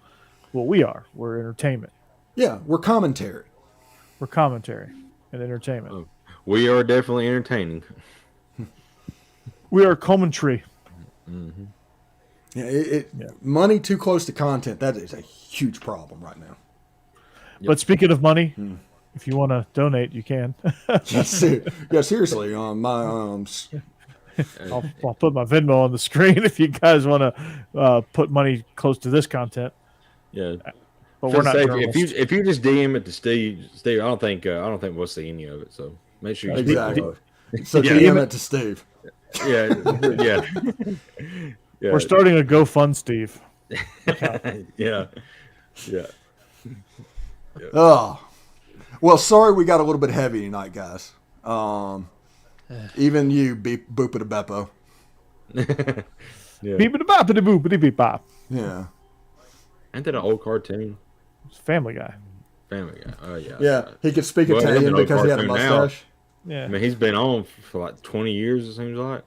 Speaker 1: what we are. We're entertainment.
Speaker 4: Yeah, we're commentary.
Speaker 1: We're commentary and entertainment.
Speaker 3: Oh. We are definitely entertaining.
Speaker 1: We are commentary.
Speaker 4: Yeah, money too close to content, that is a huge problem right now.
Speaker 1: But speaking of money, if you want to donate, you can.
Speaker 4: Yeah, seriously. My
Speaker 1: I'll put my Venmo on the screen if you guys want to put money close to this content.
Speaker 3: Yeah.
Speaker 1: But we're not
Speaker 3: if you just DM it to Steve, I don't think we'll see any of it. So make sure you
Speaker 4: exactly. So
Speaker 3: Yeah.
Speaker 4: DM it to Steve.
Speaker 3: Yeah. Yeah.
Speaker 1: We're starting a GoFund, Steve.
Speaker 3: Yeah. Yeah.
Speaker 4: Oh, well, sorry we got a little bit heavy tonight, guys. Even you, boopity beppo.
Speaker 3: Yeah.
Speaker 1: Beepity boppity boopity beep bop.
Speaker 4: Yeah.
Speaker 3: Ain't that an old cartoon?
Speaker 1: It's Family Guy.
Speaker 3: Family Guy. Oh yeah.
Speaker 4: Yeah, he could speak
Speaker 3: Well,
Speaker 4: Italian
Speaker 3: it's an
Speaker 4: because he had a
Speaker 3: old cartoon now.
Speaker 4: mustache.
Speaker 1: Yeah.
Speaker 3: I mean, he's been on for like 20 years. It seems like.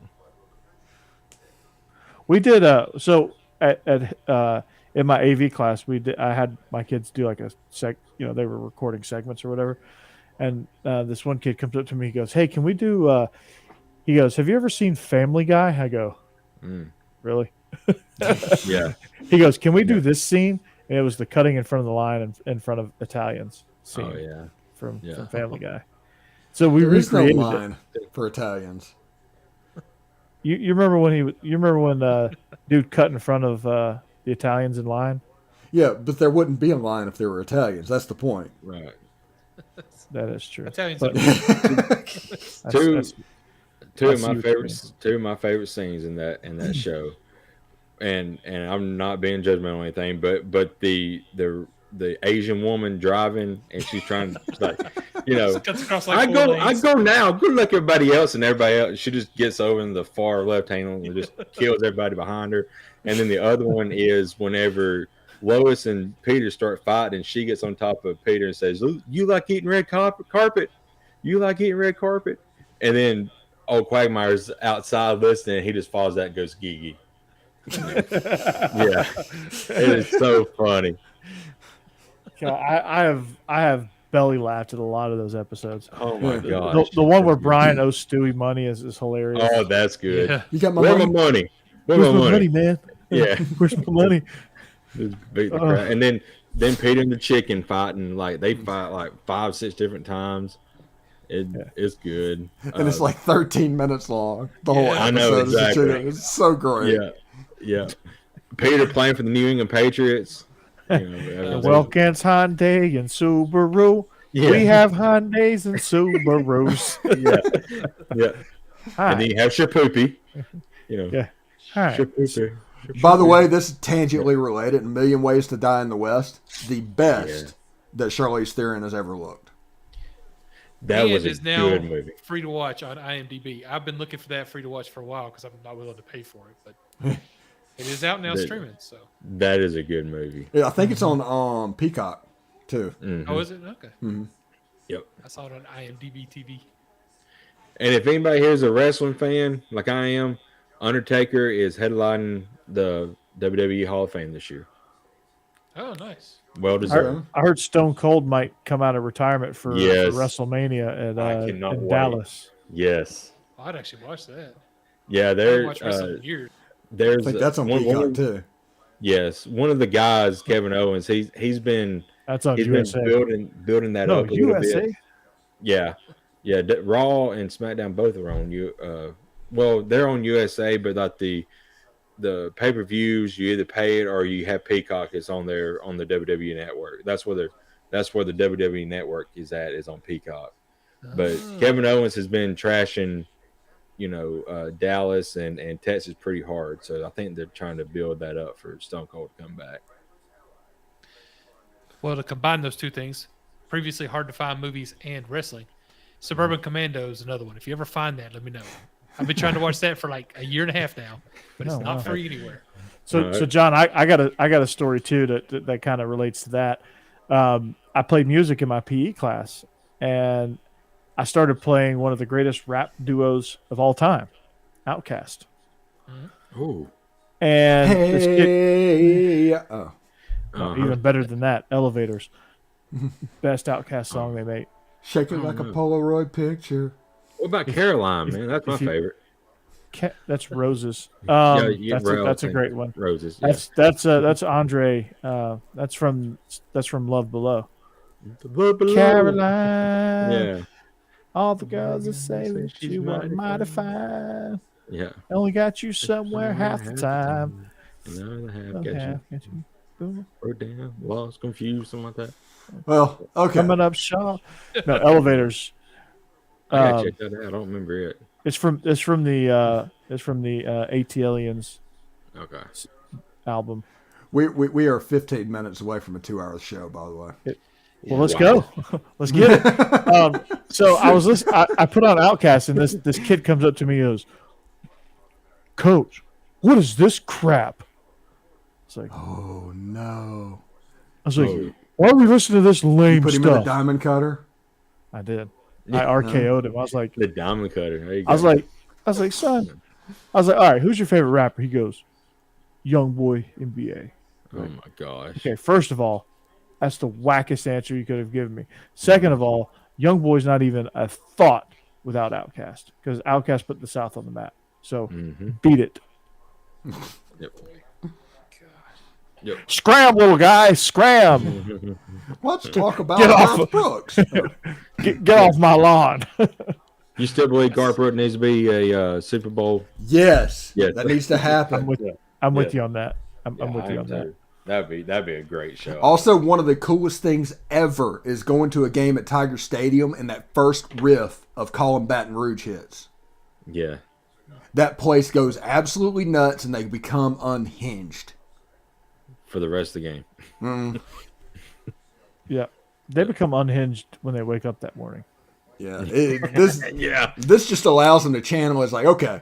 Speaker 1: We did so at in my AV class I had my kids do like they were recording segments or whatever, and this one kid comes up to me, he goes, "Hey, can we do he goes, "Have you ever seen Family Guy?" I go, "Really?"
Speaker 3: Yeah.
Speaker 1: He goes, "Can we do this scene?" And it was the cutting in front of the line in front of Italians scene
Speaker 3: Oh yeah.
Speaker 1: from Family Guy. So we
Speaker 4: There is no
Speaker 1: recreated
Speaker 4: line for Italians.
Speaker 1: You remember when dude cut in front of the Italians in line?
Speaker 4: Yeah, but there wouldn't be a line if there were Italians. That's the point.
Speaker 3: Right.
Speaker 1: That is true.
Speaker 2: Italians.
Speaker 1: But-
Speaker 3: Two
Speaker 1: I
Speaker 3: of
Speaker 1: see
Speaker 3: my
Speaker 1: what you
Speaker 3: favorites. Two of my favorite scenes in that show, and I'm not being judgmental or anything, but the Asian woman driving and she's trying to like,
Speaker 2: Cuts across like
Speaker 3: I
Speaker 2: four
Speaker 3: go
Speaker 2: lanes.
Speaker 3: now. Good luck everybody else, and everybody else. She just gets over in the far left hand and just kills everybody behind her. And then the other one is whenever Lois and Peter start fighting, and she gets on top of Peter and says, "You like eating red carpet? You like eating red carpet?" And then old Quagmire's outside listening. He just falls out and goes gee. Yeah, it is so funny.
Speaker 1: I have belly laughed at a lot of those episodes.
Speaker 3: Oh my gosh,
Speaker 1: The one where Brian owes Stewie money is hilarious.
Speaker 3: Oh, that's good.
Speaker 2: Yeah.
Speaker 4: You got my
Speaker 3: Where's
Speaker 4: money?
Speaker 3: my money?
Speaker 1: Where's my money, man?
Speaker 3: Yeah.
Speaker 1: Where's my money?
Speaker 3: Just beat the crap. And then Peter and the chicken fighting, like they fight like 5-6 different times. It's good.
Speaker 4: And it's like 13 minutes long. The whole
Speaker 2: Yeah.
Speaker 3: I know,
Speaker 4: episode is a
Speaker 3: exactly.
Speaker 4: chicken. It's so great.
Speaker 3: Yeah. Peter playing for the New England Patriots.
Speaker 1: Wilkins, Hyundai, and Subaru.
Speaker 3: Yeah.
Speaker 1: We have Hyundais and Subarus.
Speaker 3: Yeah.
Speaker 1: Hi.
Speaker 3: And then you have Shapoopy.
Speaker 1: Yeah. Hi.
Speaker 3: Shapoopy.
Speaker 4: By the way, this is tangentially related. A Million Ways to Die in the West. The best that Charlize Theron has ever looked.
Speaker 3: That was a
Speaker 2: is now
Speaker 3: good movie.
Speaker 2: free to watch on IMDb. I've been looking for that free to watch for a while because I'm not willing to pay for it, but it is out now streaming. So
Speaker 3: That is a good movie.
Speaker 4: Yeah, I think it's on Peacock, too.
Speaker 3: Mhm.
Speaker 2: oh, is it okay?
Speaker 3: Yep.
Speaker 2: I saw it on IMDb TV.
Speaker 3: And if anybody here is a wrestling fan, like I am, Undertaker is headlining the WWE Hall of Fame this year.
Speaker 2: Oh, nice.
Speaker 3: Well deserved.
Speaker 1: I heard Stone Cold might come out of retirement for
Speaker 3: Yes.
Speaker 1: WrestleMania
Speaker 3: I cannot
Speaker 1: in
Speaker 3: wait.
Speaker 1: Dallas.
Speaker 3: Yes.
Speaker 2: I'd actually watch that.
Speaker 3: Yeah,
Speaker 2: I haven't
Speaker 3: there.
Speaker 2: watched wrestling in years.
Speaker 4: I
Speaker 3: There's
Speaker 4: think that's on
Speaker 3: one-
Speaker 4: Peacock, too.
Speaker 3: Yes, one of the guys, Kevin Owens. He's been
Speaker 1: That's on
Speaker 3: he's
Speaker 1: USA.
Speaker 3: been building that
Speaker 1: No,
Speaker 3: up a little
Speaker 1: USA.
Speaker 3: bit. Yeah. Raw and SmackDown both are on well, they're on USA, but like the pay-per-views, you either pay it or you have Peacock. It's on there on the WWE Network. That's where the WWE Network is on Peacock. But Kevin Owens has been trashing, Dallas and Texas pretty hard. So I think they're trying to build that up for Stone Cold to come back.
Speaker 2: Well, to combine those two things, previously hard to find movies and wrestling. Suburban Commando is another one. If you ever find that, let me know. I've been trying to watch that for like a year and a half now, but it's
Speaker 1: Oh,
Speaker 2: not
Speaker 1: wow.
Speaker 2: free anywhere.
Speaker 1: So John, I got a story too that kind of relates to that. I played music in my PE class, and I started playing one of the greatest rap duos of all time, Outkast.
Speaker 3: Oh,
Speaker 1: And this kid,
Speaker 4: Hey.
Speaker 1: even better than that, Elevators, best Outkast song they make.
Speaker 4: Shake it like a Polaroid picture.
Speaker 3: what about Caroline, man? That's my favorite.
Speaker 1: That's Roses. That's a great one.
Speaker 3: Roses. Yeah.
Speaker 1: That's Andre. That's from Love Below.
Speaker 3: Below.
Speaker 1: Caroline.
Speaker 3: Yeah.
Speaker 1: All the girls that say that
Speaker 3: She's
Speaker 1: you are
Speaker 3: mighty
Speaker 1: mighty fine.
Speaker 3: Yeah.
Speaker 1: Only got you somewhere half the time.
Speaker 3: Another half
Speaker 1: Okay,
Speaker 3: got you.
Speaker 1: got you. Boom.
Speaker 3: Or down, lost, confused, something like that.
Speaker 4: Well, okay.
Speaker 1: Coming up, Shaw. No, Elevators.
Speaker 3: I gotta check that out. I don't remember it.
Speaker 1: It's from the ATLians
Speaker 3: Okay.
Speaker 1: album.
Speaker 4: We are 15 minutes away from a 2-hour show, by the way.
Speaker 1: Well, let's go. Let's get it. So I was listening. I put on Outkast, and this kid comes up to me and goes, "Coach, what is this crap?" It's like,
Speaker 4: Oh, no.
Speaker 1: I was like, "Why are we listening to this lame
Speaker 4: Put him in a
Speaker 1: stuff?"
Speaker 4: diamond cutter?
Speaker 1: I did. I RKO'd him. I was like,
Speaker 3: The diamond cutter. There you go.
Speaker 1: I was like, son. I was like, all right, who's your favorite rapper? He goes, Young Boy NBA.
Speaker 3: Oh my gosh.
Speaker 1: Okay, first of all, that's the wackest answer you could have given me. Second of all, Young Boy's not even a thought without Outkast, because Outkast put the South on the map. So beat it.
Speaker 3: Yep. Yep.
Speaker 1: Scram, little guy, scram.
Speaker 4: Let's talk about
Speaker 1: Get off
Speaker 4: Garth Brooks.
Speaker 1: Get off my lawn.
Speaker 3: You still believe Garth Brooks needs to be a Super Bowl?
Speaker 4: Yes.
Speaker 3: Yes.
Speaker 4: That needs to happen.
Speaker 1: I'm with you on that. I'm with you on that.
Speaker 3: That'd be a great show.
Speaker 4: Also, one of the coolest things ever is going to a game at Tiger Stadium and that first riff of Colin Baton Rouge hits.
Speaker 3: Yeah.
Speaker 4: That place goes absolutely nuts and they become unhinged.
Speaker 3: For the rest of the game.
Speaker 1: Yeah. They become unhinged when they wake up that morning.
Speaker 4: Yeah. This
Speaker 3: Yeah.
Speaker 4: This just allows them to channel. It's like, okay.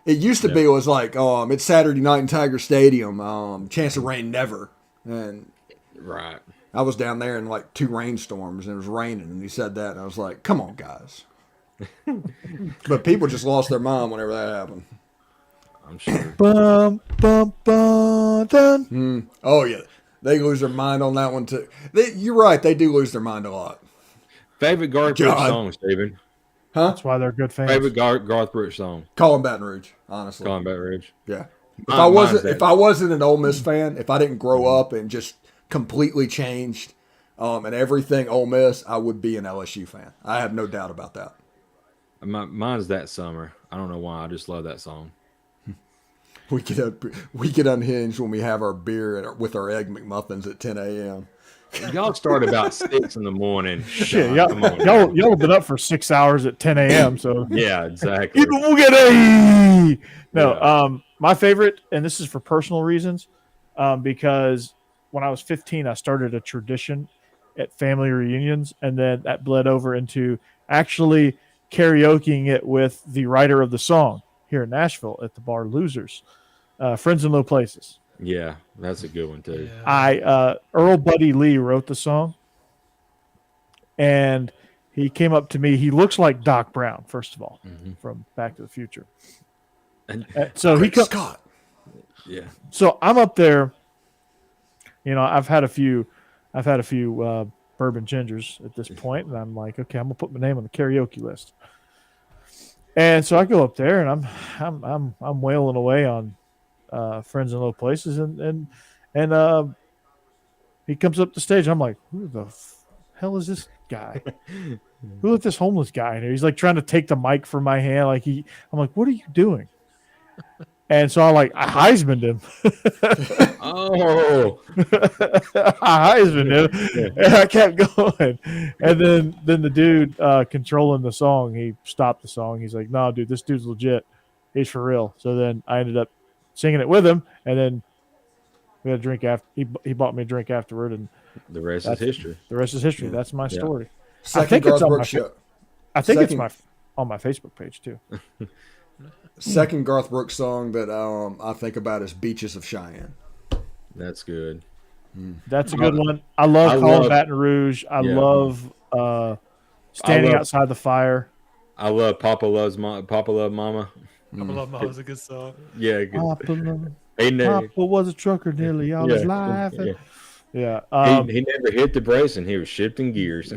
Speaker 4: It used to be, it was like, it's Saturday night in Tiger Stadium. Chance of rain never. And
Speaker 3: Right.
Speaker 4: I was down there in like 2 rainstorms and it was raining. And he said that. And I was like, come on, guys. But people just lost their mind whenever that happened.
Speaker 3: I'm sure.
Speaker 1: Bum, bum, bum, dun.
Speaker 4: Oh, yeah. They lose their mind on that one, too. You're right. They do lose their mind a lot.
Speaker 3: Favorite Garth Brooks song, Steven?
Speaker 4: Huh?
Speaker 1: That's why they're good fans.
Speaker 3: Favorite Garth Brooks song?
Speaker 4: Colin Baton Rouge, honestly.
Speaker 3: Colin Baton Rouge.
Speaker 4: Yeah. If
Speaker 3: Mine's
Speaker 4: I wasn't an Ole Miss fan, if I didn't grow up and just completely changed and everything Ole Miss, I would be an LSU fan. I have no doubt about that.
Speaker 3: Mine's That Summer. I don't know why. I just love that song.
Speaker 4: We get unhinged when we have our beer with our egg McMuffins at 10 a.m.
Speaker 3: Y'all start about 6 in the morning.
Speaker 1: Shit,
Speaker 3: Come on,
Speaker 1: y'all have been up for 6 hours at 10 a.m. So
Speaker 3: yeah, exactly.
Speaker 1: we'll get a no.
Speaker 3: Yeah.
Speaker 1: My favorite, and this is for personal reasons, because when I was 15, I started a tradition at family reunions, and then that bled over into actually karaokeing it with the writer of the song here in Nashville at the bar Losers, Friends in Low Places.
Speaker 3: Yeah, that's a good one too.
Speaker 2: Yeah.
Speaker 1: Earl Buddy Lee wrote the song, and he came up to me. He looks like Doc Brown, first of all, from Back to the Future.
Speaker 3: And
Speaker 1: So
Speaker 4: Scott.
Speaker 3: yeah,
Speaker 1: So I'm up there. You know, I've had a few bourbon gingers at this point, and I'm like, okay, I'm gonna put my name on the karaoke list. And so I go up there, and I'm wailing away on Friends in Low Places, and he comes up the stage. I'm like, who the hell is this guy? Who let this homeless guy in here? He's like trying to take the mic from my hand. I'm like, what are you doing? And so I Heisman'd him.
Speaker 3: Oh,
Speaker 1: I Heisman'd him, and I kept going. And then the dude controlling the song, he stopped the song. He's like, "No, dude, this dude's legit. He's for real." So then I ended up singing it with him, and then we had a drink after. He bought me a drink afterward, and
Speaker 3: the rest is history.
Speaker 1: the rest is history. That's my story.
Speaker 4: Second
Speaker 1: I think it's
Speaker 4: Garth
Speaker 1: on
Speaker 4: Brooks
Speaker 1: my.
Speaker 4: show.
Speaker 1: I think
Speaker 4: Second-
Speaker 1: it's on my Facebook page too.
Speaker 4: Second Garth Brooks song that I think about is Beaches of Cheyenne.
Speaker 3: That's good.
Speaker 1: That's a good one. I love Colin Baton Rouge. I
Speaker 3: Yeah.
Speaker 1: love Standing Outside the Fire.
Speaker 3: I love Papa Love Mama.
Speaker 2: Papa Love Mama was a good song.
Speaker 3: Yeah, good.
Speaker 1: Papa
Speaker 3: He
Speaker 1: was a trucker nearly all his life.
Speaker 3: Yeah.
Speaker 1: Yeah.
Speaker 3: He never hit the brace, and he was shifting gears.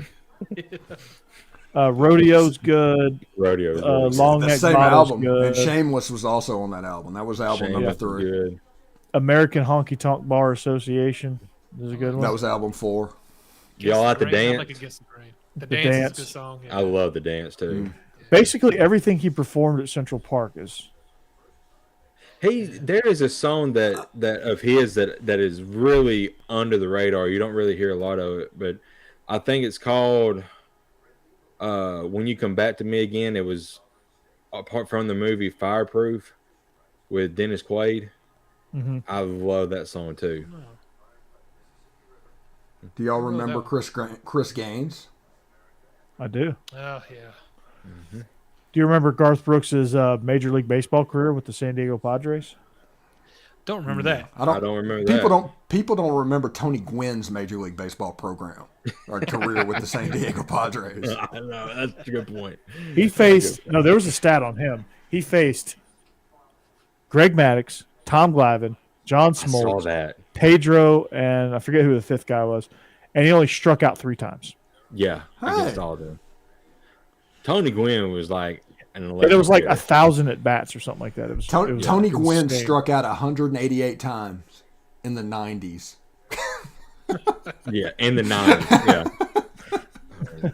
Speaker 1: Rodeo's good.
Speaker 3: Rodeo.
Speaker 1: Long
Speaker 4: The
Speaker 1: Neck
Speaker 4: same
Speaker 1: Bottle's
Speaker 4: album.
Speaker 1: good.
Speaker 4: And Shameless was also on that album. That was album number 3.
Speaker 3: Good.
Speaker 1: American Honky Tonk Bar Association is a good one.
Speaker 4: That was album 4.
Speaker 3: Y'all like the
Speaker 2: I
Speaker 3: dance?
Speaker 2: like Against the Grain. The
Speaker 1: The
Speaker 2: dance is a
Speaker 1: Dance.
Speaker 2: good song.
Speaker 3: I love the dance too.
Speaker 1: Basically, everything he performed at Central Park is.
Speaker 3: There is a song that of his that is really under the radar. You don't really hear a lot of it, but I think it's called When You Come Back to Me Again. It was apart from the movie Fireproof with Dennis Quaid.
Speaker 1: Mm-hmm.
Speaker 3: I love that song too.
Speaker 4: Do y'all
Speaker 2: Well,
Speaker 4: remember
Speaker 2: no.
Speaker 4: Chris Gaines?
Speaker 1: I do.
Speaker 2: Oh yeah.
Speaker 1: Do you remember Garth Brooks's Major League Baseball career with the San Diego Padres?
Speaker 2: Don't remember that.
Speaker 3: I don't remember that.
Speaker 4: People don't remember Tony Gwynn's Major League Baseball program or career with the San Diego Padres.
Speaker 3: I know, that's a good point.
Speaker 1: He faced there was a stat on him. He faced Greg Maddux, Tom Glavine, John
Speaker 3: I saw
Speaker 1: Smoltz,
Speaker 3: that.
Speaker 1: Pedro, and I forget who the 5th guy was, and he only struck out 3 times.
Speaker 3: Yeah, against all of them. Tony Gwynn was like an
Speaker 1: And it was like
Speaker 3: electric
Speaker 1: 1,000 at bats or something like that. It was
Speaker 4: Tony Gwynn
Speaker 1: insane.
Speaker 4: struck out 188 times in the 90s.
Speaker 3: Yeah, in the 90s. Yeah.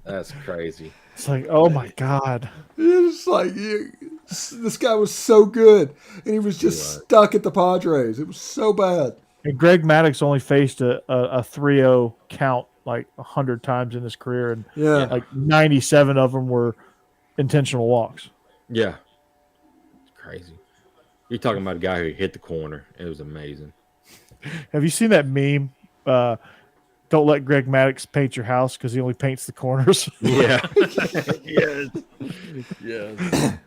Speaker 3: That's crazy.
Speaker 1: It's like, oh my God.
Speaker 4: It's like this guy was so good, and he was just stuck at the Padres. It was so bad.
Speaker 1: And Greg Maddux only faced a 3-0 count like 100 times in his career, and like 97 of them were intentional walks.
Speaker 3: Yeah. It's crazy. You're talking about a guy who hit the corner. It was amazing.
Speaker 1: Have you seen that meme? Don't let Greg Maddux paint your house because he only paints the corners.
Speaker 3: Yeah. Yes.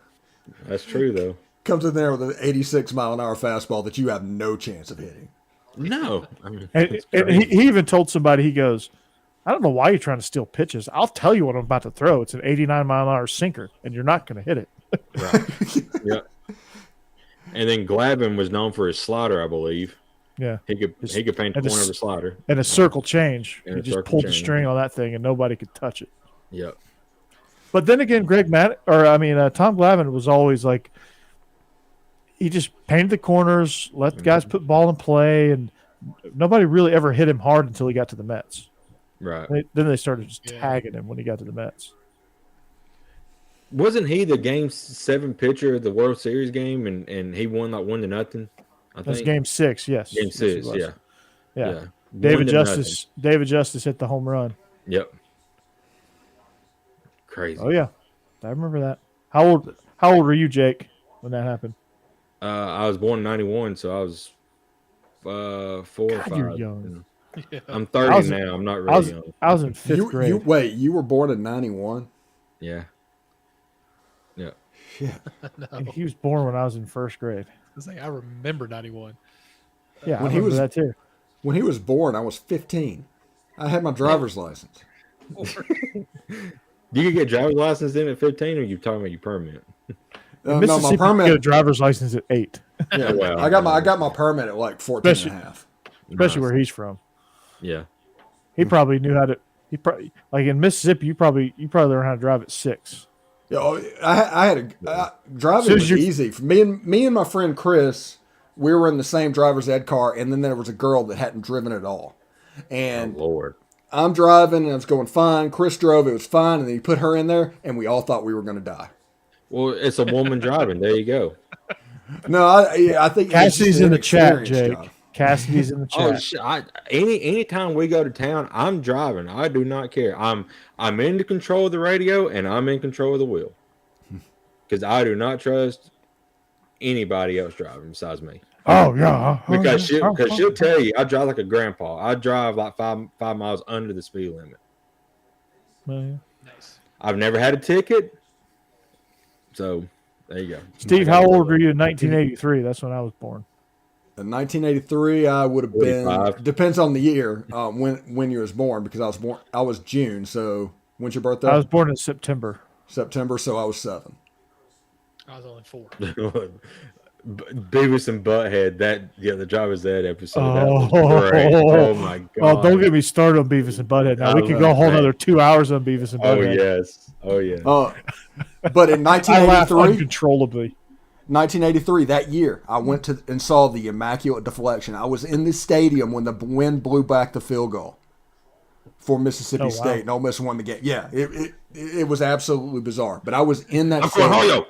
Speaker 3: That's true, though.
Speaker 4: Comes in there with an 86-mile-an-hour fastball that you have no chance of hitting.
Speaker 3: No. I mean,
Speaker 1: and he even told somebody, he goes, I don't know why you're trying to steal pitches. I'll tell you what I'm about to throw. It's an 89-mile-an-hour sinker, and you're not going to hit it.
Speaker 3: Right. Yeah. And then Glavin was known for his slider, I Bleav.
Speaker 1: Yeah.
Speaker 3: He could paint the corner of a slider.
Speaker 1: And a circle change.
Speaker 3: And
Speaker 1: he
Speaker 3: a
Speaker 1: just
Speaker 3: circle
Speaker 1: pulled the
Speaker 3: change.
Speaker 1: string on that thing, and nobody could touch it.
Speaker 3: Yep.
Speaker 1: But then again, Tom Glavin was always like, he just painted the corners, let the guys put ball in play, and nobody really ever hit him hard until he got to the Mets.
Speaker 3: Right.
Speaker 1: Then they started just tagging him when he got to the Mets.
Speaker 3: Wasn't he the Game 7 pitcher of the World Series game, and he won like 1-0?
Speaker 1: That's Game 6, yes.
Speaker 3: Game 6,
Speaker 1: yes,
Speaker 3: yeah.
Speaker 1: David Justice hit the home run.
Speaker 3: Yep. Crazy.
Speaker 1: Oh yeah, I remember that. How old were you, Jake, when that happened?
Speaker 3: I was born in 91, so I was 4 or 5.
Speaker 1: You're young.
Speaker 2: Yeah.
Speaker 3: I'm 30 now. I'm not really young.
Speaker 1: I was in 5th grade.
Speaker 4: Wait, you were born in 91?
Speaker 3: Yeah. Yeah.
Speaker 4: Yeah.
Speaker 1: And he was born when I was in 1st grade.
Speaker 2: It's like I remember 91.
Speaker 1: Yeah,
Speaker 4: When
Speaker 1: I
Speaker 4: he
Speaker 1: remember
Speaker 4: was-
Speaker 1: that too.
Speaker 4: When he was born, I was 15. I had my driver's license.
Speaker 3: You could get driver's license in at 15, or you talking about your permit?
Speaker 4: No, my
Speaker 1: Mississippi, you
Speaker 4: permit.
Speaker 1: get a driver's license at 8,
Speaker 4: Yeah,
Speaker 3: Well,
Speaker 4: I got my permit at like 14 and a half.
Speaker 1: especially where he's from.
Speaker 3: Yeah.
Speaker 1: He probably knew how to. He probably like in Mississippi. You probably learned how to drive at 6.
Speaker 4: Yeah, I had driving
Speaker 1: Soon as
Speaker 4: was
Speaker 1: you're-
Speaker 4: easy for me and my friend Chris. We were in the same driver's ed car, and then there was a girl that hadn't driven at all. And
Speaker 3: Oh, Lord.
Speaker 4: I'm driving, and I was going fine. Chris drove, it was fine, and then he put her in there, and we all thought we were going to die.
Speaker 3: Well, it's a woman driving. There you go.
Speaker 4: No, I think
Speaker 1: Cassidy's in the chat,
Speaker 4: inexperienced
Speaker 1: Jake.
Speaker 4: job.
Speaker 1: Cassidy's in the
Speaker 3: Oh,
Speaker 1: chat.
Speaker 3: anytime we go to town, I'm driving. I do not care. I'm in the control of the radio, and I'm in control of the wheel. Because I do not trust anybody else driving besides me.
Speaker 1: Oh yeah.
Speaker 3: Because
Speaker 1: yeah.
Speaker 3: she'll tell you I drive like a grandpa. I drive like five miles under the speed limit.
Speaker 2: Nice.
Speaker 3: I've never had a ticket. So there you go.
Speaker 1: Steve, how old were you in 1983? That's when I was born.
Speaker 4: In 1983, I would have been.
Speaker 3: 45.
Speaker 4: Depends on the year when you was born, because I was June. So when's your birthday?
Speaker 1: I was born in September.
Speaker 4: September. So I was 7.
Speaker 2: I was only 4.
Speaker 3: Beavis and Butthead, the driver's ed episode. That
Speaker 1: Oh.
Speaker 3: was great. Oh my god.
Speaker 1: Well, don't get me started on Beavis and Butthead. Now we could go a whole another 2 hours on Beavis and
Speaker 3: Oh
Speaker 1: Butthead.
Speaker 3: yes. Oh yeah.
Speaker 4: But in
Speaker 1: I laugh
Speaker 4: 1983,
Speaker 1: uncontrollably.
Speaker 4: 1983, that year, I went to and saw the Immaculate Deflection. I was in the stadium when the wind blew back the field goal for Mississippi
Speaker 1: Oh, wow.
Speaker 4: State, and Ole Miss won the game. Yeah, it was absolutely bizarre. But I was in that
Speaker 3: I'm
Speaker 4: stadium.
Speaker 3: Cornholio.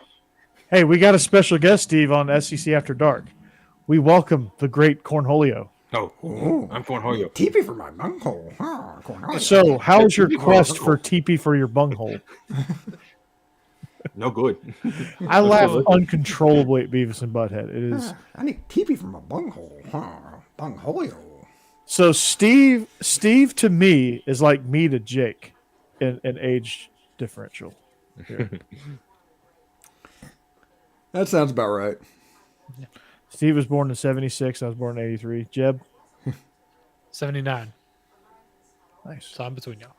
Speaker 1: Hey, we got a special guest, Steve, on SEC After Dark. We welcome the great Cornholio.
Speaker 3: Oh, I'm Cornholio.
Speaker 4: TP for my bunghole. Huh, Cornholio.
Speaker 1: So, how was your quest for TP for your bunghole?
Speaker 3: No good.
Speaker 1: I laugh uncontrollably at Beavis and Butthead. It is
Speaker 4: I need TP for my bunghole. Huh, bunghole.
Speaker 1: so. Steve to me is like me to Jake, in age differential. Here.
Speaker 4: That sounds about right.
Speaker 1: Steve was born in 76. I was born in 83. Jeb,
Speaker 2: 79.
Speaker 1: nice.
Speaker 2: So I'm between y'all.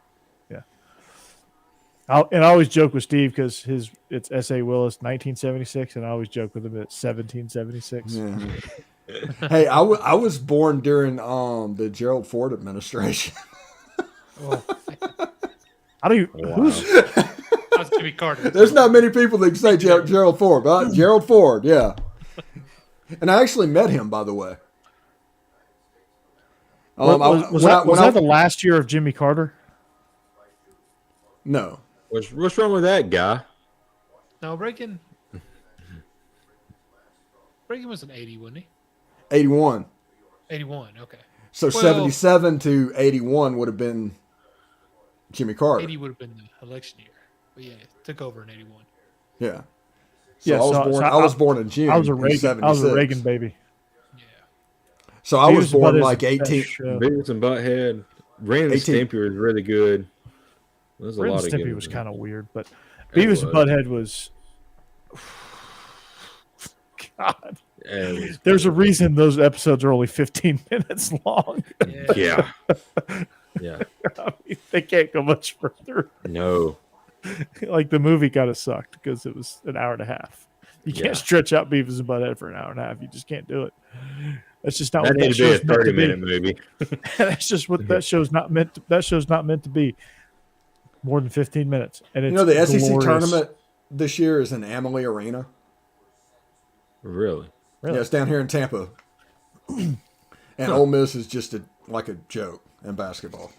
Speaker 1: I always joke with Steve because it's S.A. Willis 1976, and I always joke with him at 1776.
Speaker 4: Yeah. Hey, I was born during the Gerald Ford administration.
Speaker 1: I don't even, who's
Speaker 2: That's Jimmy Carter.
Speaker 4: There's not many people that can say Gerald Ford, but Gerald Ford, yeah. And I actually met him, by the way.
Speaker 1: was that the last year of Jimmy Carter?
Speaker 4: No.
Speaker 3: What's wrong with that guy?
Speaker 2: No, Reagan was an 80, wasn't he?
Speaker 4: 81.
Speaker 2: 81, okay.
Speaker 4: So 77 to 81 would have been Jimmy Carter.
Speaker 2: 80 would have been the election year. But yeah, took over in 81.
Speaker 4: Yeah.
Speaker 1: Yeah,
Speaker 4: I was born in June.
Speaker 1: I was a Reagan baby.
Speaker 2: Yeah.
Speaker 4: So I was born
Speaker 1: Beavis
Speaker 4: like
Speaker 1: is the
Speaker 4: 18.
Speaker 1: best show.
Speaker 3: Beavis and Butthead. Ren and
Speaker 4: 18.
Speaker 3: Stimpy was really good. There's a
Speaker 1: Ren
Speaker 3: lot
Speaker 1: and
Speaker 3: of
Speaker 1: Stimpy
Speaker 3: good
Speaker 1: was
Speaker 3: ones.
Speaker 1: kind of weird, but
Speaker 3: It
Speaker 1: Beavis and
Speaker 3: was.
Speaker 1: Butthead was. God,
Speaker 3: And
Speaker 1: there's a reason those episodes are only 15 minutes long.
Speaker 3: yeah. Yeah.
Speaker 1: I mean, they can't go much further.
Speaker 3: No.
Speaker 1: Like the movie kind of sucked because it was an hour and a half. You can't
Speaker 3: Yeah.
Speaker 1: stretch out Beavis and Butthead for an hour and a half. You just can't do it. That's just not
Speaker 3: That
Speaker 1: what that
Speaker 3: needs to be a
Speaker 1: show's meant to be.
Speaker 3: 30-minute movie.
Speaker 1: That's just what that show's not meant. That show's not meant to be more than 15 minutes. And it's
Speaker 4: The SEC
Speaker 1: glorious.
Speaker 4: tournament this year is in Amalie Arena.
Speaker 3: Really?
Speaker 1: Really?
Speaker 4: Yeah, it's down here in Tampa. And Ole Miss is just like a joke in basketball.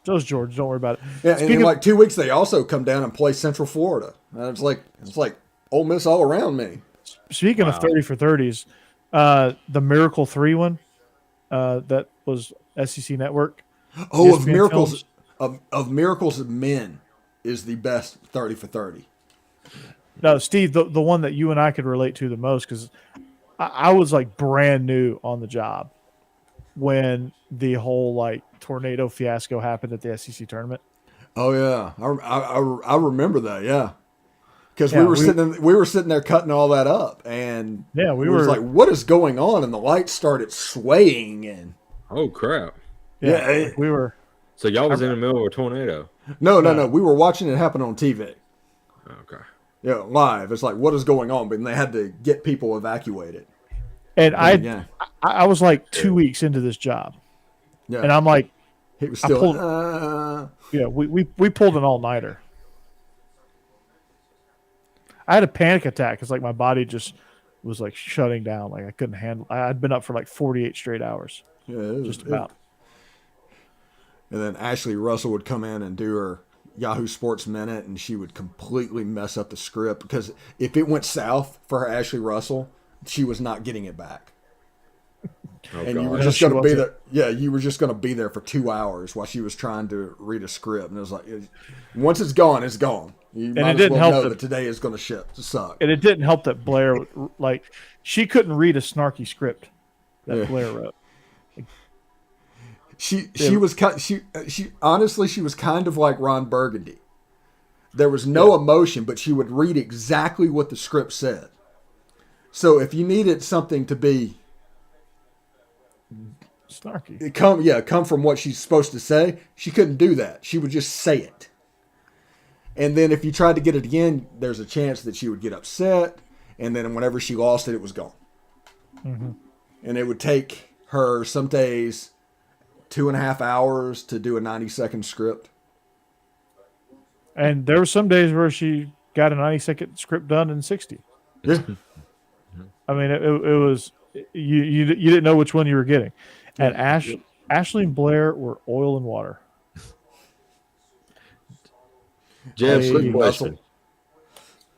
Speaker 1: So's George. Don't worry about it.
Speaker 4: Yeah, and
Speaker 1: Speaking
Speaker 4: in
Speaker 1: of-
Speaker 4: like 2 weeks they also come down and play Central Florida. And it's like Ole Miss all around me.
Speaker 1: Speaking of 30 for 30s, the Miracle 3 one that was SEC Network.
Speaker 4: Oh, of
Speaker 1: ESPN
Speaker 4: miracles
Speaker 1: Films.
Speaker 4: of miracles of men is the best 30 for 30.
Speaker 1: No, Steve, the one that you and I could relate to the most because I was like brand new on the job when the whole like tornado fiasco happened at the SEC tournament.
Speaker 4: Oh yeah, I remember that. Yeah, because
Speaker 1: Yeah,
Speaker 4: we were sitting there cutting all that up, and
Speaker 1: Yeah, we
Speaker 4: it was
Speaker 1: were-
Speaker 4: like, what is going on? And the lights started swaying, and
Speaker 3: Oh, crap.
Speaker 4: Yeah,
Speaker 1: we were.
Speaker 3: So y'all was in the middle of a tornado.
Speaker 4: no, we were watching it happen on TV.
Speaker 3: Okay.
Speaker 4: Yeah, live. It's like, what is going on? But they had to get people evacuated.
Speaker 1: And
Speaker 4: Yeah,
Speaker 1: I was like 2 weeks into this job,
Speaker 4: yeah.
Speaker 1: and I'm like,
Speaker 4: He was
Speaker 1: I
Speaker 4: still.
Speaker 1: pulled- yeah, we pulled an all nighter. I had a panic attack because like my body just was like shutting down, like I couldn't handle. I'd been up for like 48 straight hours,
Speaker 4: Yeah, it was,
Speaker 1: just about.
Speaker 4: And then Ashley Russell would come in and do her Yahoo Sports Minute, and she would completely mess up the script because if it went south for her Ashley Russell, she was not getting it back.
Speaker 3: Oh,
Speaker 4: And you were
Speaker 3: God.
Speaker 4: just
Speaker 1: She
Speaker 4: going to be
Speaker 1: wasn't.
Speaker 4: there. Yeah, you were just going to be there for 2 hours while she was trying to read a script. And it was like, once it's gone, it's gone. You might
Speaker 1: it
Speaker 4: as
Speaker 1: didn't
Speaker 4: well
Speaker 1: help
Speaker 4: know
Speaker 1: that-
Speaker 4: that today is going to suck.
Speaker 1: And it didn't help that Blair, like, she couldn't read a snarky script that
Speaker 4: Yeah.
Speaker 1: Blair wrote.
Speaker 4: She was honestly she was kind of like Ron Burgundy. There was no emotion, but she would read exactly what the script said. So if you needed something to be
Speaker 1: Snarky.
Speaker 4: come from what she's supposed to say, she couldn't do that. She would just say it. And then if you tried to get it again, there's a chance that she would get upset. And then whenever she lost it, it was gone.
Speaker 1: Mm-hmm.
Speaker 4: And it would take her some days 2.5 hours to do a 90-second script.
Speaker 1: And there were some days where she got a 90-second script done in 60.
Speaker 4: Yeah.
Speaker 1: I mean, it was you didn't know which one you were getting. And Ashley and Blair were oil and water.
Speaker 3: Jeb,
Speaker 1: Hey,
Speaker 3: quick question.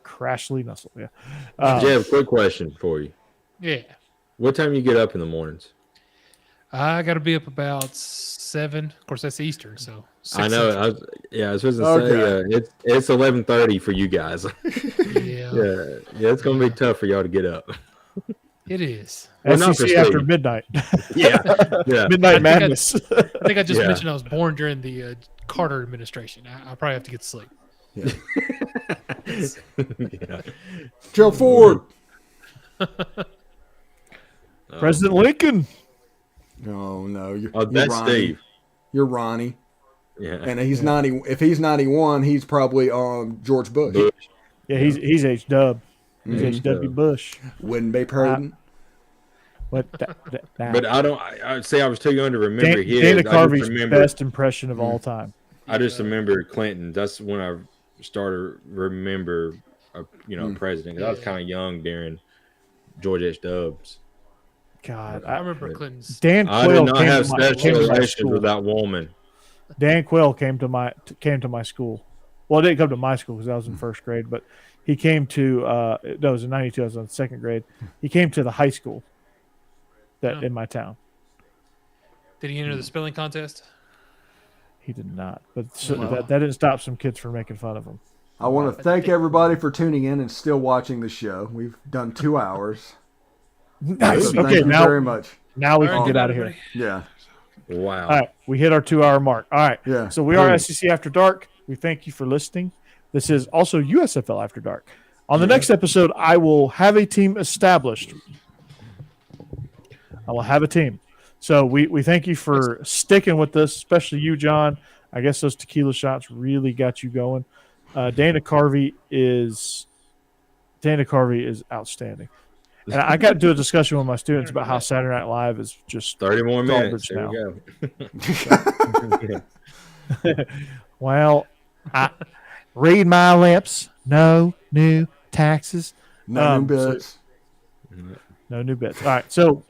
Speaker 1: Crashly Nussle, yeah.
Speaker 3: Jeb, quick question for you.
Speaker 2: Yeah.
Speaker 3: What time you get up in the mornings?
Speaker 2: I got to be up about 7. Of course, that's Eastern, so 6
Speaker 3: I know.
Speaker 2: Central.
Speaker 3: I was supposed to say it's 11:30 for you guys.
Speaker 2: Yeah,
Speaker 3: yeah, it's gonna be tough for y'all to get up.
Speaker 2: it is.
Speaker 3: Well, not
Speaker 1: SEC
Speaker 3: for
Speaker 1: after
Speaker 3: Steve.
Speaker 1: midnight.
Speaker 3: Yeah, yeah.
Speaker 1: Midnight
Speaker 2: I
Speaker 1: madness.
Speaker 2: I think I just
Speaker 3: Yeah.
Speaker 2: mentioned I was born during the Carter administration. I probably have to get to sleep.
Speaker 3: Yeah.
Speaker 4: Joe Ford.
Speaker 1: President Lincoln.
Speaker 4: Oh no, you're
Speaker 3: That's
Speaker 4: Ronnie.
Speaker 3: Steve.
Speaker 4: You're Ronnie,
Speaker 3: Yeah.
Speaker 4: and he's 90. If he's 91, he's probably George Bush.
Speaker 3: Bush.
Speaker 1: Yeah, he's H-Dub. He's
Speaker 3: Mhm.
Speaker 1: H-W Bush.
Speaker 4: Wouldn't be prudent.
Speaker 1: But
Speaker 3: But I say I was too young to remember his.
Speaker 1: Dana
Speaker 3: I just
Speaker 1: Carvey's
Speaker 3: remember.
Speaker 1: best impression of all time.
Speaker 3: I just remember Clinton. That's when I started remember a president. 'Cause I was kind of young during George H.W.
Speaker 1: God,
Speaker 2: I remember Clinton's.
Speaker 1: Dan
Speaker 3: I
Speaker 1: Quayle
Speaker 3: did not
Speaker 1: came
Speaker 3: have
Speaker 1: to my
Speaker 3: sexual relations
Speaker 1: school.
Speaker 3: with that woman.
Speaker 1: Dan Quill came to my school. Well, it didn't come to my school because I was in first grade, but he came to no, it was in '92. I was in second grade. He came to the high school in my town.
Speaker 2: Did he enter the spelling contest?
Speaker 1: He did not, but that didn't stop some kids from making fun of him.
Speaker 4: I want to thank everybody for tuning in and still watching the show. We've done 2 hours.
Speaker 1: Nice.
Speaker 4: So
Speaker 1: Okay,
Speaker 4: thank you very much.
Speaker 1: Now we can get out of here.
Speaker 4: Yeah.
Speaker 3: Wow.
Speaker 1: All right, we hit our 2-hour mark. All right.
Speaker 4: Yeah.
Speaker 1: So we are SEC After Dark. We thank you for listening. This is also USFL After Dark. On the next episode, I will have a team established. I will have a team. So we thank you for sticking with us, especially you, John. I guess those tequila shots really got you going. Dana Carvey is outstanding. And I got to do a discussion with my students about how Saturday Night Live is just
Speaker 3: 30 more minutes.
Speaker 1: now.
Speaker 3: There we go.
Speaker 1: Well, read my lips. No new taxes.
Speaker 4: No new bits.
Speaker 1: No new bits. All right. So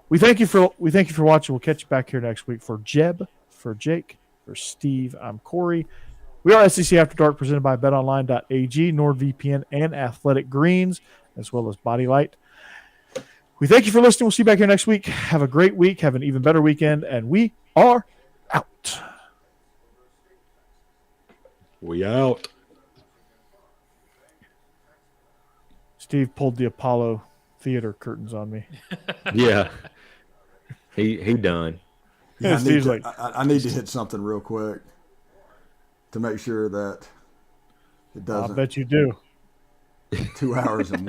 Speaker 1: we thank you for watching. We'll catch you back here next week. For Jeb, for Jake, for Steve, I'm Corey. We are SEC After Dark, presented by BetOnline.ag, NordVPN, and Athletic Greens, as well as Body Light. We thank you for listening. We'll see you back here next week. Have a great week. Have an even better weekend. And we are out.
Speaker 3: We out.
Speaker 1: Steve pulled the Apollo Theater curtains on me.
Speaker 3: Yeah. He done.
Speaker 4: Yeah,
Speaker 1: Steve's
Speaker 4: I need to hit something real quick to make sure that it
Speaker 1: I
Speaker 4: doesn't.
Speaker 1: bet you do.
Speaker 4: 2 hours and